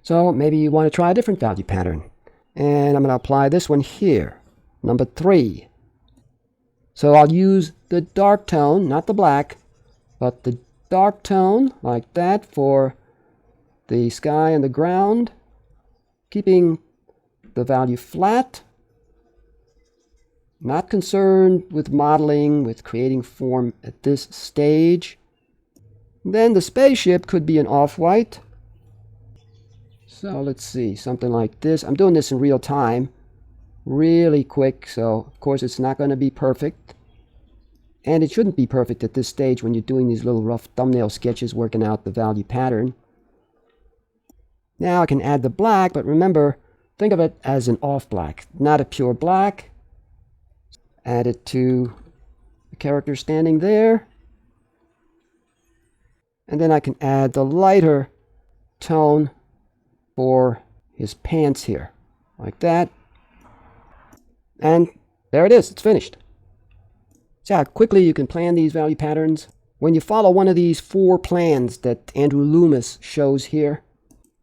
Speaker 1: So maybe you want to try a different value pattern. And I'm going to apply this one here, number 3. So I'll use the dark tone, not the black, but the dark tone like that for the sky and the ground, keeping the value flat. Not concerned with modeling, with creating form at this stage. Then the spaceship could be an off-white. So let's see, something like this. I'm doing this in real time, really quick, so of course it's not going to be perfect. And it shouldn't be perfect at this stage when you're doing these little rough thumbnail sketches working out the value pattern. Now I can add the black, but remember, think of it as an off-black, not a pure black. Add it to the character standing there. And then I can add the lighter tone for his pants here, like that. And there it is, it's finished. See how quickly you can plan these value patterns when you follow one of these 4 plans that Andrew Loomis shows here,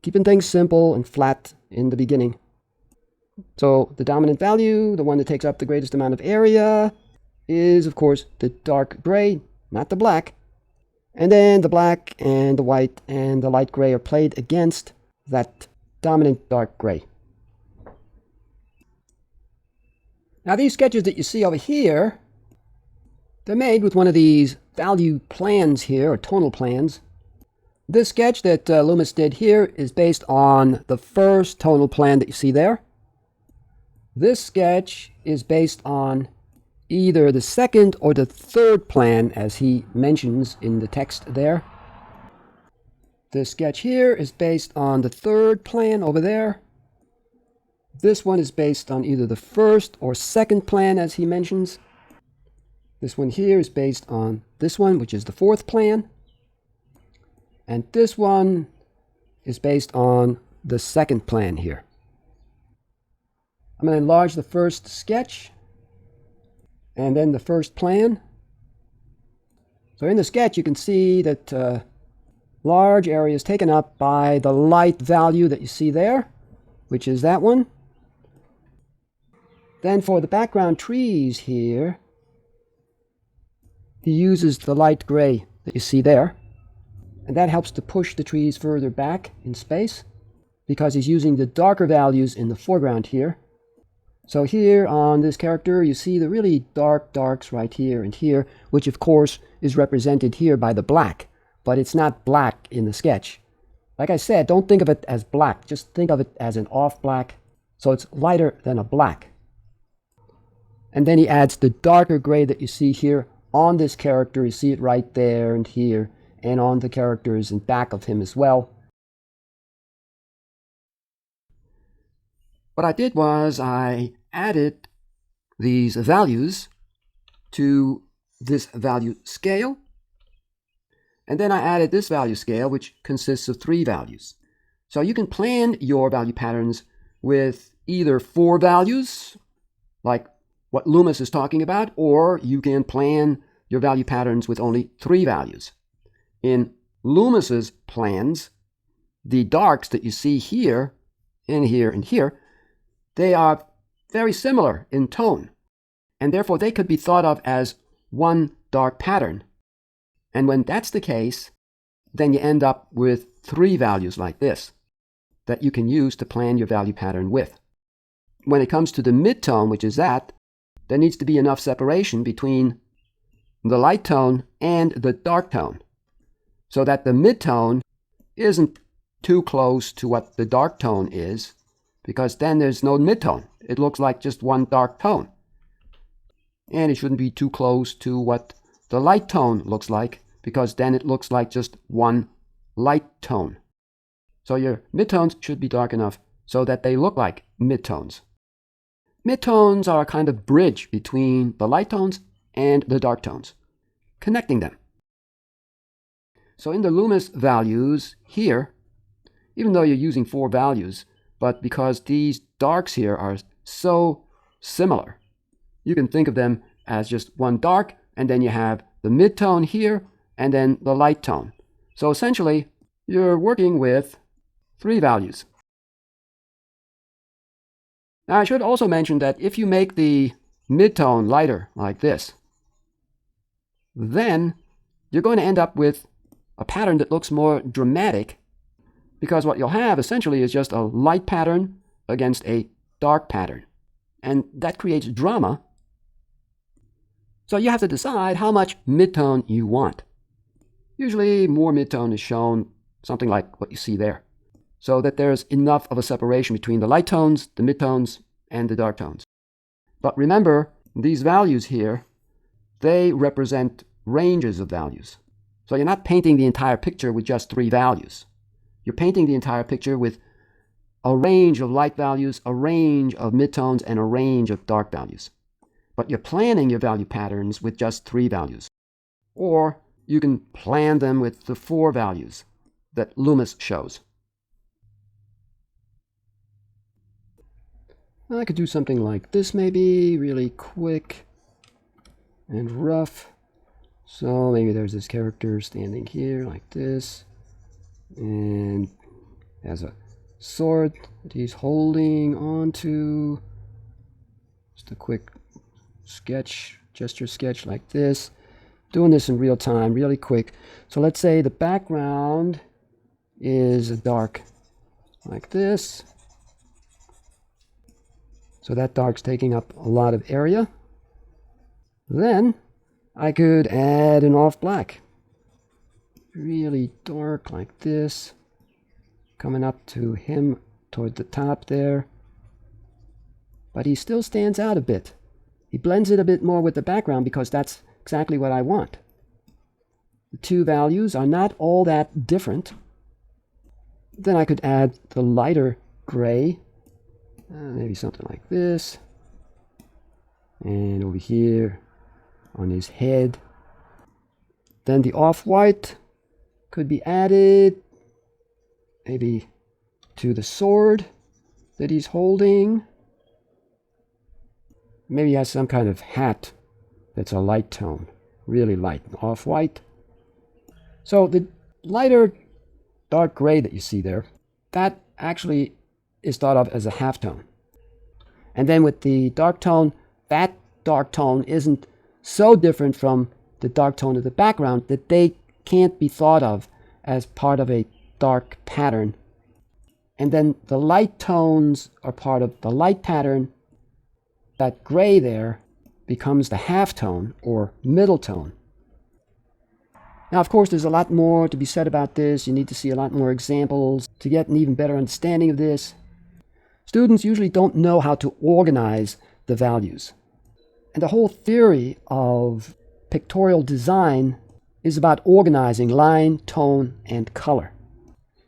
Speaker 1: keeping things simple and flat in the beginning. So the dominant value, the one that takes up the greatest amount of area, is of course the dark gray, not the black. And then the black and the white and the light gray are played against that dominant dark gray. Now these sketches that you see over here, they're made with one of these value plans here, or tonal plans. This sketch that Loomis did here is based on the first tonal plan that you see there. This sketch is based on either the second or the third plan, as he mentions in the text there. This sketch here is based on the third plan over there. This one is based on either the first or second plan, as he mentions. This one here is based on this one, which is the fourth plan. And this one is based on the second plan here. I'm going to enlarge the first sketch and then the first plan. So in the sketch, you can see that large area is taken up by the light value that you see there, which is that one. Then for the background trees here, he uses the light gray that you see there. And that helps to push the trees further back in space because he's using the darker values in the foreground here. So here on this character, you see the really dark darks right here and here, which of course is represented here by the black, but it's not black in the sketch. Like I said, don't think of it as black, just think of it as an off black, so it's lighter than a black. And then he adds the darker gray that you see here on this character. You see it right there and here, and on the characters in back of him as well. What I did was I added these values to this value scale, and then I added this value scale, which consists of 3 values. So you can plan your value patterns with either 4 values, like what Loomis is talking about, or you can plan your value patterns with only 3 values. In Loomis's plans, the darks that you see here, and here, and here, they are very similar in tone, and therefore they could be thought of as one dark pattern. And when that's the case, then you end up with 3 values like this that you can use to plan your value pattern with. When it comes to the midtone, which is that, there needs to be enough separation between the light tone and the dark tone, so that the midtone isn't too close to what the dark tone is, because then there's no midtone. It looks like just one dark tone. And it shouldn't be too close to what the light tone looks like, because then it looks like just one light tone. So your midtones should be dark enough so that they look like midtones. Midtones are a kind of bridge between the light tones and the dark tones, connecting them. So in the Loomis values here, even though you're using 4 values, but because these darks here are so similar, you can think of them as just one dark, and then you have the midtone here, and then the light tone. So essentially, you're working with 3 values. Now I should also mention that if you make the midtone lighter like this, then you're going to end up with a pattern that looks more dramatic, because what you'll have essentially is just a light pattern against a dark pattern. And that creates drama. So you have to decide how much midtone you want. Usually more midtone is shown, something like what you see there, so that there's enough of a separation between the light tones, the midtones, and the dark tones. But remember, these values here, they represent ranges of values. So you're not painting the entire picture with just 3 values. You're painting the entire picture with a range of light values, a range of midtones, and a range of dark values. But you're planning your value patterns with just 3 values. Or you can plan them with the 4 values that Loomis shows. I could do something like this maybe, really quick and rough. So maybe there's this character standing here like this, and has a sword that he's holding onto. Just a quick sketch, gesture sketch like this. Doing this in real time, really quick. So let's say the background is dark like this. So that dark's taking up a lot of area. Then I could add an off black. Really dark like this. Coming up to him toward the top there. But he still stands out a bit. He blends it a bit more with the background because that's exactly what I want. The 2 values are not all that different. Then I could add the lighter gray. Maybe something like this. And over here on his head. Then the off-white could be added maybe to the sword that he's holding. Maybe he has some kind of hat that's a light tone, really light, off-white. So the lighter dark gray that you see there, that actually is thought of as a halftone. And then with the dark tone, that dark tone isn't so different from the dark tone of the background that they can't be thought of as part of a dark pattern. And then the light tones are part of the light pattern. That gray there becomes the halftone or middle tone. Now, of course, there's a lot more to be said about this. You need to see a lot more examples to get an even better understanding of this. Students usually don't know how to organize the values. And the whole theory of pictorial design is about organizing line, tone, and color.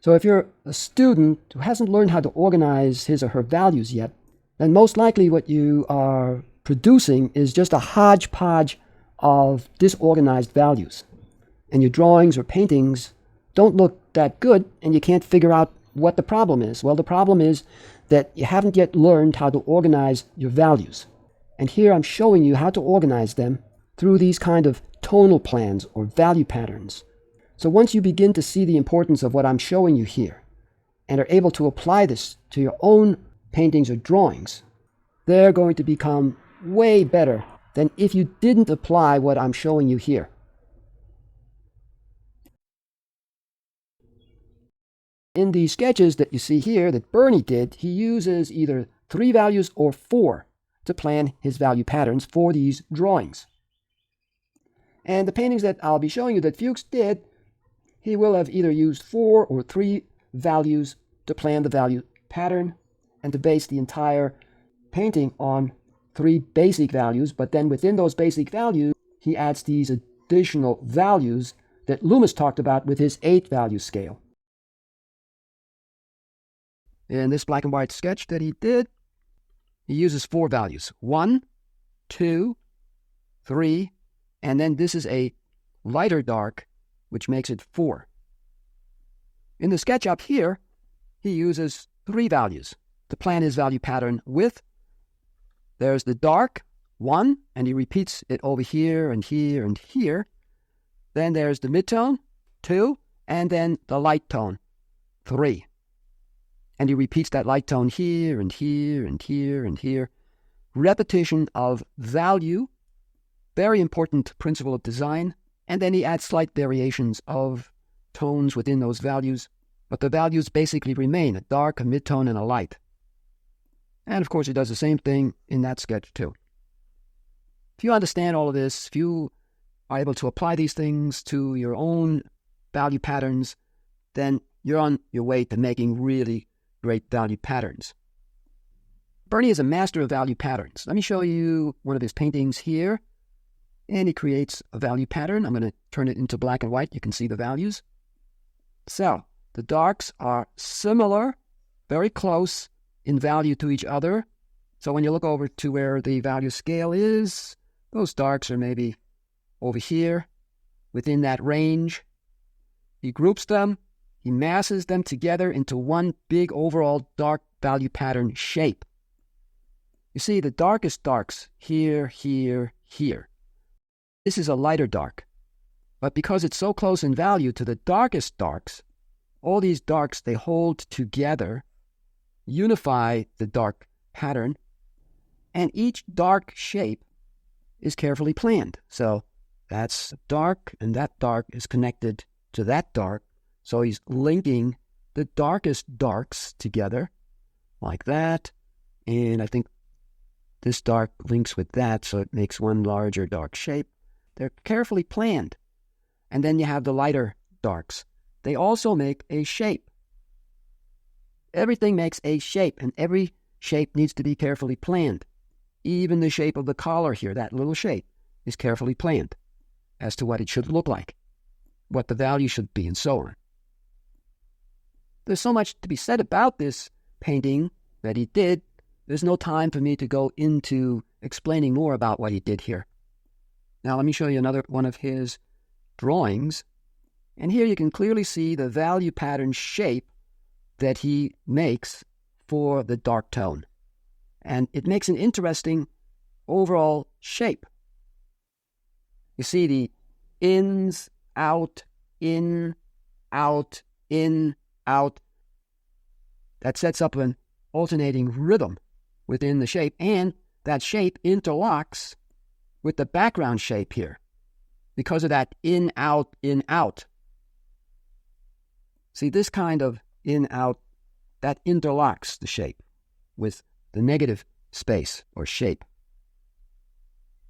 Speaker 1: So if you're a student who hasn't learned how to organize his or her values yet, then most likely what you are producing is just a hodgepodge of disorganized values. And your drawings or paintings don't look that good, and you can't figure out what the problem is. Well, the problem is that you haven't yet learned how to organize your values. And here I'm showing you how to organize them through these kind of tonal plans or value patterns. So once you begin to see the importance of what I'm showing you here and are able to apply this to your own paintings or drawings, they're going to become way better than if you didn't apply what I'm showing you here. In the sketches that you see here that Bernie did, he uses either 3 values or 4 to plan his value patterns for these drawings. And the paintings that I'll be showing you that Fuchs did, he will have either used 4 or 3 values to plan the value pattern and to base the entire painting on 3 basic values, but then within those basic values, he adds these additional values that Loomis talked about with his 8-value scale. In this black and white sketch that he did, he uses 4 values. 1, 2, 3, and then this is a lighter dark, which makes it 4. In the sketch up here, he uses 3 values to plan his value pattern with. There's the dark, 1, and he repeats it over here and here and here. Then there's the midtone, 2, and then the light tone, 3. And he repeats that light tone here and here and here and here. Repetition of value, very important principle of design. And then he adds slight variations of tones within those values. But the values basically remain, a dark, a midtone, and a light. And of course he does the same thing in that sketch too. If you understand all of this, if you are able to apply these things to your own value patterns, then you're on your way to making really great value patterns. Bernie is a master of value patterns. Let me show you one of his paintings here. And he creates a value pattern. I'm going to turn it into black and white. You can see the values. So the darks are similar, very close in value to each other. So when you look over to where the value scale is, those darks are maybe over here within that range. He groups them. He masses them together into one big overall dark value pattern shape. You see the darkest darks here, here, here. This is a lighter dark. But because it's so close in value to the darkest darks, all these darks, they hold together, unify the dark pattern, and each dark shape is carefully planned. So that's dark, and that dark is connected to that dark. So he's linking the darkest darks together, like that. And I think this dark links with that, so it makes one larger dark shape. They're carefully planned. And then you have the lighter darks. They also make a shape. Everything makes a shape, and every shape needs to be carefully planned. Even the shape of the collar here, that little shape, is carefully planned as to what it should look like, what the value should be, and so on. There's so much to be said about this painting that he did. There's no time for me to go into explaining more about what he did here. Now let me show you another one of his drawings. And here you can clearly see the value pattern shape that he makes for the dark tone. And it makes an interesting overall shape. You see the ins, out, in, out, in, out. That sets up an alternating rhythm within the shape, and that shape interlocks with the background shape here because of that in, out, in, out. See, this kind of in, out, that interlocks the shape with the negative space or shape.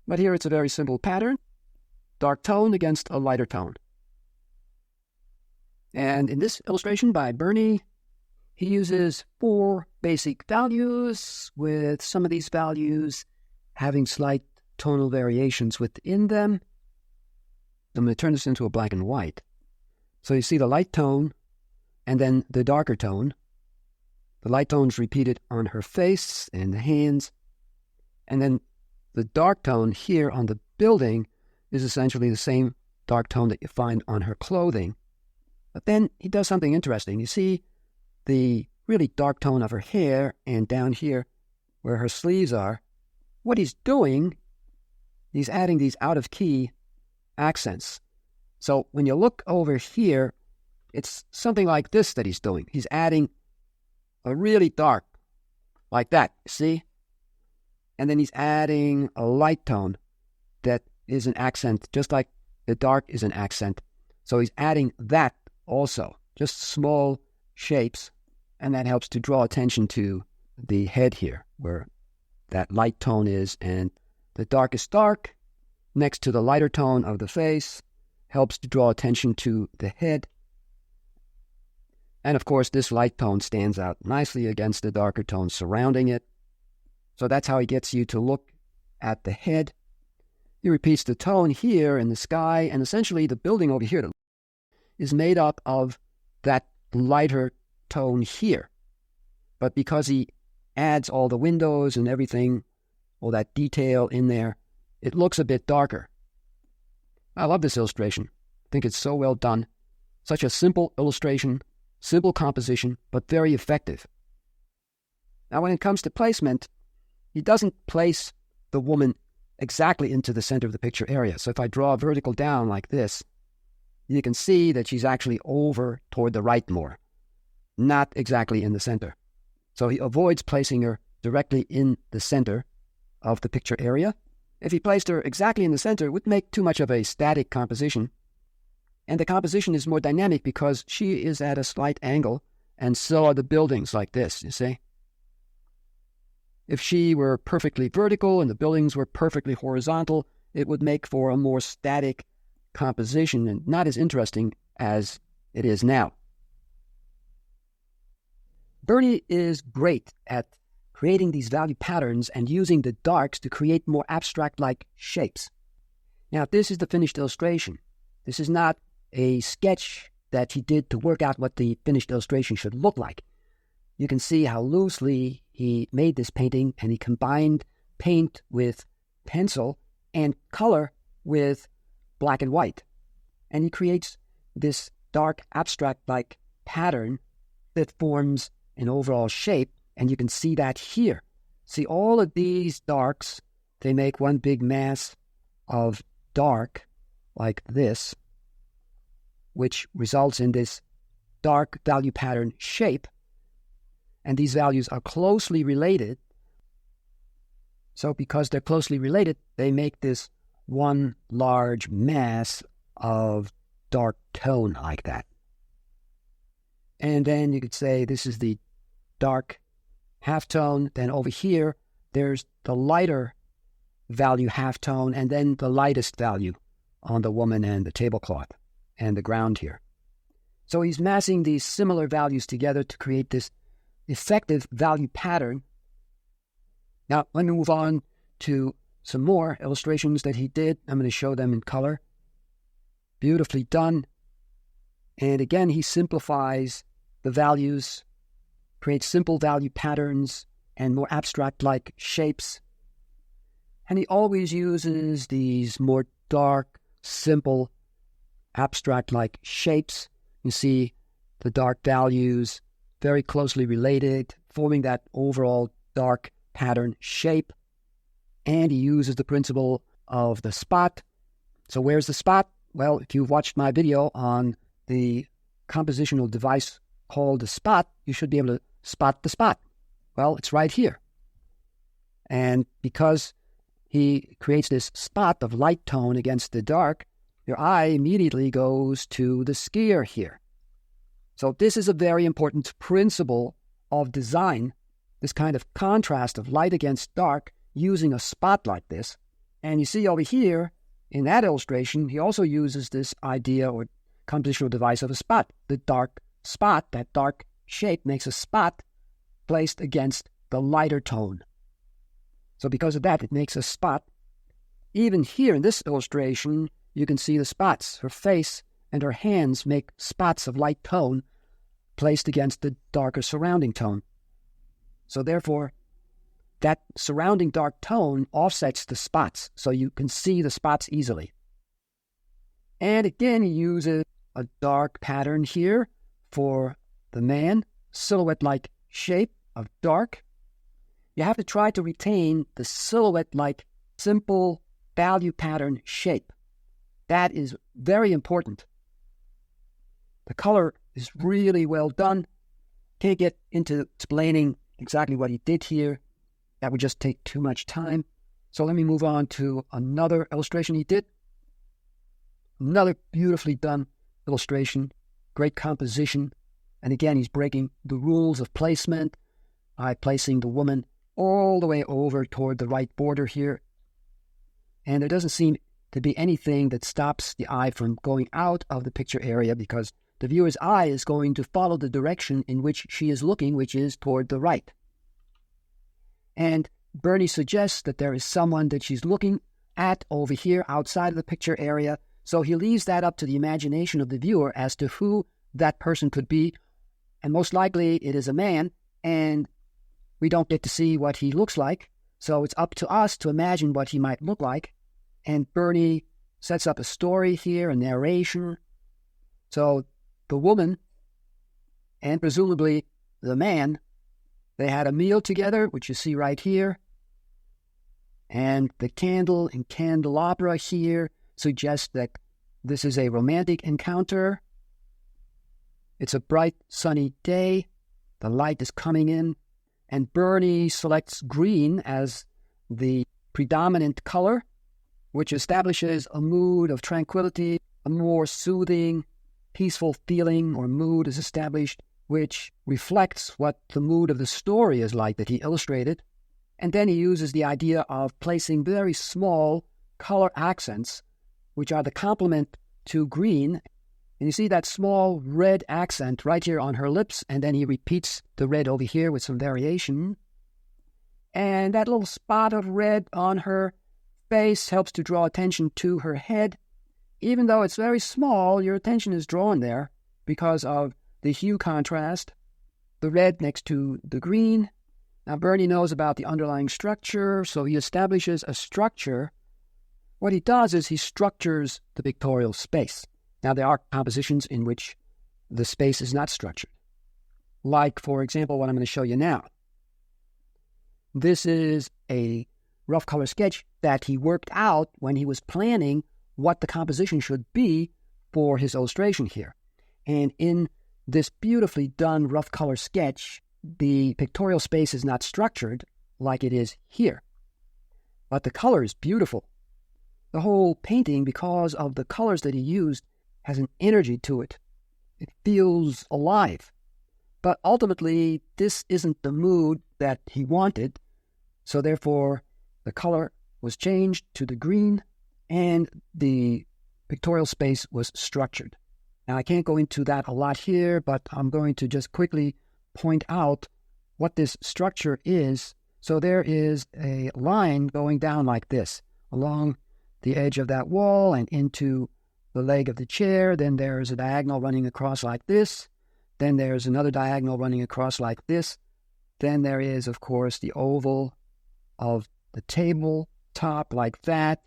Speaker 1: But here it's a very simple pattern, dark tone against a lighter tone. And in this illustration by Bernie, he uses 4 basic values, with some of these values having slight tonal variations within them. I'm going to turn this into a black and white. So you see the light tone and then the darker tone. The light tone's repeated on her face and the hands. And then the dark tone here on the building is essentially the same dark tone that you find on her clothing. But then he does something interesting. You see the really dark tone of her hair, and down here where her sleeves are, what he's doing, he's adding these out-of-key accents. So when you look over here, it's something like this that he's doing. He's adding a really dark, like that, see? And then he's adding a light tone that is an accent, just like the dark is an accent. So he's adding that also, just small shapes, and that helps to draw attention to the head here, where that light tone is, and the darkest dark next to the lighter tone of the face helps to draw attention to the head. And of course, this light tone stands out nicely against the darker tone surrounding it. So that's how he gets you to look at the head. He repeats the tone here in the sky, and essentially the building over here is made up of that lighter tone here. But because he adds all the windows and everything, all that detail in there, it looks a bit darker. I love this illustration. I think it's so well done. Such a simple illustration, simple composition, but very effective. Now when it comes to placement, he doesn't place the woman exactly into the center of the picture area. So if I draw vertical down like this, you can see that she's actually over toward the right more, not exactly in the center. So he avoids placing her directly in the center of the picture area. If he placed her exactly in the center, it would make too much of a static composition. And the composition is more dynamic because she is at a slight angle, and so are the buildings like this, you see? If she were perfectly vertical and the buildings were perfectly horizontal, it would make for a more static composition and not as interesting as it is now. Bernie is great at creating these value patterns and using the darks to create more abstract-like shapes. Now, this is the finished illustration. This is not a sketch that he did to work out what the finished illustration should look like. You can see how loosely he made this painting, and he combined paint with pencil and color with black and white. And he creates this dark, abstract-like pattern that forms an overall shape, and you can see that here. See, all of these darks, they make one big mass of dark like this, which results in this dark value pattern shape. And these values are closely related. So because they're closely related, they make this one large mass of dark tone like that. And then you could say this is the dark halftone. Then over here, there's the lighter value halftone, and then the lightest value on the woman and the tablecloth and the ground here. So he's massing these similar values together to create this effective value pattern. Now, let me move on to some more illustrations that he did. I'm going to show them in color. Beautifully done. And again, he simplifies the values, creates simple value patterns and more abstract-like shapes. And he always uses these more dark, simple, abstract-like shapes. You see the dark values very closely related, forming that overall dark pattern shape. And he uses the principle of the spot. So where's the spot? Well, if you've watched my video on the compositional device called the spot, you should be able to spot the spot. Well, it's right here. And because he creates this spot of light tone against the dark, your eye immediately goes to the skier here. So this is a very important principle of design, this kind of contrast of light against dark using a spot like this. And you see over here, in that illustration, he also uses this idea or compositional device of a spot. The dark spot, that dark shape, makes a spot placed against the lighter tone. So because of that, it makes a spot. Even here in this illustration, you can see the spots. Her face and her hands make spots of light tone placed against the darker surrounding tone. So therefore, that surrounding dark tone offsets the spots, so you can see the spots easily. And again, he uses a dark pattern here for the man, silhouette-like shape of dark. You have to try to retain the silhouette-like simple value pattern shape. That is very important. The color is really well done. Can't get into explaining exactly what he did here. That would just take too much time. So let me move on to another illustration he did. Another beautifully done illustration, great composition. And again, he's breaking the rules of placement by placing the woman all the way over toward the right border here. And there doesn't seem to be anything that stops the eye from going out of the picture area because the viewer's eye is going to follow the direction in which she is looking, which is toward the right. And Bernie suggests that there is someone that she's looking at over here outside of the picture area, so he leaves that up to the imagination of the viewer as to who that person could be, and most likely it is a man, and we don't get to see what he looks like, so it's up to us to imagine what he might look like. And Bernie sets up a story here, a narration. So the woman, and presumably the man, they had a meal together, which you see right here. And the candle and candelabra here suggest that this is a romantic encounter. It's a bright, sunny day. The light is coming in. And Bernie selects green as the predominant color, which establishes a mood of tranquility, a more soothing, peaceful feeling or mood is established, which reflects what the mood of the story is like that he illustrated. And then he uses the idea of placing very small color accents, which are the complement to green. And you see that small red accent right here on her lips, and then he repeats the red over here with some variation. And that little spot of red on her face helps to draw attention to her head. Even though it's very small, your attention is drawn there because of the hue contrast, the red next to the green. Now, Bernie knows about the underlying structure, so he establishes a structure. What he does is he structures the pictorial space. Now, there are compositions in which the space is not structured. Like, for example, what I'm going to show you now. This is a rough color sketch that he worked out when he was planning what the composition should be for his illustration here. And in this beautifully done rough color sketch, the pictorial space is not structured like it is here. But the color is beautiful. The whole painting, because of the colors that he used, has an energy to it. It feels alive. But ultimately, this isn't the mood that he wanted, so therefore the color was changed to the green, and the pictorial space was structured. Now, I can't go into that a lot here, but I'm going to just quickly point out what this structure is. So there is a line going down like this, along the edge of that wall and into the leg of the chair. Then there's a diagonal running across like this. Then there's another diagonal running across like this. Then there is, of course, the oval of the table top like that.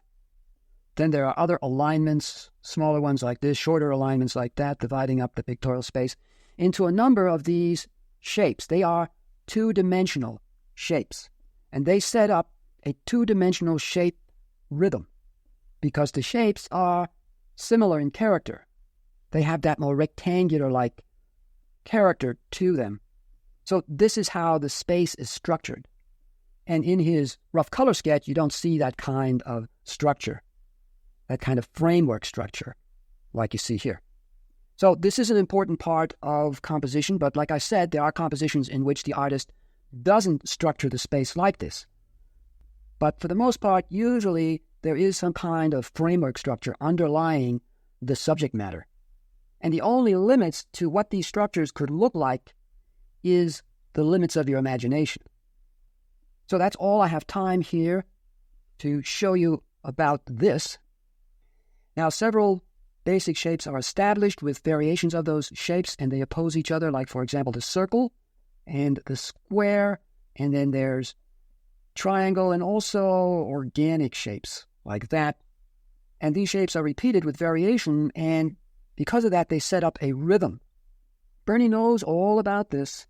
Speaker 1: Then there are other alignments, smaller ones like this, shorter alignments like that, dividing up the pictorial space into a number of these shapes. They are two-dimensional shapes, and they set up a two-dimensional shape rhythm because the shapes are similar in character. They have that more rectangular-like character to them. So this is how the space is structured. And in his rough color sketch, you don't see that kind of structure, that kind of framework structure, like you see here. So this is an important part of composition, but like I said, there are compositions in which the artist doesn't structure the space like this. But for the most part, usually there is some kind of framework structure underlying the subject matter. And the only limits to what these structures could look like is the limits of your imagination. So that's all I have time here to show you about this. Now, several basic shapes are established with variations of those shapes, and they oppose each other, like, for example, the circle and the square, and then there's triangle and also organic shapes like that. And these shapes are repeated with variation, and because of that, they set up a rhythm. Bernie knows all about this.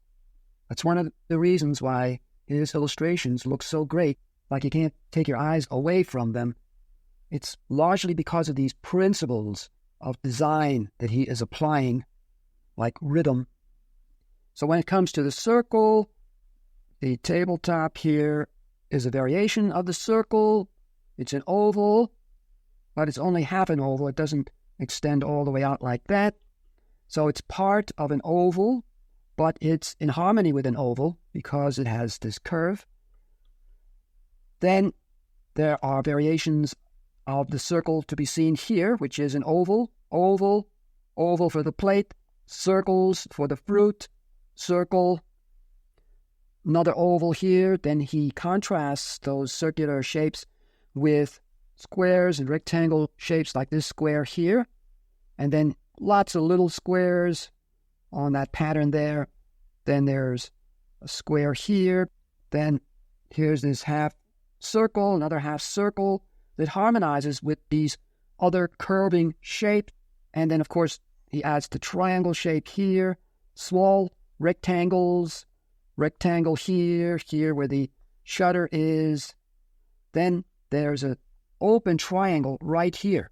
Speaker 1: That's one of the reasons why his illustrations look so great, like you can't take your eyes away from them. It's largely because of these principles of design that he is applying, like rhythm. So when it comes to the circle, the tabletop here is a variation of the circle. It's an oval, but it's only half an oval. It doesn't extend all the way out like that. So it's part of an oval, but it's in harmony with an oval because it has this curve. Then there are variations of the circle to be seen here, which is an oval, oval, oval for the plate, circles for the fruit, circle, another oval here. Then he contrasts those circular shapes with squares and rectangle shapes like this square here, and then lots of little squares on that pattern there. Then there's a square here. Then here's this half circle, another half circle that harmonizes with these other curving shapes. And then, of course, he adds the triangle shape here, small rectangles, rectangle here, here where the shutter is. Then there's an open triangle right here.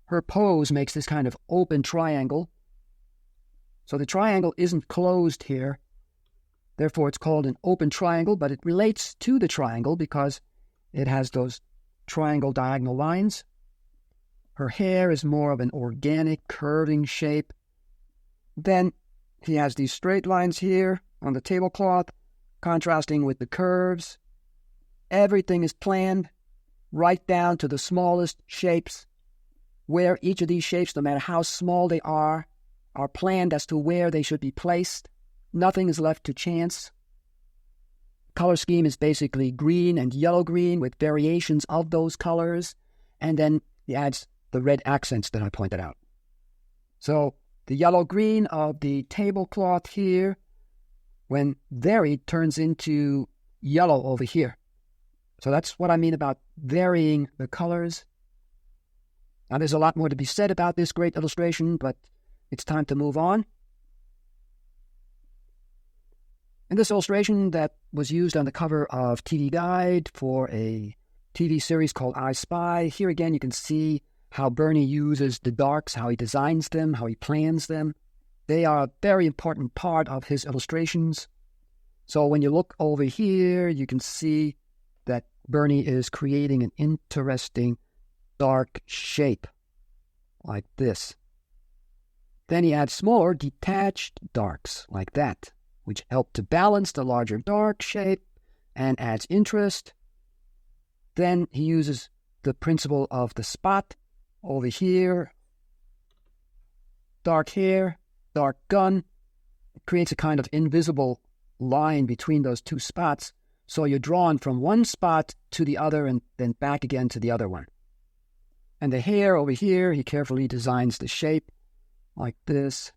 Speaker 1: Her pose makes this kind of open triangle. So the triangle isn't closed here. Therefore, it's called an open triangle, but it relates to the triangle because it has those triangle diagonal lines. Her hair is more of an organic curving shape. Then he has these straight lines here on the tablecloth, contrasting with the curves. Everything is planned right down to the smallest shapes, where each of these shapes, no matter how small they are planned as to where they should be placed. Nothing is left to chance. Color scheme is basically green and yellow-green with variations of those colors, and then he adds the red accents that I pointed out. So the yellow-green of the tablecloth here, when varied, turns into yellow over here. So that's what I mean about varying the colors. Now, there's a lot more to be said about this great illustration, but it's time to move on. In this illustration that was used on the cover of TV Guide for a TV series called I Spy, here again you can see how Bernie uses the darks, how he designs them, how he plans them. They are a very important part of his illustrations. So when you look over here, you can see that Bernie is creating an interesting dark shape like this. Then he adds smaller detached darks like that, which help to balance the larger dark shape and adds interest. Then he uses the principle of the spot over here. Dark hair, dark gun. It creates a kind of invisible line between those two spots. So you're drawn from one spot to the other and then back again to the other one. And the hair over here, he carefully designs the shape like this.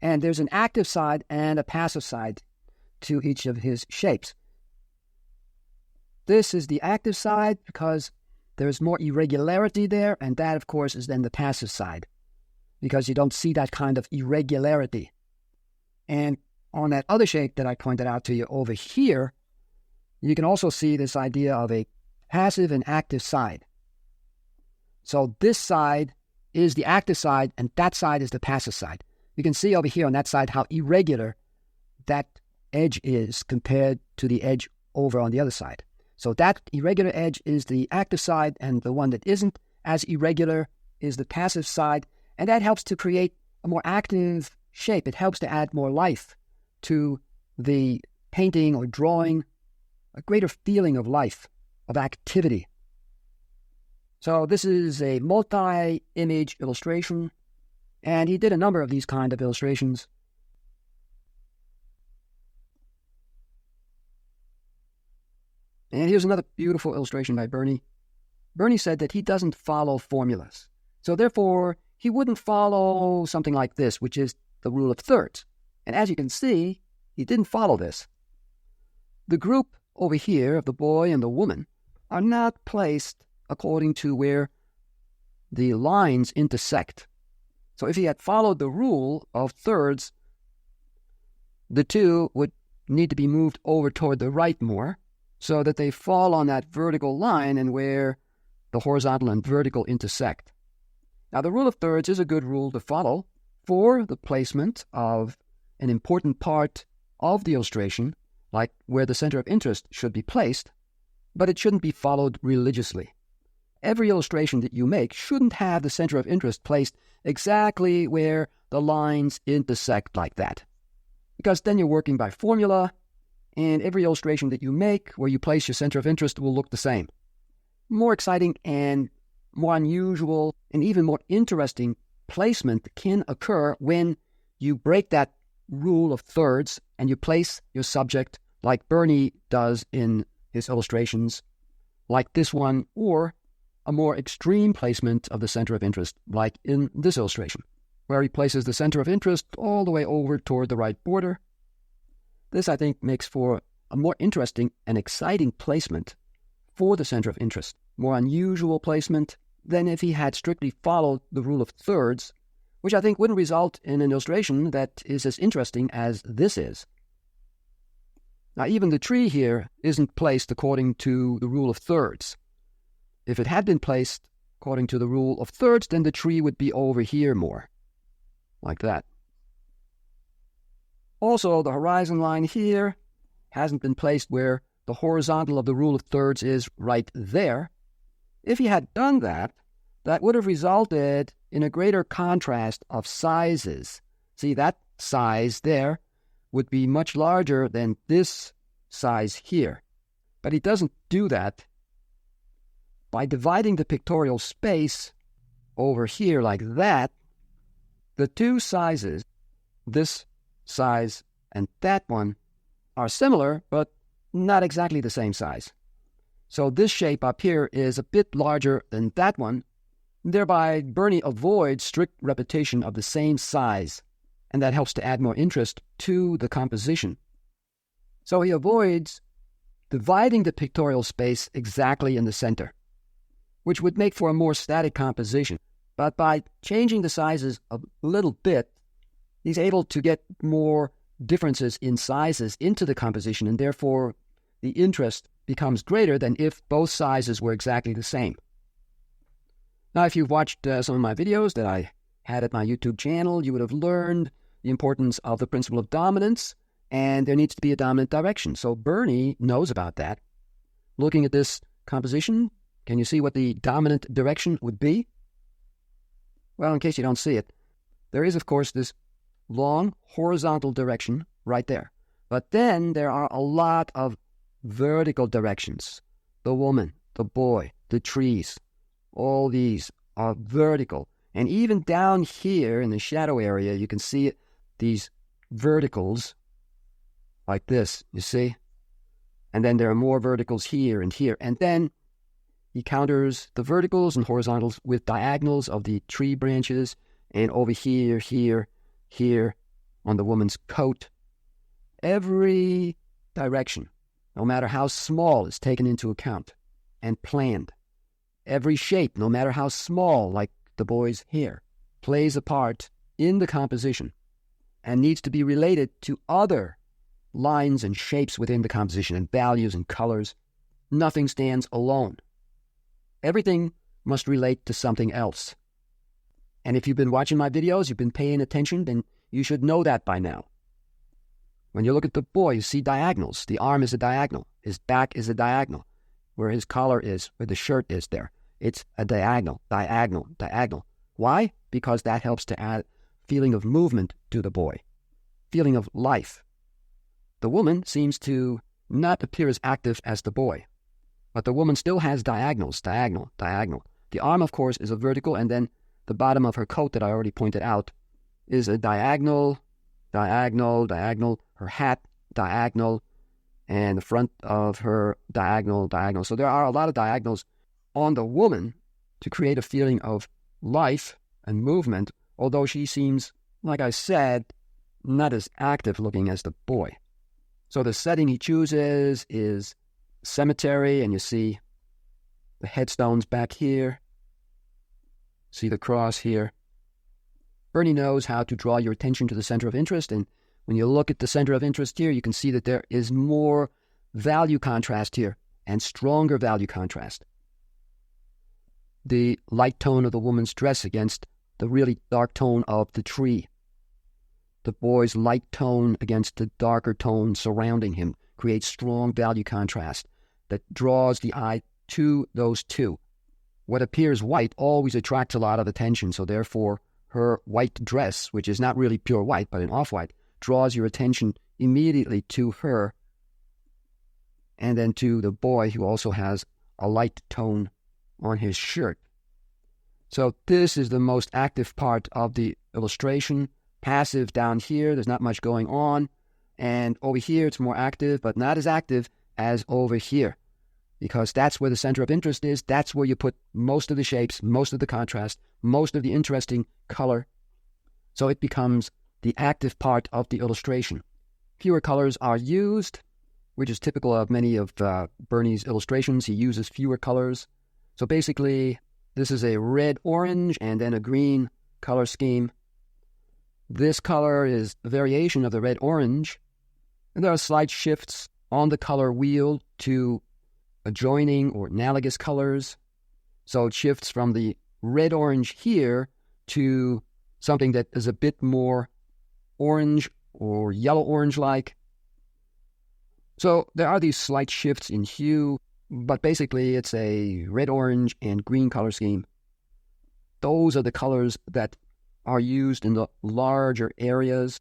Speaker 1: And there's an active side and a passive side to each of his shapes. This is the active side because there's more irregularity there, and that, of course, is then the passive side because you don't see that kind of irregularity. And on that other shape that I pointed out to you over here, you can also see this idea of a passive and active side. So this side is the active side, and that side is the passive side. You can see over here on that side how irregular that edge is compared to the edge over on the other side. So that irregular edge is the active side, and the one that isn't as irregular is the passive side, and that helps to create a more active shape. It helps to add more life to the painting or drawing, a greater feeling of life, of activity. So this is a multi-image illustration, and he did a number of these kind of illustrations. And here's another beautiful illustration by Bernie. Bernie said that he doesn't follow formulas. So therefore, he wouldn't follow something like this, which is the rule of thirds. And as you can see, he didn't follow this. The group over here of the boy and the woman are not placed according to where the lines intersect. So if he had followed the rule of thirds, the two would need to be moved over toward the right more, so that they fall on that vertical line and where the horizontal and vertical intersect. Now, the rule of thirds is a good rule to follow for the placement of an important part of the illustration, like where the center of interest should be placed, but it shouldn't be followed religiously. Every illustration that you make shouldn't have the center of interest placed exactly where the lines intersect like that, because then you're working by formula, and every illustration that you make where you place your center of interest will look the same. More exciting and more unusual and even more interesting placement can occur when you break that rule of thirds and you place your subject like Bernie does in his illustrations, like this one, or a more extreme placement of the center of interest, like in this illustration, where he places the center of interest all the way over toward the right border. This, I think, makes for a more interesting and exciting placement for the center of interest, more unusual placement than if he had strictly followed the rule of thirds, which I think wouldn't result in an illustration that is as interesting as this is. Now, even the tree here isn't placed according to the rule of thirds. If it had been placed according to the rule of thirds, then the tree would be over here more, like that. Also, the horizon line here hasn't been placed where the horizontal of the rule of thirds is right there. If he had done that, that would have resulted in a greater contrast of sizes. See, that size there would be much larger than this size here. But he doesn't do that. By dividing the pictorial space over here like that, the two sizes, this size and that one, are similar, but not exactly the same size. So this shape up here is a bit larger than that one. Thereby, Bernie avoids strict repetition of the same size, and that helps to add more interest to the composition. So he avoids dividing the pictorial space exactly in the center, which would make for a more static composition. But by changing the sizes a little bit, he's able to get more differences in sizes into the composition, and therefore the interest becomes greater than if both sizes were exactly the same. Now, if you've watched some of my videos that I had at my YouTube channel, you would have learned the importance of the principle of dominance, and there needs to be a dominant direction. So Bernie knows about that. Looking at this composition, can you see what the dominant direction would be? Well, in case you don't see it, there is, of course, this long horizontal direction right there. But then there are a lot of vertical directions. The woman, the boy, the trees, all these are vertical. And even down here in the shadow area, you can see these verticals like this, you see? And then there are more verticals here and here. And then he counters the verticals and horizontals with diagonals of the tree branches, and over here, here, here on the woman's coat. Every direction, no matter how small, is taken into account and planned. Every shape, no matter how small, like the boy's hair, plays a part in the composition and needs to be related to other lines and shapes within the composition and values and colors. Nothing stands alone. Everything must relate to something else. And if you've been watching my videos, you've been paying attention, then you should know that by now. When you look at the boy, you see diagonals. The arm is a diagonal. His back is a diagonal. Where his collar is, where the shirt is there. It's a diagonal, diagonal, diagonal. Why? Because that helps to add feeling of movement to the boy, feeling of life. The woman seems to not appear as active as the boy, but the woman still has diagonals, diagonal, diagonal. The arm, of course, is a vertical, and then the bottom of her coat that I already pointed out is a diagonal, diagonal, diagonal. Her hat, diagonal, and the front of her diagonal, diagonal. So there are a lot of diagonals on the woman to create a feeling of life and movement, although she seems, like I said, not as active looking as the boy. So the setting he chooses is cemetery, and you see the headstones back here. See the cross here. Bernie knows how to draw your attention to the center of interest, and when you look at the center of interest here, you can see that there is more value contrast here and stronger value contrast. The light tone of the woman's dress against the really dark tone of the tree. The boy's light tone against the darker tone surrounding him creates strong value contrast that draws the eye to those two. What appears white always attracts a lot of attention, so therefore her white dress, which is not really pure white but an off-white, draws your attention immediately to her and then to the boy, who also has a light tone on his shirt. So this is the most active part of the illustration. Passive down here, there's not much going on. And over here, it's more active, but not as active as over here, because that's where the center of interest is. That's where you put most of the shapes, most of the contrast, most of the interesting color. So it becomes the active part of the illustration. Fewer colors are used, which is typical of many of Bernie's illustrations. He uses fewer colors. So basically, this is a red-orange and then a green color scheme. This color is a variation of the red-orange, and there are slight shifts on the color wheel to adjoining or analogous colors. So it shifts from the red-orange here to something that is a bit more orange or yellow-orange-like. So there are these slight shifts in hue, but basically it's a red, orange, and green color scheme. Those are the colors that are used in the larger areas.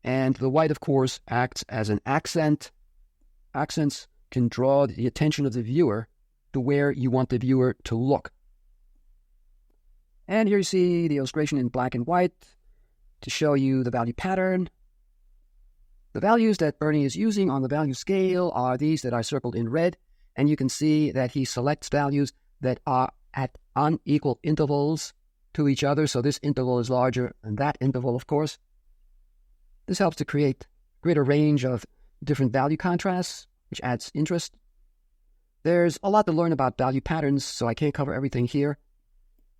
Speaker 1: And the white, of course, acts as an accent. Accents can draw the attention of the viewer to where you want the viewer to look. And here you see the illustration in black and white to show you the value pattern. The values that Bernie is using on the value scale are these that are circled in red, and you can see that he selects values that are at unequal intervals to each other, so this interval is larger than that interval, of course. This helps to create greater range of different value contrasts, which adds interest. There's a lot to learn about value patterns, so I can't cover everything here.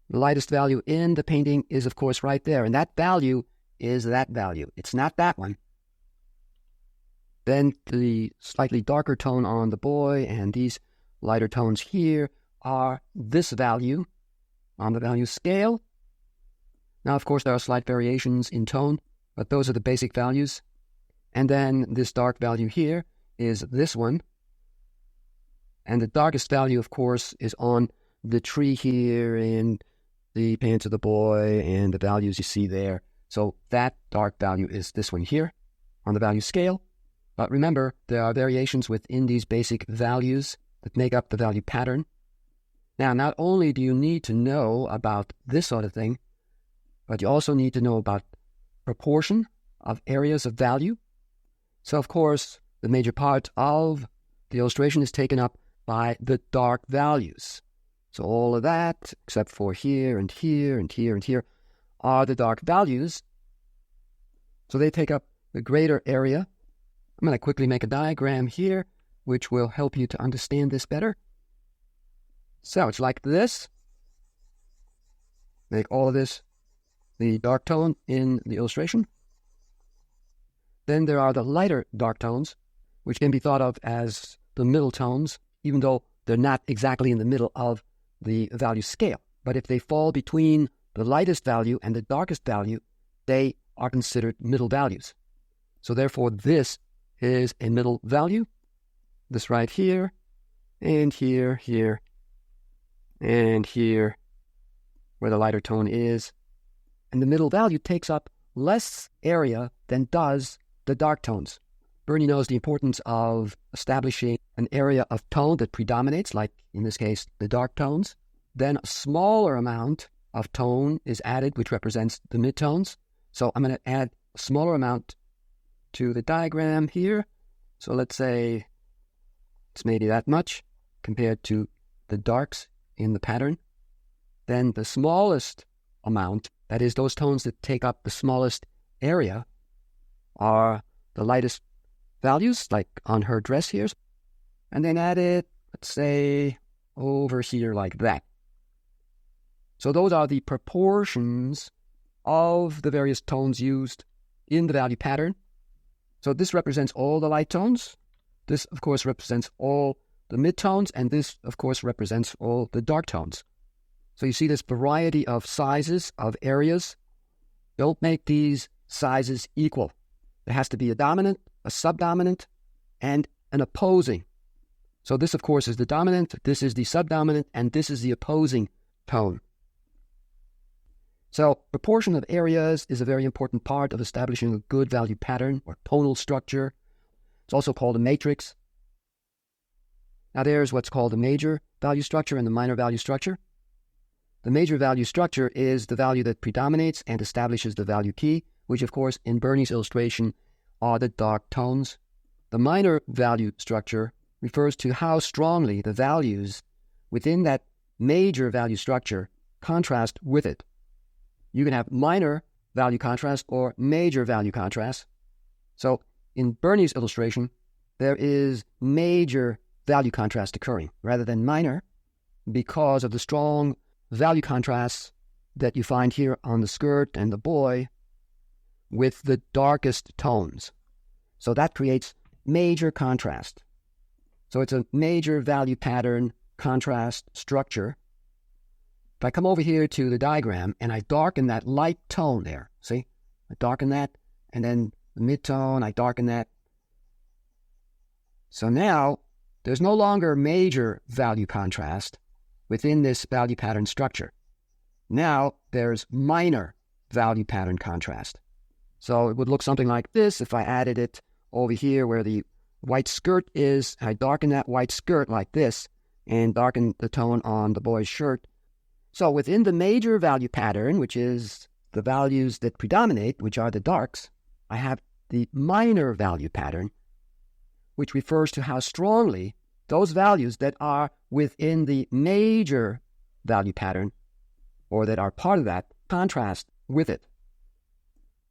Speaker 1: The lightest value in the painting is, of course, right there, and that value is that value. It's not that one. Then the slightly darker tone on the boy and these lighter tones here are this value on the value scale. Now, of course, there are slight variations in tone, but those are the basic values. And then this dark value here is this one. And the darkest value, of course, is on the tree here and the pants of the boy and the values you see there. So that dark value is this one here on the value scale. But remember, there are variations within these basic values that make up the value pattern. Now, not only do you need to know about this sort of thing, but you also need to know about proportion of areas of value. So, of course, the major part of the illustration is taken up by the dark values. So all of that, except for here and here and here and here, are the dark values. So they take up the greater area. I'm going to quickly make a diagram here, which will help you to understand this better. So it's like this. Make all of this the dark tone in the illustration. Then there are the lighter dark tones, which can be thought of as the middle tones, even though they're not exactly in the middle of the value scale. But if they fall between the lightest value and the darkest value, they are considered middle values. So therefore, this is a middle value. This right here, and here, here, and here, where the lighter tone is. And the middle value takes up less area than does the dark tones. Bernie knows the importance of establishing an area of tone that predominates, like in this case, the dark tones. Then a smaller amount of tone is added, which represents the midtones. So I'm going to add a smaller amount to the diagram here. So let's say it's maybe that much compared to the darks in the pattern. Then the smallest amount, that is those tones that take up the smallest area, are the lightest values, like on her dress here. And then add it, let's say, over here like that. So those are the proportions of the various tones used in the value pattern. So this represents all the light tones. This, of course, represents all the midtones, and this, of course, represents all the dark tones. So you see this variety of sizes, of areas. Don't make these sizes equal. There has to be a dominant, a subdominant, and an opposing. So this, of course, is the dominant, this is the subdominant, and this is the opposing tone. So proportion of areas is a very important part of establishing a good value pattern or tonal structure. It's also called a matrix. Now there's what's called the major value structure and the minor value structure. The major value structure is the value that predominates and establishes the value key, which of course in Bernie's illustration are the dark tones. The minor value structure refers to how strongly the values within that major value structure contrast with it. You can have minor value contrast or major value contrast. So in Bernie's illustration, there is major value contrast occurring rather than minor because of the strong value contrasts that you find here on the skirt and the boy with the darkest tones. So that creates major contrast. So it's a major value pattern contrast structure. If I come over here to the diagram and I darken that light tone there, see? I darken that, and then the mid-tone, I darken that. So now there's no longer major value contrast within this value pattern structure. Now there's minor value pattern contrast. So it would look something like this if I added it over here where the white skirt is. I darken that white skirt like this and darken the tone on the boy's shirt. So within the major value pattern, which is the values that predominate, which are the darks, I have the minor value pattern, which refers to how strongly those values that are within the major value pattern, or that are part of that, contrast with it.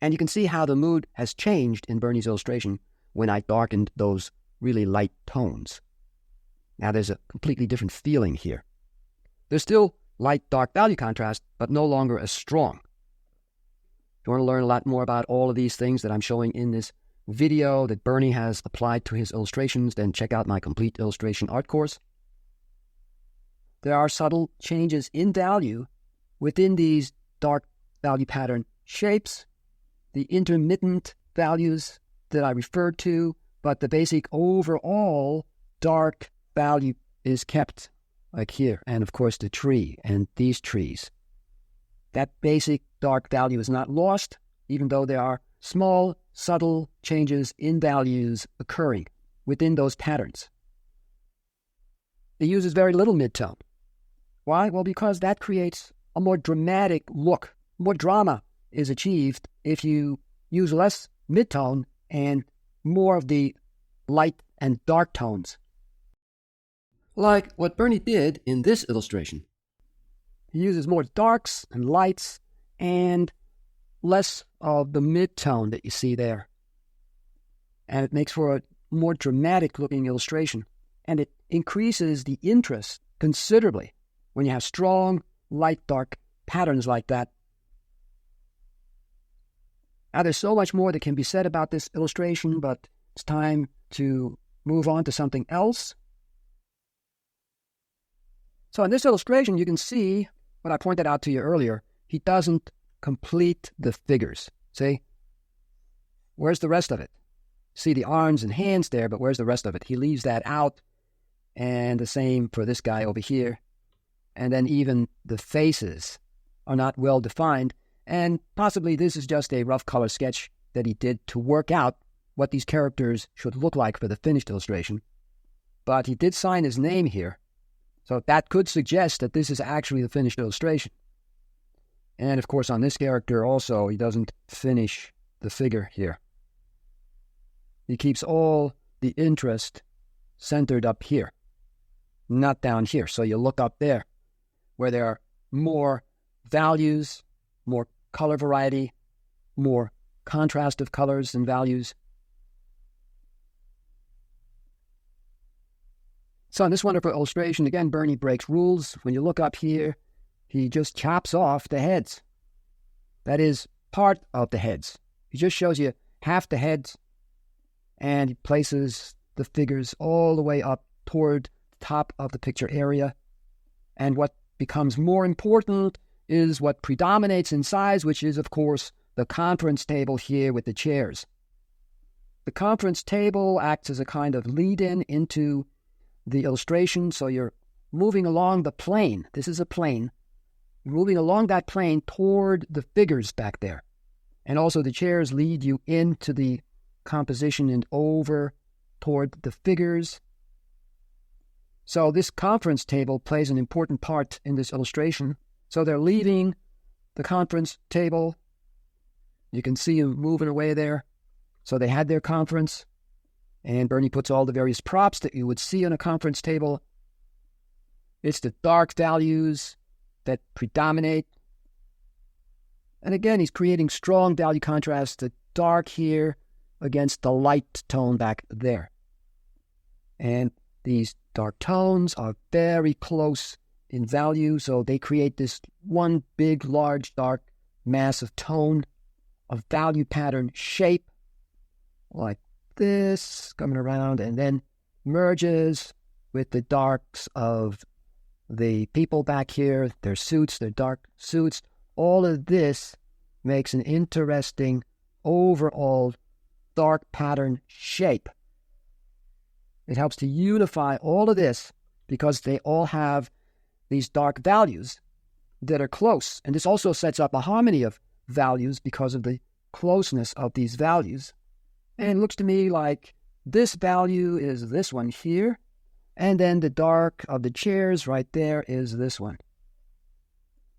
Speaker 1: And you can see how the mood has changed in Bernie's illustration when I darkened those really light tones. Now there's a completely different feeling here. There's still light-dark value contrast, but no longer as strong. If you want to learn a lot more about all of these things that I'm showing in this video that Bernie has applied to his illustrations, then check out my complete illustration art course. There are subtle changes in value within these dark value pattern shapes, the intermittent values that I referred to, but the basic overall dark value is kept, like here, and of course the tree and these trees. That basic dark value is not lost, even though there are small, subtle changes in values occurring within those patterns. It uses very little midtone. Why? Well, because that creates a more dramatic look. More drama is achieved if you use less midtone and more of the light and dark tones. Like what Bernie did in this illustration. He uses more darks and lights and less of the mid-tone that you see there. And it makes for a more dramatic looking illustration. And it increases the interest considerably when you have strong light-dark patterns like that. Now there's so much more that can be said about this illustration, but it's time to move on to something else. So in this illustration, you can see what I pointed out to you earlier. He doesn't complete the figures. See? Where's the rest of it? See the arms and hands there, but where's the rest of it? He leaves that out. And the same for this guy over here. And then even the faces are not well defined. And possibly this is just a rough color sketch that he did to work out what these characters should look like for the finished illustration. But he did sign his name here. So that could suggest that this is actually the finished illustration. And of course on this character also, he doesn't finish the figure here. He keeps all the interest centered up here, not down here. So you look up there where there are more values, more color variety, more contrast of colors and values. So in this wonderful illustration, again, Bernie breaks rules. When you look up here, he just chops off the heads. That is part of the heads. He just shows you half the heads, and he places the figures all the way up toward the top of the picture area. And what becomes more important is what predominates in size, which is, of course, the conference table here with the chairs. The conference table acts as a kind of lead-in into the illustration, so you're moving along the plane. This is a plane. Moving along that plane toward the figures back there. And also the chairs lead you into the composition and over toward the figures. So this conference table plays an important part in this illustration. So they're leaving the conference table. You can see them moving away there. So they had their conference. And Bernie puts all the various props that you would see on a conference table. It's the dark values that predominate. And again, he's creating strong value contrast, the dark here against the light tone back there. And these dark tones are very close in value, so they create this one big, large, dark mass of tone, of value pattern shape, like this, coming around, and then merges with the darks of the people back here, their suits, their dark suits. All of this makes an interesting overall dark pattern shape. It helps to unify all of this because they all have these dark values that are close. And this also sets up a harmony of values because of the closeness of these values. And it looks to me like this value is this one here, and then the dark of the chairs right there is this one.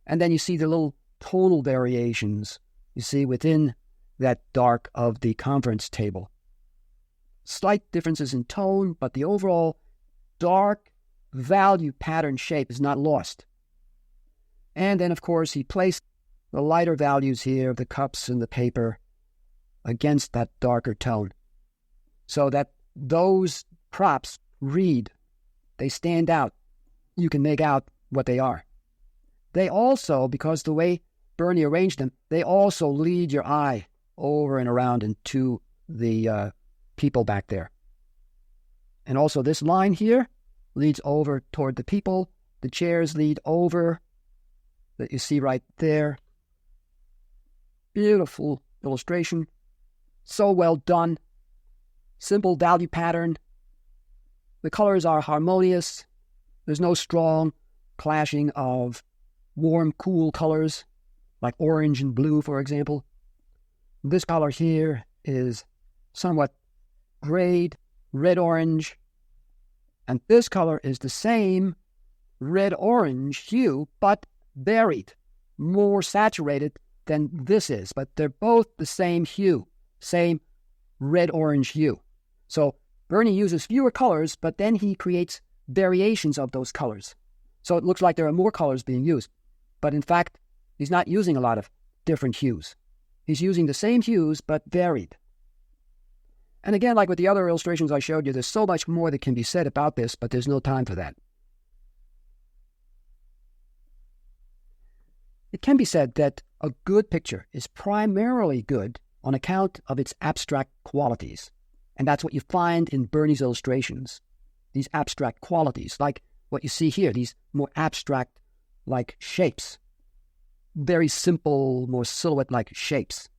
Speaker 1: And then you see the little tonal variations you see within that dark of the conference table. Slight differences in tone, but the overall dark value pattern shape is not lost. And then, of course, he placed the lighter values here, the cups and the paper, against that darker tone, so that those props read. They stand out. You can make out what they are. They also, because the way Bernie arranged them, they also lead your eye over and around into the people back there. And also this line here leads over toward the people. The chairs lead over, that you see right there. Beautiful illustration. So well done. Simple value pattern. The colors are harmonious. There's no strong clashing of warm, cool colors, like orange and blue, for example. This color here is somewhat grayed, red-orange. And this color is the same red-orange hue, but varied, more saturated than this is. But they're both the same hue, same red-orange hue. So Bernie uses fewer colors, but then he creates variations of those colors. So it looks like there are more colors being used. But in fact, he's not using a lot of different hues. He's using the same hues, but varied. And again, like with the other illustrations I showed you, there's so much more that can be said about this, but there's no time for that. It can be said that a good picture is primarily good on account of its abstract qualities. And that's what you find in Bernie's illustrations, these abstract qualities, like what you see here, these more abstract-like shapes. Very simple, more silhouette-like shapes.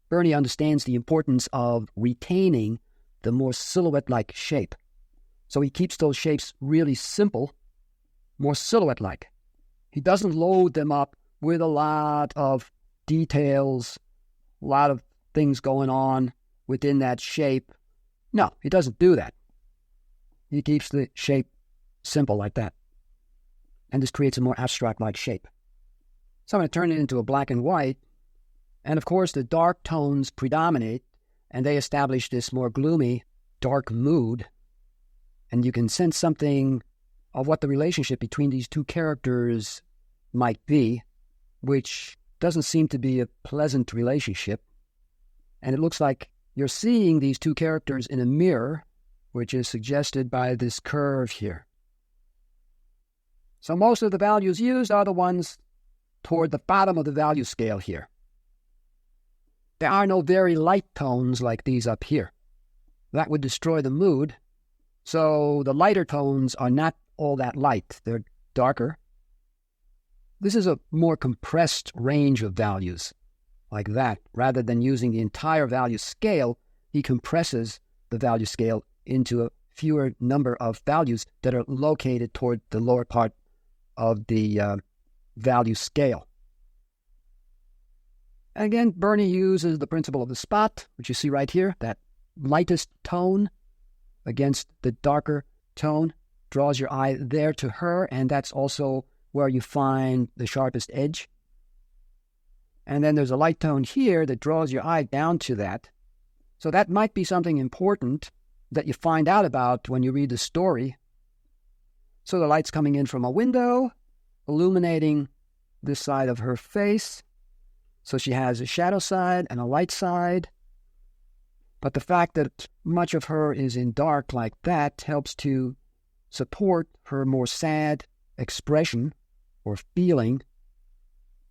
Speaker 1: Bernie understands the importance of retaining the more silhouette-like shape. So he keeps those shapes really simple, more silhouette-like. He doesn't load them up with a lot of details, a lot of things going on within that shape. No, he doesn't do that. He keeps the shape simple like that. And this creates a more abstract-like shape. So I'm going to turn it into a black and white. And of course, the dark tones predominate, and they establish this more gloomy, dark mood. And you can sense something of what the relationship between these two characters might be, which doesn't seem to be a pleasant relationship. And it looks like you're seeing these two characters in a mirror, which is suggested by this curve here. So most of the values used are the ones toward the bottom of the value scale here. There are no very light tones like these up here. That would destroy the mood. So the lighter tones are not all that light. They're darker. This is a more compressed range of values like that. Rather than using the entire value scale, he compresses the value scale into a fewer number of values that are located toward the lower part of the value scale. And again, Bernie uses the principle of the spot, which you see right here, that lightest tone against the darker tone, draws your eye there to her, and that's also where you find the sharpest edge. And then there's a light tone here that draws your eye down to that. So that might be something important that you find out about when you read the story. So the light's coming in from a window, illuminating this side of her face. So she has a shadow side and a light side. But the fact that much of her is in dark like that helps to support her more sad expression or feeling.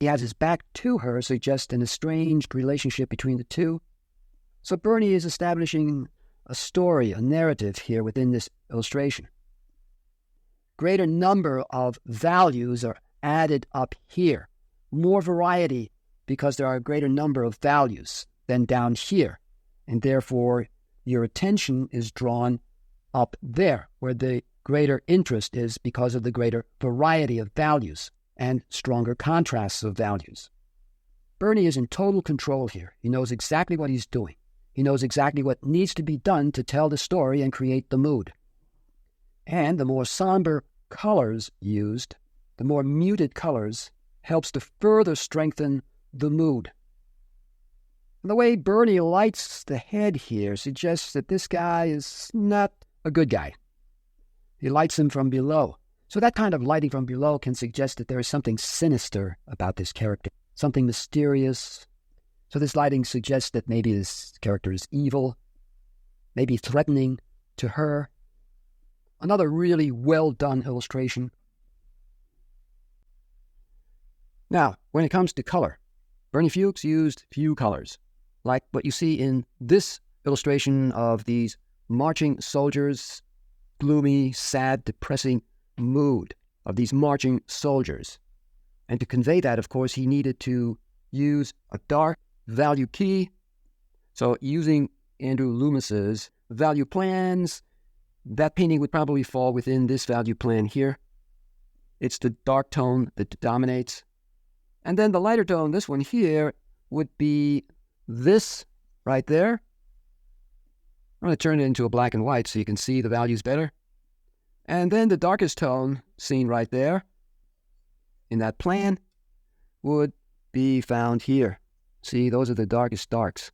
Speaker 1: He has his back to her, suggesting an estranged relationship between the two. So Bernie is establishing a story, a narrative here within this illustration. Greater number of values are added up here. More variety because there are a greater number of values than down here. And therefore, your attention is drawn up there, where the greater interest is because of the greater variety of values and stronger contrasts of values. Bernie is in total control here. He knows exactly what he's doing. He knows exactly what needs to be done to tell the story and create the mood. And the more somber colors used, the more muted colors, helps to further strengthen the mood. And the way Bernie lights the head here suggests that this guy is not a good guy. He lights him from below. So that kind of lighting from below can suggest that there is something sinister about this character, something mysterious. So this lighting suggests that maybe this character is evil, maybe threatening to her. Another really well-done illustration. Now, when it comes to color, Bernie Fuchs used few colors, like what you see in this illustration of these marching soldiers, gloomy, sad, depressing mood of these marching soldiers. And to convey that, of course, he needed to use a dark value key. So using Andrew Loomis's value plans, that painting would probably fall within this value plan here. It's the dark tone that dominates. And then the lighter tone, this one here, would be this right there. I'm going to turn it into a black and white so you can see the values better. And then the darkest tone, seen right there, in that plan, would be found here. See, those are the darkest darks.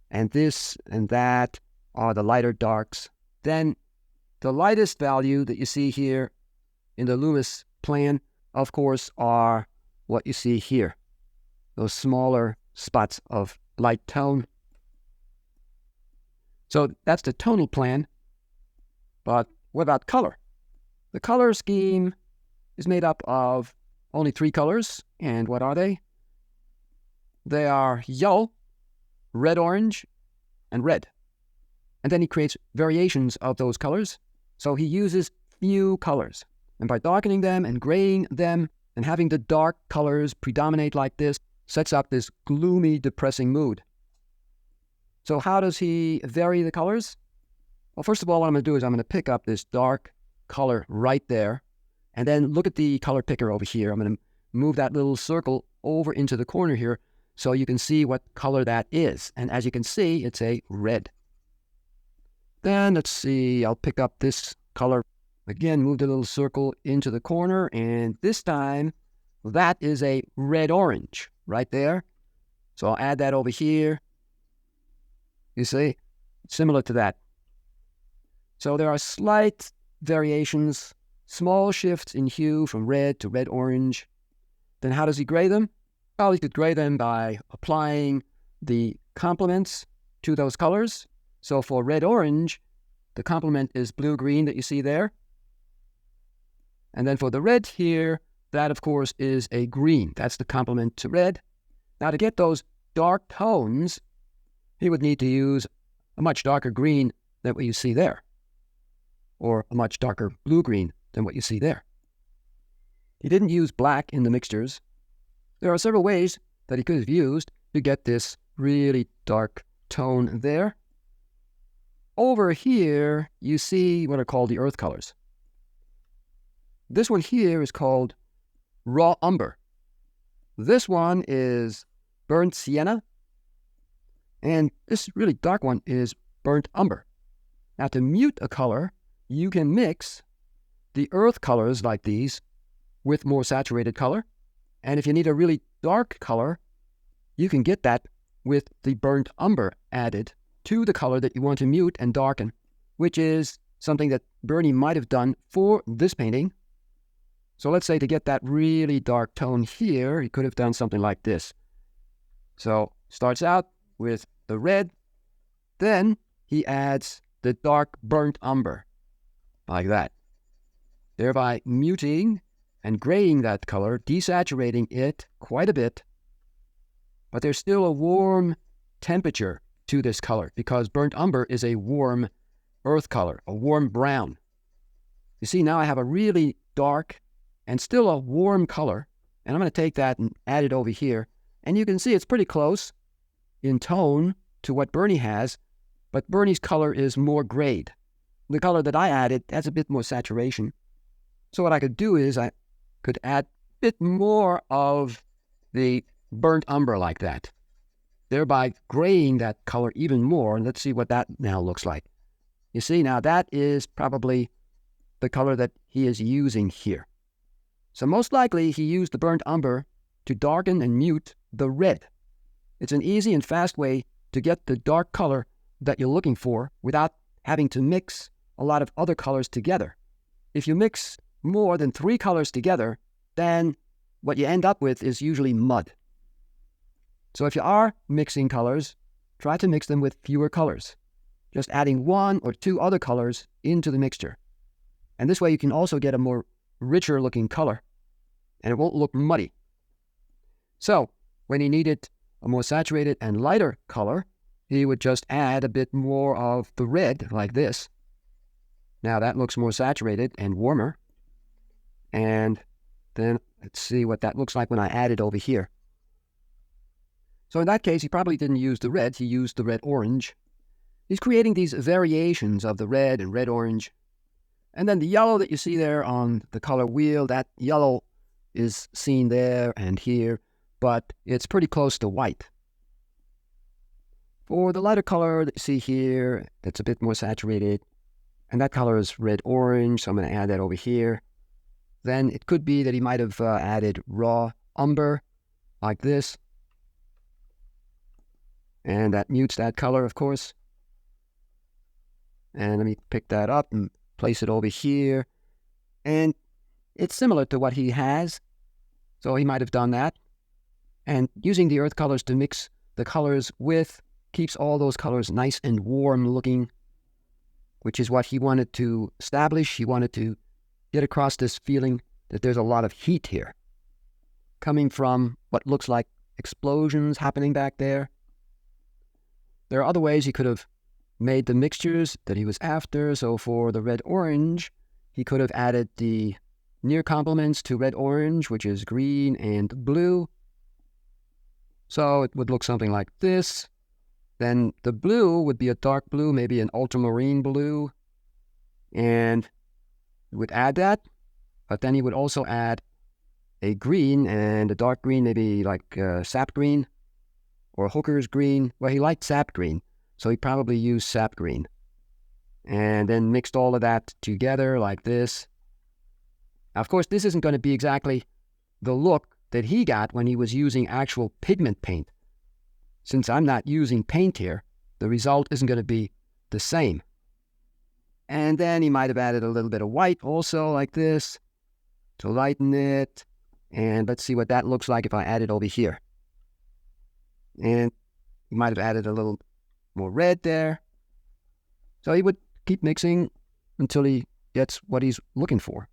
Speaker 1: And this and that are the lighter darks. Then the lightest value that you see here in the Loomis plan, of course, are what you see here. Those smaller spots of light tone. So that's the tonal plan. But what about color? The color scheme is made up of only 3 colors. And what are they? They are yellow, red-orange, and red. And then he creates variations of those colors. So he uses few colors. And by darkening them and graying them and having the dark colors predominate like this, sets up this gloomy, depressing mood. So how does he vary the colors? Well, first of all, what I'm going to do is I'm going to pick up this dark color right there, and then look at the color picker over here. I'm going to move that little circle over into the corner here so you can see what color that is. And as you can see, it's a red. Then let's see, I'll pick up this color. Again, move the little circle into the corner, and this time that is a red-orange right there. So I'll add that over here. You see, similar to that. So there are slight variations, small shifts in hue from red to red-orange. Then how does he gray them? Well, he could gray them by applying the complements to those colors. So for red-orange, the complement is blue-green that you see there. And then for the red here, that of course is a green. That's the complement to red. Now to get those dark tones, he would need to use a much darker green than what you see there, or a much darker blue-green than what you see there. He didn't use black in the mixtures. There are several ways that he could have used to get this really dark tone there. Over here, you see what are called the earth colors. This one here is called raw umber. This one is burnt sienna. And this really dark one is burnt umber. Now to mute a color, you can mix the earth colors like these with more saturated color. And if you need a really dark color, you can get that with the burnt umber added to the color that you want to mute and darken, which is something that Bernie might have done for this painting. So let's say to get that really dark tone here, he could have done something like this. So starts out with the red, then he adds the dark burnt umber, like that, thereby muting and graying that color, desaturating it quite a bit. But there's still a warm temperature to this color because burnt umber is a warm earth color, a warm brown. You see, now I have a really dark and still a warm color, and I'm going to take that and add it over here. And you can see it's pretty close in tone to what Bernie has, but Bernie's color is more grayed. The color that I added has a bit more saturation. So what I could do is I could add a bit more of the burnt umber like that, thereby graying that color even more. And let's see what that now looks like. You see, now that is probably the color that he is using here. So most likely he used the burnt umber to darken and mute the red. It's an easy and fast way to get the dark color that you're looking for without having to mix a lot of other colors together. If you mix more than 3 colors together, then what you end up with is usually mud. So if you are mixing colors, try to mix them with fewer colors, just adding 1 or 2 other colors into the mixture. And this way you can also get a more richer looking color, and it won't look muddy. So when he needed a more saturated and lighter color, he would just add a bit more of the red like this. Now that looks more saturated and warmer. And then let's see what that looks like when I add it over here. So in that case, he probably didn't use the red, he used the red-orange. He's creating these variations of the red and red-orange. And then the yellow that you see there on the color wheel, that yellow is seen there and here, but it's pretty close to white. For the lighter color that you see here, that's a bit more saturated, and that color is red-orange, so I'm going to add that over here. Then it could be that he might have added raw umber, like this. And that mutes that color, of course. And let me pick that up and place it over here. And it's similar to what he has, so he might have done that. And using the earth colors to mix the colors with keeps all those colors nice and warm looking, which is what he wanted to establish. He wanted to get across this feeling that there's a lot of heat here, coming from what looks like explosions happening back there. There are other ways he could have made the mixtures that he was after. So for the red-orange, he could have added the near complements to red-orange, which is green and blue. So it would look something like this. Then the blue would be a dark blue, maybe an ultramarine blue. And we would add that. But then he would also add a green and a dark green, maybe like sap green or hooker's green. Well, he liked sap green, so he probably used sap green. And then mixed all of that together like this. Now, of course, this isn't going to be exactly the look that he got when he was using actual pigment paint. Since I'm not using paint here, the result isn't going to be the same. And then he might have added a little bit of white also like this to lighten it. And let's see what that looks like if I add it over here. And he might have added a little more red there. So he would keep mixing until he gets what he's looking for.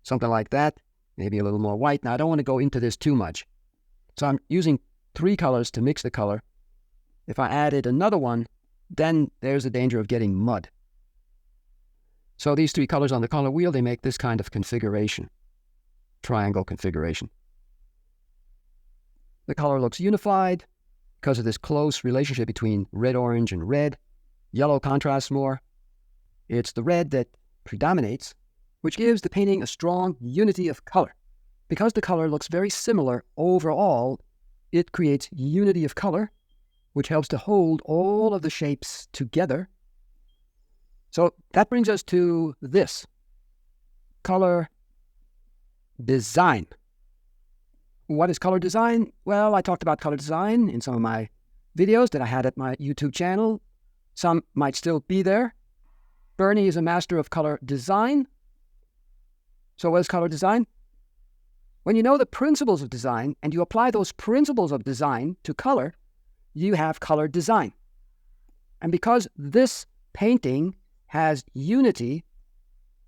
Speaker 1: Something like that, maybe a little more white. Now, I don't want to go into this too much. So I'm using 3 colors to mix the color. If I added another one, then there's the danger of getting mud. So these 3 colors on the color wheel, they make this kind of configuration, triangle configuration. The color looks unified because of this close relationship between red, orange, and red. Yellow contrasts more. It's the red that predominates, which gives the painting a strong unity of color. Because the color looks very similar overall, it creates unity of color, which helps to hold all of the shapes together. So that brings us to this, color design. What is color design? Well, I talked about color design in some of my videos that I had at my YouTube channel. Some might still be there. Bernie is a master of color design. So what is color design? When you know the principles of design and you apply those principles of design to color, you have color design. And because this painting has unity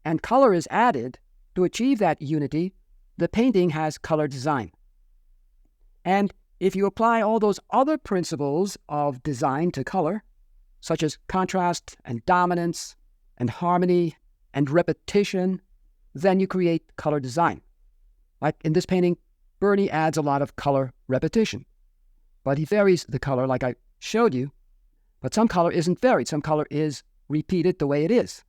Speaker 1: and color is added to achieve that unity, the painting has color design. And if you apply all those other principles of design to color, such as contrast and dominance and harmony and repetition, then you create color design. Like in this painting, Bernie adds a lot of color repetition. But he varies the color like I showed you. But some color isn't varied. Some color is repeated the way it is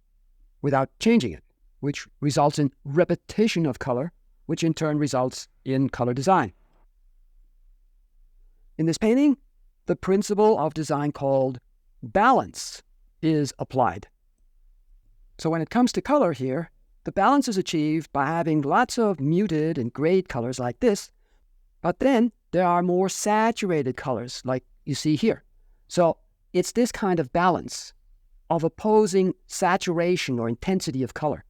Speaker 1: without changing it, which results in repetition of color, which in turn results in color design. In this painting, the principle of design called balance is applied. So when it comes to color here, the balance is achieved by having lots of muted and grayed colors like this, but then there are more saturated colors like you see here. So it's this kind of balance of opposing saturation or intensity of color.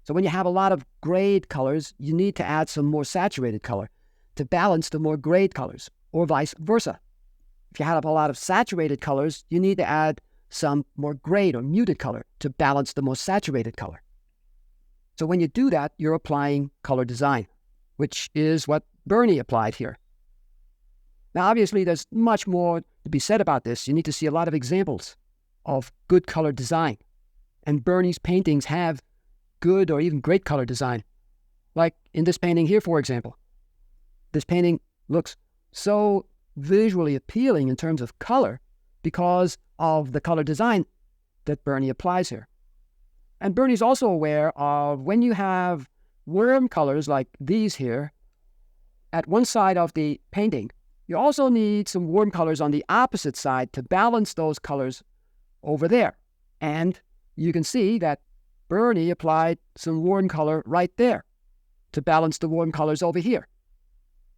Speaker 1: So when you have a lot of grayed colors, you need to add some more saturated color to balance the more grayed colors, or vice versa. If you have a lot of saturated colors, you need to add some more grayed or muted color to balance the more saturated color. So when you do that, you're applying color design, which is what Bernie applied here. Now, obviously, there's much more to be said about this. You need to see a lot of examples of good color design. And Bernie's paintings have good or even great color design. Like in this painting here, for example. This painting looks so visually appealing in terms of color because of the color design that Bernie applies here. And Bernie's also aware of when you have warm colors like these here at one side of the painting, you also need some warm colors on the opposite side to balance those colors over there. And you can see that Bernie applied some warm color right there to balance the warm colors over here.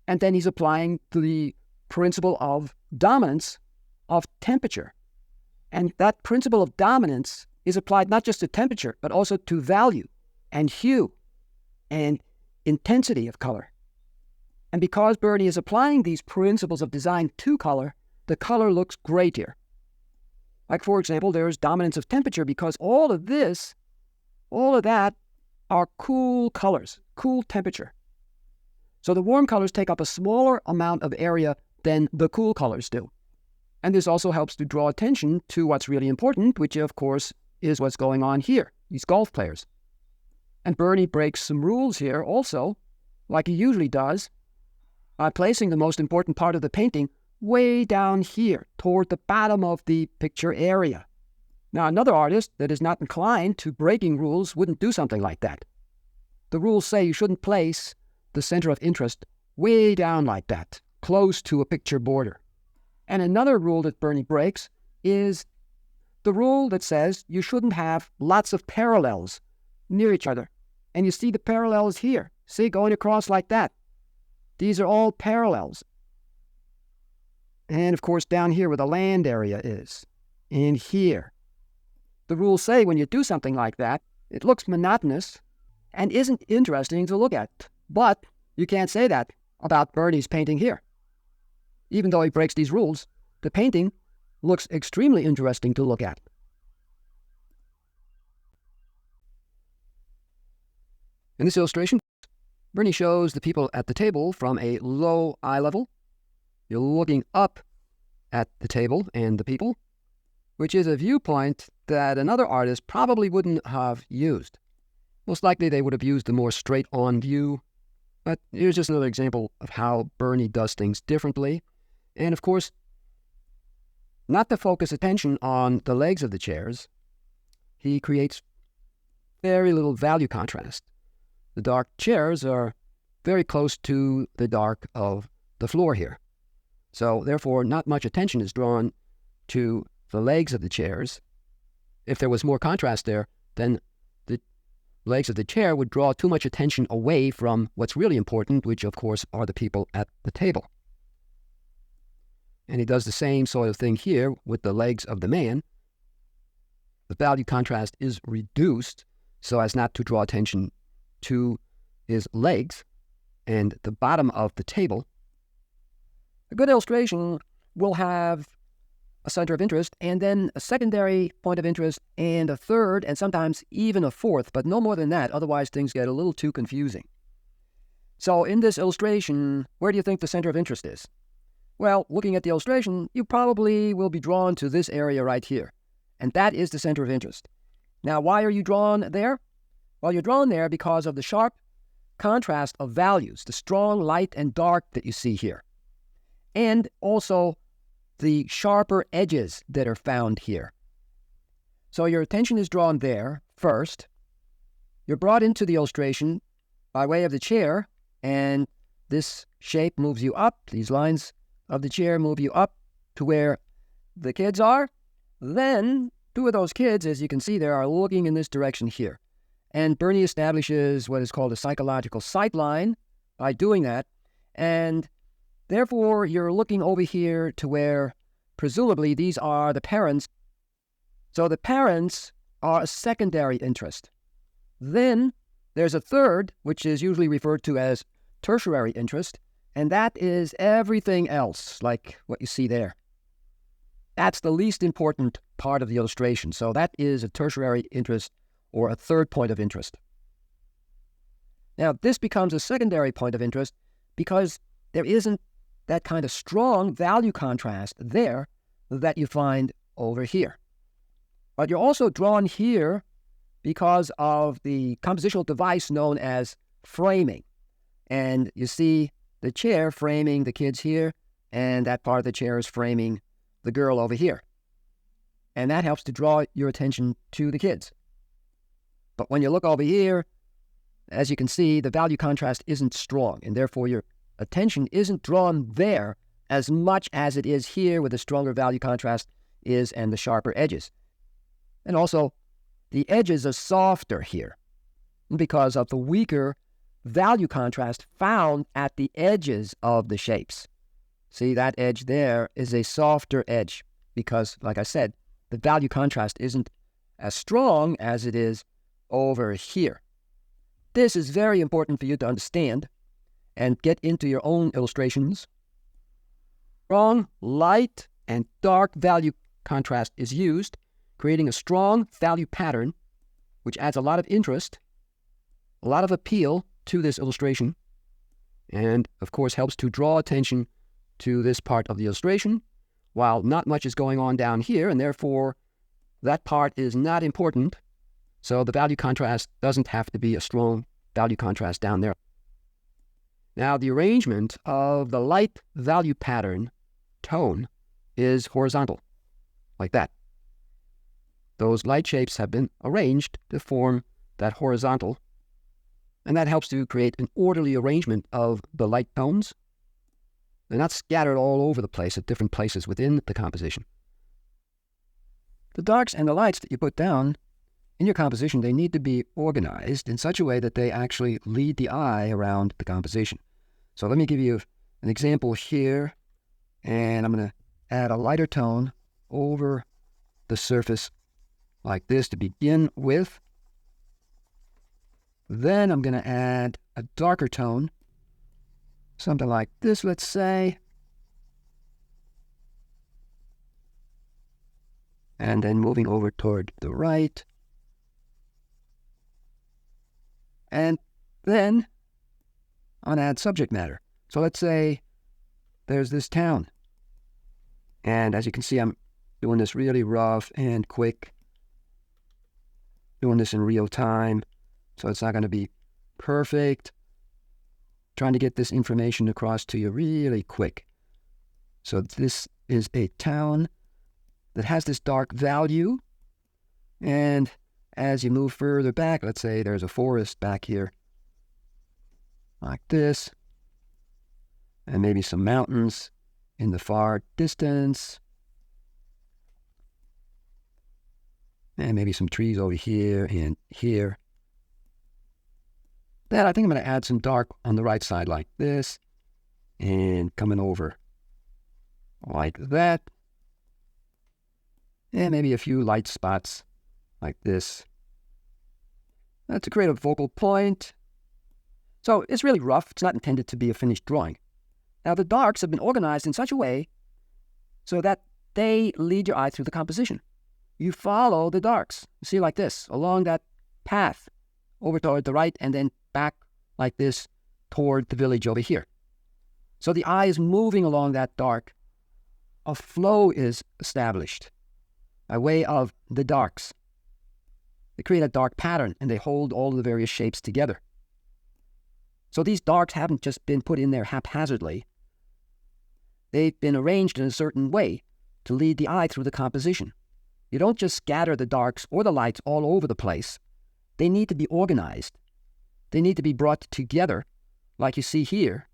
Speaker 1: And then he's applying the principle of dominance of temperature. And that principle of dominance is applied not just to temperature, but also to value and hue and intensity of color. And because Bernie is applying these principles of design to color, the color looks great here. Like, for example, there's dominance of temperature because all of that are cool colors, cool temperature. So the warm colors take up a smaller amount of area than the cool colors do. And this also helps to draw attention to what's really important, which of course is what's going on here, these golf players. And Bernie breaks some rules here also, like he usually does, by placing the most important part of the painting way down here, toward the bottom of the picture area. Now, another artist that is not inclined to breaking rules wouldn't do something like that. The rules say you shouldn't place the center of interest way down like that, close to a picture border. And another rule that Bernie breaks is the rule that says you shouldn't have lots of parallels near each other. And you see the parallels here. See, going across like that. These are all parallels. And, of course, down here where the land area is, in here. The rules say when you do something like that, it looks monotonous and isn't interesting to look at. But you can't say that about Bernie's painting here. Even though he breaks these rules, the painting looks extremely interesting to look at. In this illustration, Bernie shows the people at the table from a low eye level. You're looking up at the table and the people, which is a viewpoint that another artist probably wouldn't have used. Most likely they would have used a more straight-on view, but here's just another example of how Bernie does things differently. And of course, not to focus attention on the legs of the chairs, he creates very little value contrast. The dark chairs are very close to the dark of the floor here. So therefore, not much attention is drawn to the legs of the chairs. If there was more contrast there, then the legs of the chair would draw too much attention away from what's really important, which of course are the people at the table. And he does the same sort of thing here with the legs of the man. The value contrast is reduced so as not to draw attention to his legs and the bottom of the table. A good illustration will have a center of interest and then a secondary point of interest and a third and sometimes even a fourth, but no more than that. Otherwise, things get a little too confusing. So in this illustration, where do you think the center of interest is? Well, looking at the illustration, you probably will be drawn to this area right here. And that is the center of interest. Now, why are you drawn there? Well, you're drawn there because of the sharp contrast of values, the strong light and dark that you see here. And also the sharper edges that are found here. So your attention is drawn there first. You're brought into the illustration by way of the chair, and this shape moves you up. These lines of the chair move you up to where the kids are. Then two of those kids, as you can see there, are looking in this direction here. And Bernie establishes what is called a psychological sightline by doing that. And therefore, you're looking over here to where, presumably, these are the parents. So the parents are a secondary interest. Then there's a third, which is usually referred to as tertiary interest, and that is everything else, like what you see there. That's the least important part of the illustration. So that is a tertiary interest or a third point of interest. Now, this becomes a secondary point of interest because there isn't that kind of strong value contrast there that you find over here. But you're also drawn here because of the compositional device known as framing. And you see the chair framing the kids here, and that part of the chair is framing the girl over here. And that helps to draw your attention to the kids. But when you look over here, as you can see, the value contrast isn't strong, and therefore your attention isn't drawn there as much as it is here where the stronger value contrast is and the sharper edges. And also, the edges are softer here because of the weaker value contrast found at the edges of the shapes. See, that edge there is a softer edge because, like I said, the value contrast isn't as strong as it is over here. This is very important for you to understand and get into your own illustrations. Strong light and dark value contrast is used, creating a strong value pattern, which adds a lot of interest, a lot of appeal to this illustration, and of course helps to draw attention to this part of the illustration, while not much is going on down here, and therefore that part is not important. So the value contrast doesn't have to be a strong value contrast down there. Now, the arrangement of the light value pattern tone is horizontal, like that. Those light shapes have been arranged to form that horizontal, and that helps to create an orderly arrangement of the light tones. They're not scattered all over the place at different places within the composition. The darks and the lights that you put down in your composition, they need to be organized in such a way that they actually lead the eye around the composition. So let me give you an example here, and I'm going to add a lighter tone over the surface like this to begin with. Then I'm going to add a darker tone, something like this, let's say. And then moving over toward the right. And then I'm going to add subject matter. So let's say there's this town. And as you can see, I'm doing this really rough and quick. Doing this in real time. So it's not going to be perfect. Trying to get this information across to you really quick. So this is a town that has this dark value. And as you move further back, let's say there's a forest back here, like this, and maybe some mountains in the far distance, and maybe some trees over here and here. Then I think I'm going to add some dark on the right side like this, and coming over like that, and maybe a few light spots like this. To create a focal point. So it's really rough. It's not intended to be a finished drawing. Now the darks have been organized in such a way so that they lead your eye through the composition. You follow the darks. You see, like this, along that path over toward the right and then back like this toward the village over here. So the eye is moving along that dark. A flow is established by way of the darks. They create a dark pattern, and they hold all of the various shapes together. So these darks haven't just been put in there haphazardly. They've been arranged in a certain way to lead the eye through the composition. You don't just scatter the darks or the lights all over the place. They need to be organized. They need to be brought together, like you see here,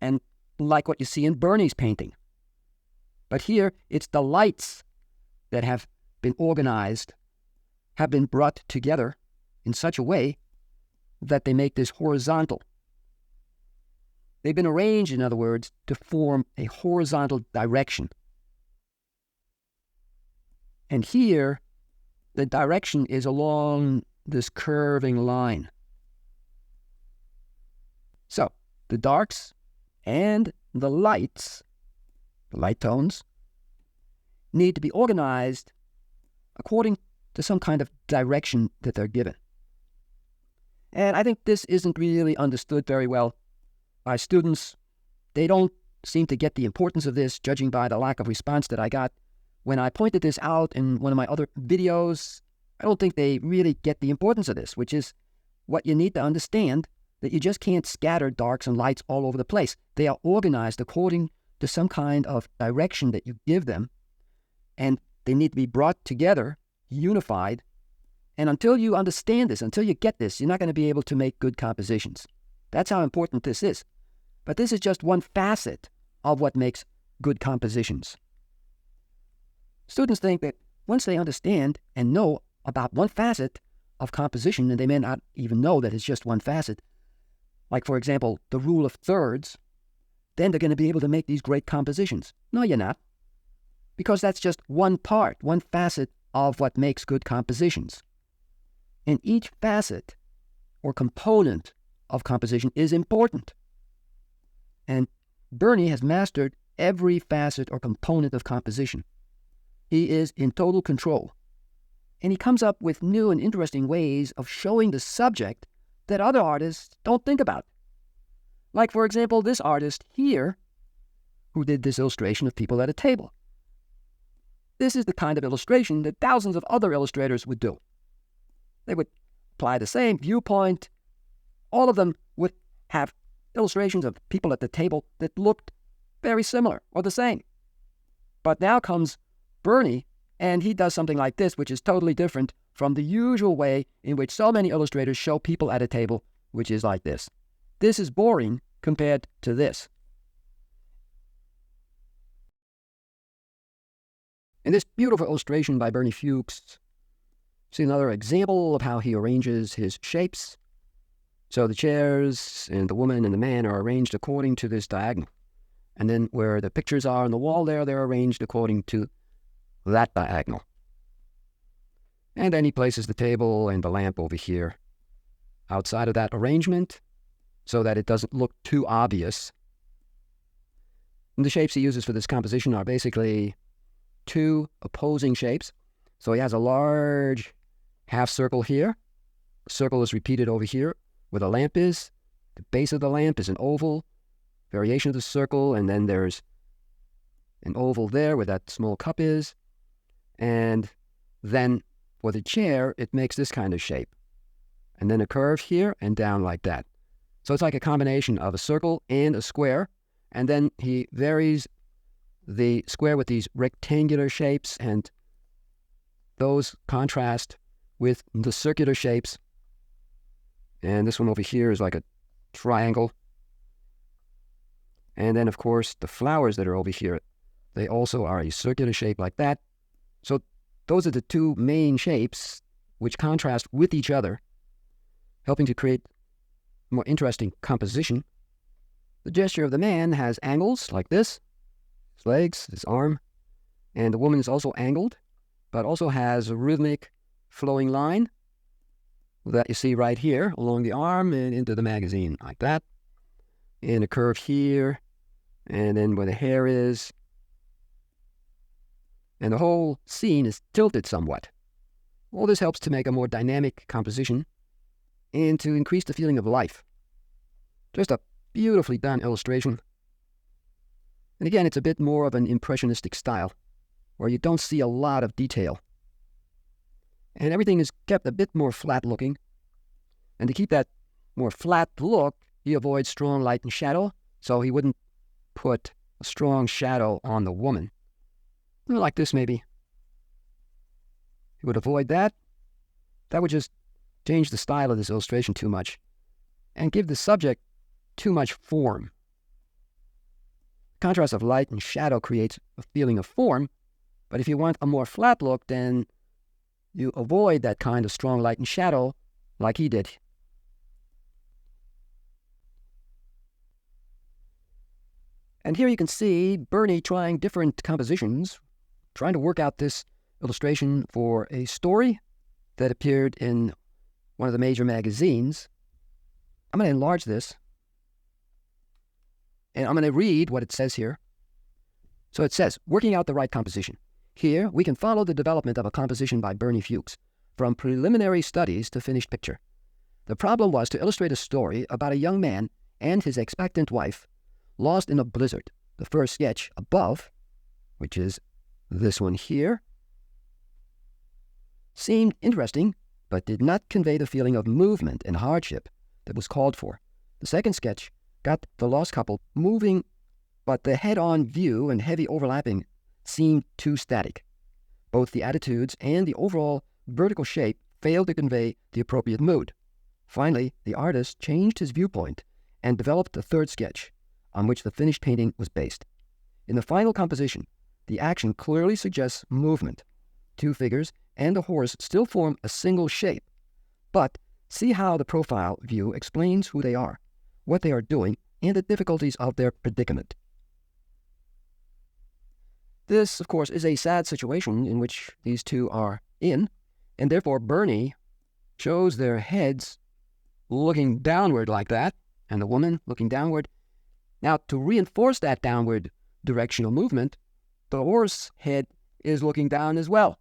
Speaker 1: and like what you see in Bernie's painting. But here, it's the lights that have been organized, have been brought together in such a way that they make this horizontal. They've been arranged, in other words, to form a horizontal direction. And here, the direction is along this curving line. So, the darks and the lights, the light tones, need to be organized according to some kind of direction that they're given. And I think this isn't really understood very well by students. They don't seem to get the importance of this, judging by the lack of response that I got when I pointed this out in one of my other videos. I don't think they really get the importance of this, which is what you need to understand, that you just can't scatter darks and lights all over the place. They are organized according to some kind of direction that you give them, and they need to be brought together, unified. And until you understand this, until you get this, you're not going to be able to make good compositions. That's how important this is. But this is just one facet of what makes good compositions. Students think that once they understand and know about one facet of composition, and they may not even know that it's just one facet, like, for example, the rule of thirds, then they're going to be able to make these great compositions. No, you're not. Because that's just one part, one facet of what makes good compositions. And each facet or component of composition is important. And Bernie has mastered every facet or component of composition. He is in total control. And he comes up with new and interesting ways of showing the subject that other artists don't think about. Like, for example, this artist here, who did this illustration of people at a table. This is the kind of illustration that thousands of other illustrators would do. They would apply the same viewpoint. All of them would have illustrations of people at the table that looked very similar or the same. But now comes Bernie, and he does something like this, which is totally different from the usual way in which so many illustrators show people at a table, which is like this. This is boring compared to this. In this beautiful illustration by Bernie Fuchs, see another example of how he arranges his shapes. So the chairs and the woman and the man are arranged according to this diagonal. And then where the pictures are on the wall there, they're arranged according to that diagonal. And then he places the table and the lamp over here outside of that arrangement so that it doesn't look too obvious. And the shapes he uses for this composition are basically two opposing shapes. So he has a large half circle here. The circle is repeated over here where the lamp is. The base of the lamp is an oval, variation of the circle, and then there's an oval there where that small cup is. And then for the chair, it makes this kind of shape. And then a curve here and down like that. So it's like a combination of a circle and a square. And then he varies the square with these rectangular shapes, and those contrast with the circular shapes. And this one over here is like a triangle. And then, of course, the flowers that are over here, they also are a circular shape like that. So those are the two main shapes which contrast with each other, helping to create a more interesting composition. The gesture of the man has angles like this, his legs, his arm, and the woman is also angled, but also has a rhythmic flowing line that you see right here along the arm and into the magazine like that, and a curve here, and then where the hair is. And the whole scene is tilted somewhat. All this helps to make a more dynamic composition and to increase the feeling of life. Just a beautifully done illustration. And again, it's a bit more of an impressionistic style, where you don't see a lot of detail. And everything is kept a bit more flat looking. And to keep that more flat look, he avoids strong light and shadow, so he wouldn't put a strong shadow on the woman. Like this, maybe. He would avoid that. That would just change the style of this illustration too much and give the subject too much form. Contrast of light and shadow creates a feeling of form, but if you want a more flat look, then you avoid that kind of strong light and shadow like he did. And here you can see Bernie trying different compositions, trying to work out this illustration for a story that appeared in one of the major magazines. I'm going to enlarge this, and I'm going to read what it says here. So it says, working out the right composition. Here, we can follow the development of a composition by Bernie Fuchs, from preliminary studies to finished picture. The problem was to illustrate a story about a young man and his expectant wife lost in a blizzard. The first sketch above, which is this one here, seemed interesting, but did not convey the feeling of movement and hardship that was called for. The second sketch got the lost couple moving, but the head-on view and heavy overlapping seemed too static. Both the attitudes and the overall vertical shape failed to convey the appropriate mood. Finally, the artist changed his viewpoint and developed the third sketch, on which the finished painting was based. In the final composition, the action clearly suggests movement. Two figures and a horse still form a single shape, but see how the profile view explains who they are, what they are doing, and the difficulties of their predicament. This, of course, is a sad situation in which these two are in, and therefore Bernie shows their heads looking downward like that, and the woman looking downward. Now, to reinforce that downward directional movement, the horse head is looking down as well.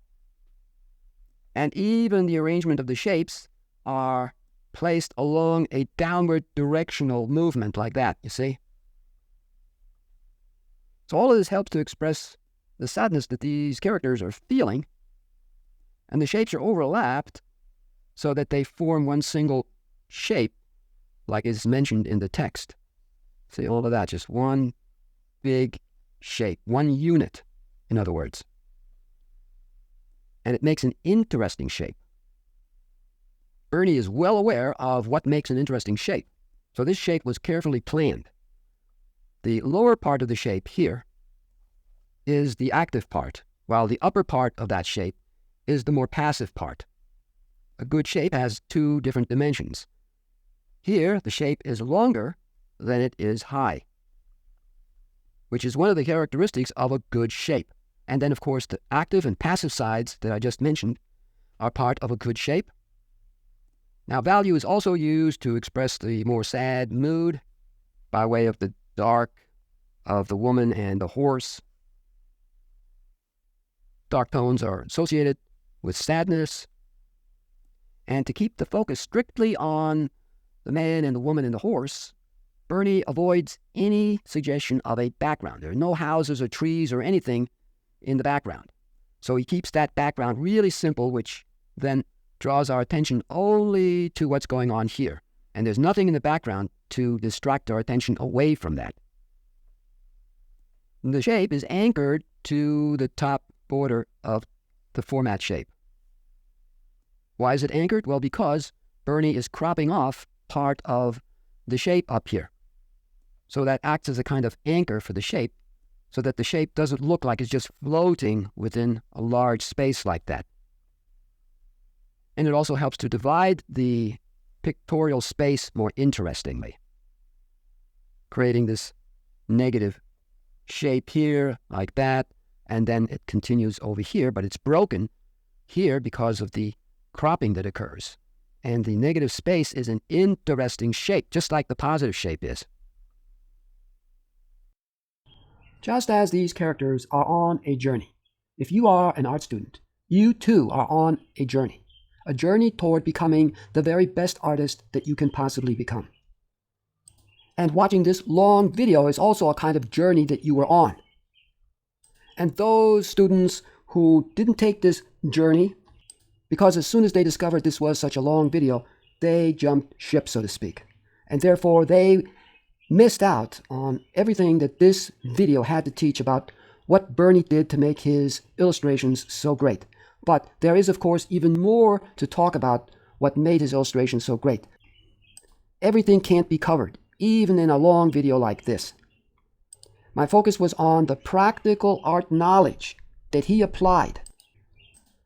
Speaker 1: And even the arrangement of the shapes are placed along a downward directional movement like that, you see? So all of this helps to express the sadness that these characters are feeling, and the shapes are overlapped so that they form one single shape, like is mentioned in the text. See, all of that, just one big shape, one unit, in other words. And it makes an interesting shape. Bernie is well aware of what makes an interesting shape, so this shape was carefully planned. The lower part of the shape here is the active part, while the upper part of that shape is the more passive part. A good shape has two different dimensions. Here, the shape is longer than it is high, which is one of the characteristics of a good shape. And then, of course, the active and passive sides that I just mentioned are part of a good shape. Now, value is also used to express the more sad mood by way of the dark of the woman and the horse. Dark tones are associated with sadness. And to keep the focus strictly on the man and the woman and the horse, Bernie avoids any suggestion of a background. There are no houses or trees or anything in the background. So he keeps that background really simple, which then draws our attention only to what's going on here. And there's nothing in the background to distract our attention away from that. The shape is anchored to the top border of the format shape. Why is it anchored? Well, because Bernie is cropping off part of the shape up here. So that acts as a kind of anchor for the shape, so that the shape doesn't look like it's just floating within a large space like that. And it also helps to divide the pictorial space more interestingly, creating this negative shape here like that, and then it continues over here, but it's broken here because of the cropping that occurs. And the negative space is an interesting shape, just like the positive shape is. Just as these characters are on a journey, if you are an art student, you too are on a journey toward becoming the very best artist that you can possibly become. And watching this long video is also a kind of journey that you were on. And those students who didn't take this journey, because as soon as they discovered this was such a long video, they jumped ship, so to speak. And therefore, they missed out on everything that this video had to teach about what Bernie did to make his illustrations so great. But there is, of course, even more to talk about what made his illustrations so great. Everything can't be covered, even in a long video like this. My focus was on the practical art knowledge that he applied.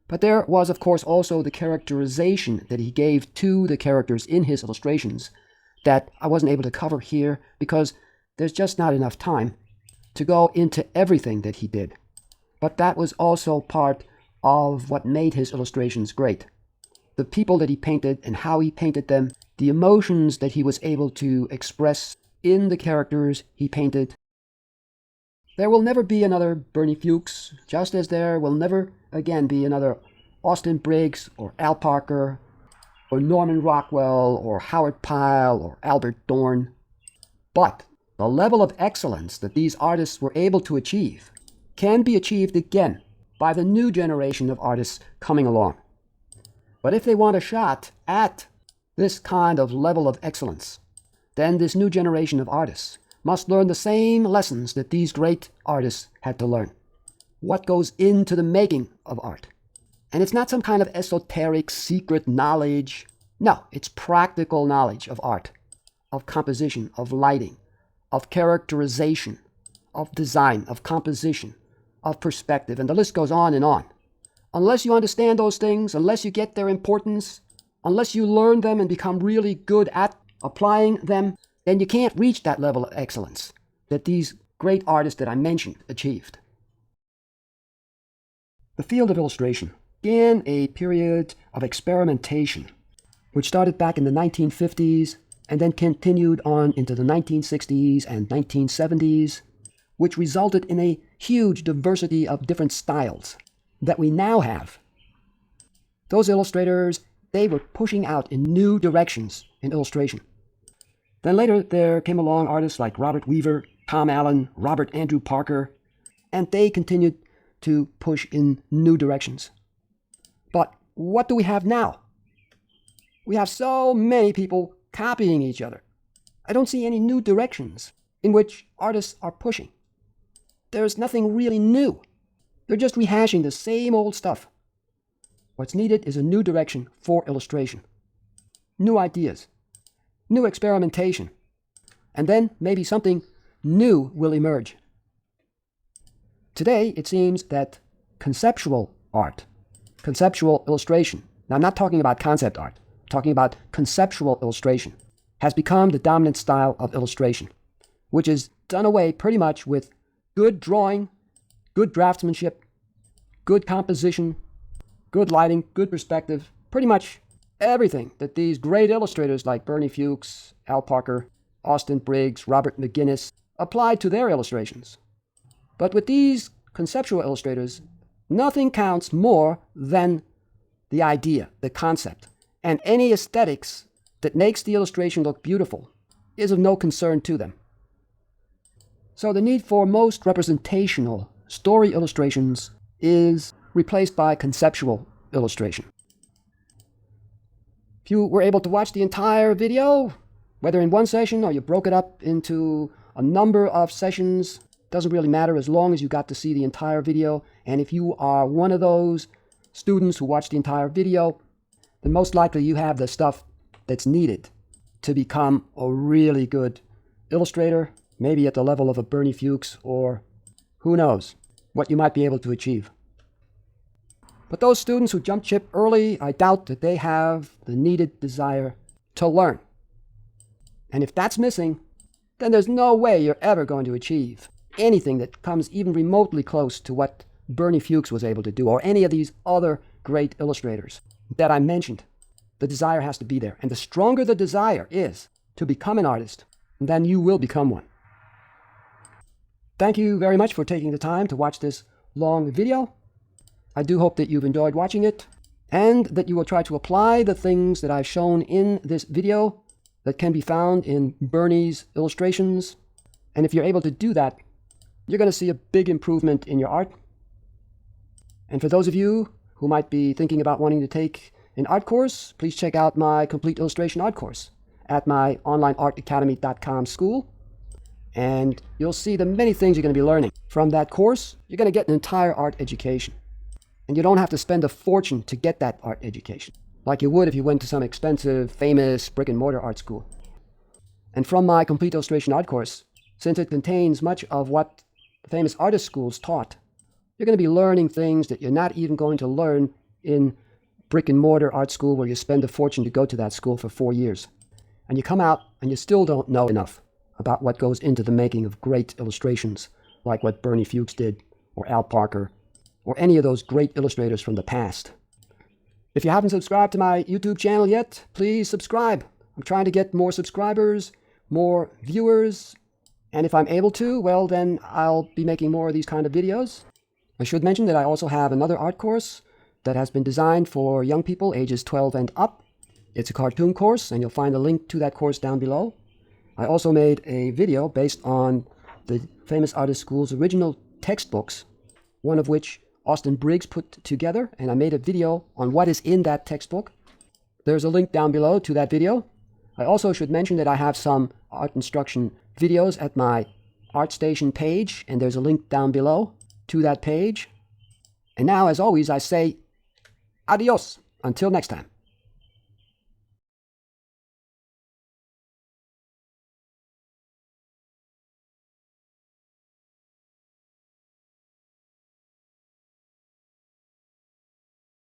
Speaker 1: But there was, of course, also the characterization that he gave to the characters in his illustrations that I wasn't able to cover here because there's just not enough time to go into everything that he did. But that was also part of what made his illustrations great. The people that he painted and how he painted them, the emotions that he was able to express in the characters he painted. There will never be another Bernie Fuchs, just as there will never again be another Austin Briggs or Al Parker or Norman Rockwell or Howard Pyle or Albert Dorn. But the level of excellence that these artists were able to achieve can be achieved again by the new generation of artists coming along. But if they want a shot at this kind of level of excellence, then this new generation of artists must learn the same lessons that these great artists had to learn. What goes into the making of art? And it's not some kind of esoteric secret knowledge. No, it's practical knowledge of art, of composition, of lighting, of characterization, of design, of composition, of perspective, and the list goes on and on. Unless you understand those things, unless you get their importance, unless you learn them and become really good at applying them, then you can't reach that level of excellence that these great artists that I mentioned achieved. The field of illustration began a period of experimentation, which started back in the 1950s and then continued on into the 1960s and 1970s, which resulted in a huge diversity of different styles that we now have. Those illustrators, they were pushing out in new directions in illustration. Then later there came along artists like Robert Weaver, Tom Allen, Robert Andrew Parker, and they continued to push in new directions. But what do we have now? We have so many people copying each other. I don't see any new directions in which artists are pushing. There's nothing really new. They're just rehashing the same old stuff. What's needed is a new direction for illustration. New ideas. New experimentation. And then maybe something new will emerge. Today, it seems that conceptual art, conceptual illustration, now I'm not talking about concept art, I'm talking about conceptual illustration, has become the dominant style of illustration, which is done away pretty much with good drawing, good draftsmanship, good composition, good lighting, good perspective, pretty much everything that these great illustrators like Bernie Fuchs, Al Parker, Austin Briggs, Robert McGinnis applied to their illustrations. But with these conceptual illustrators, nothing counts more than the idea, the concept. And any aesthetics that makes the illustration look beautiful is of no concern to them. So the need for most representational story illustrations is replaced by conceptual illustration. If you were able to watch the entire video, whether in one session or you broke it up into a number of sessions, doesn't really matter as long as you got to see the entire video. And if you are one of those students who watched the entire video, then most likely you have the stuff that's needed to become a really good illustrator, maybe at the level of a Bernie Fuchs, or who knows what you might be able to achieve. But those students who jump ship early, I doubt that they have the needed desire to learn. And if that's missing, then there's no way you're ever going to achieve anything that comes even remotely close to what Bernie Fuchs was able to do, or any of these other great illustrators that I mentioned. The desire has to be there. And the stronger the desire is to become an artist, then you will become one. Thank you very much for taking the time to watch this long video. I do hope that you've enjoyed watching it, and that you will try to apply the things that I've shown in this video that can be found in Bernie's illustrations. And if you're able to do that, you're going to see a big improvement in your art. And for those of you who might be thinking about wanting to take an art course, please check out my complete illustration art course at my onlineartacademy.com school. And you'll see the many things you're going to be learning. From that course, you're going to get an entire art education. And you don't have to spend a fortune to get that art education, like you would if you went to some expensive, famous brick-and-mortar art school. And from my complete illustration art course, since it contains much of what the famous artist schools taught, you're going to be learning things that you're not even going to learn in brick-and-mortar art school, where you spend a fortune to go to that school for 4 years. And you come out and you still don't know enough about what goes into the making of great illustrations, like what Bernie Fuchs did, or Al Parker, or any of those great illustrators from the past. If you haven't subscribed to my YouTube channel yet, please subscribe. I'm trying to get more subscribers, more viewers, and if I'm able to, well, then I'll be making more of these kind of videos. I should mention that I also have another art course that has been designed for young people ages 12 and up. It's a cartoon course, and you'll find a link to that course down below. I also made a video based on the famous artist school's original textbooks, one of which Austin Briggs put together, and I made a video on what is in that textbook. There's a link down below to that video. I also should mention that I have some art instruction videos at my ArtStation page, and there's a link down below to that page. And now, as always, I say adios until next time.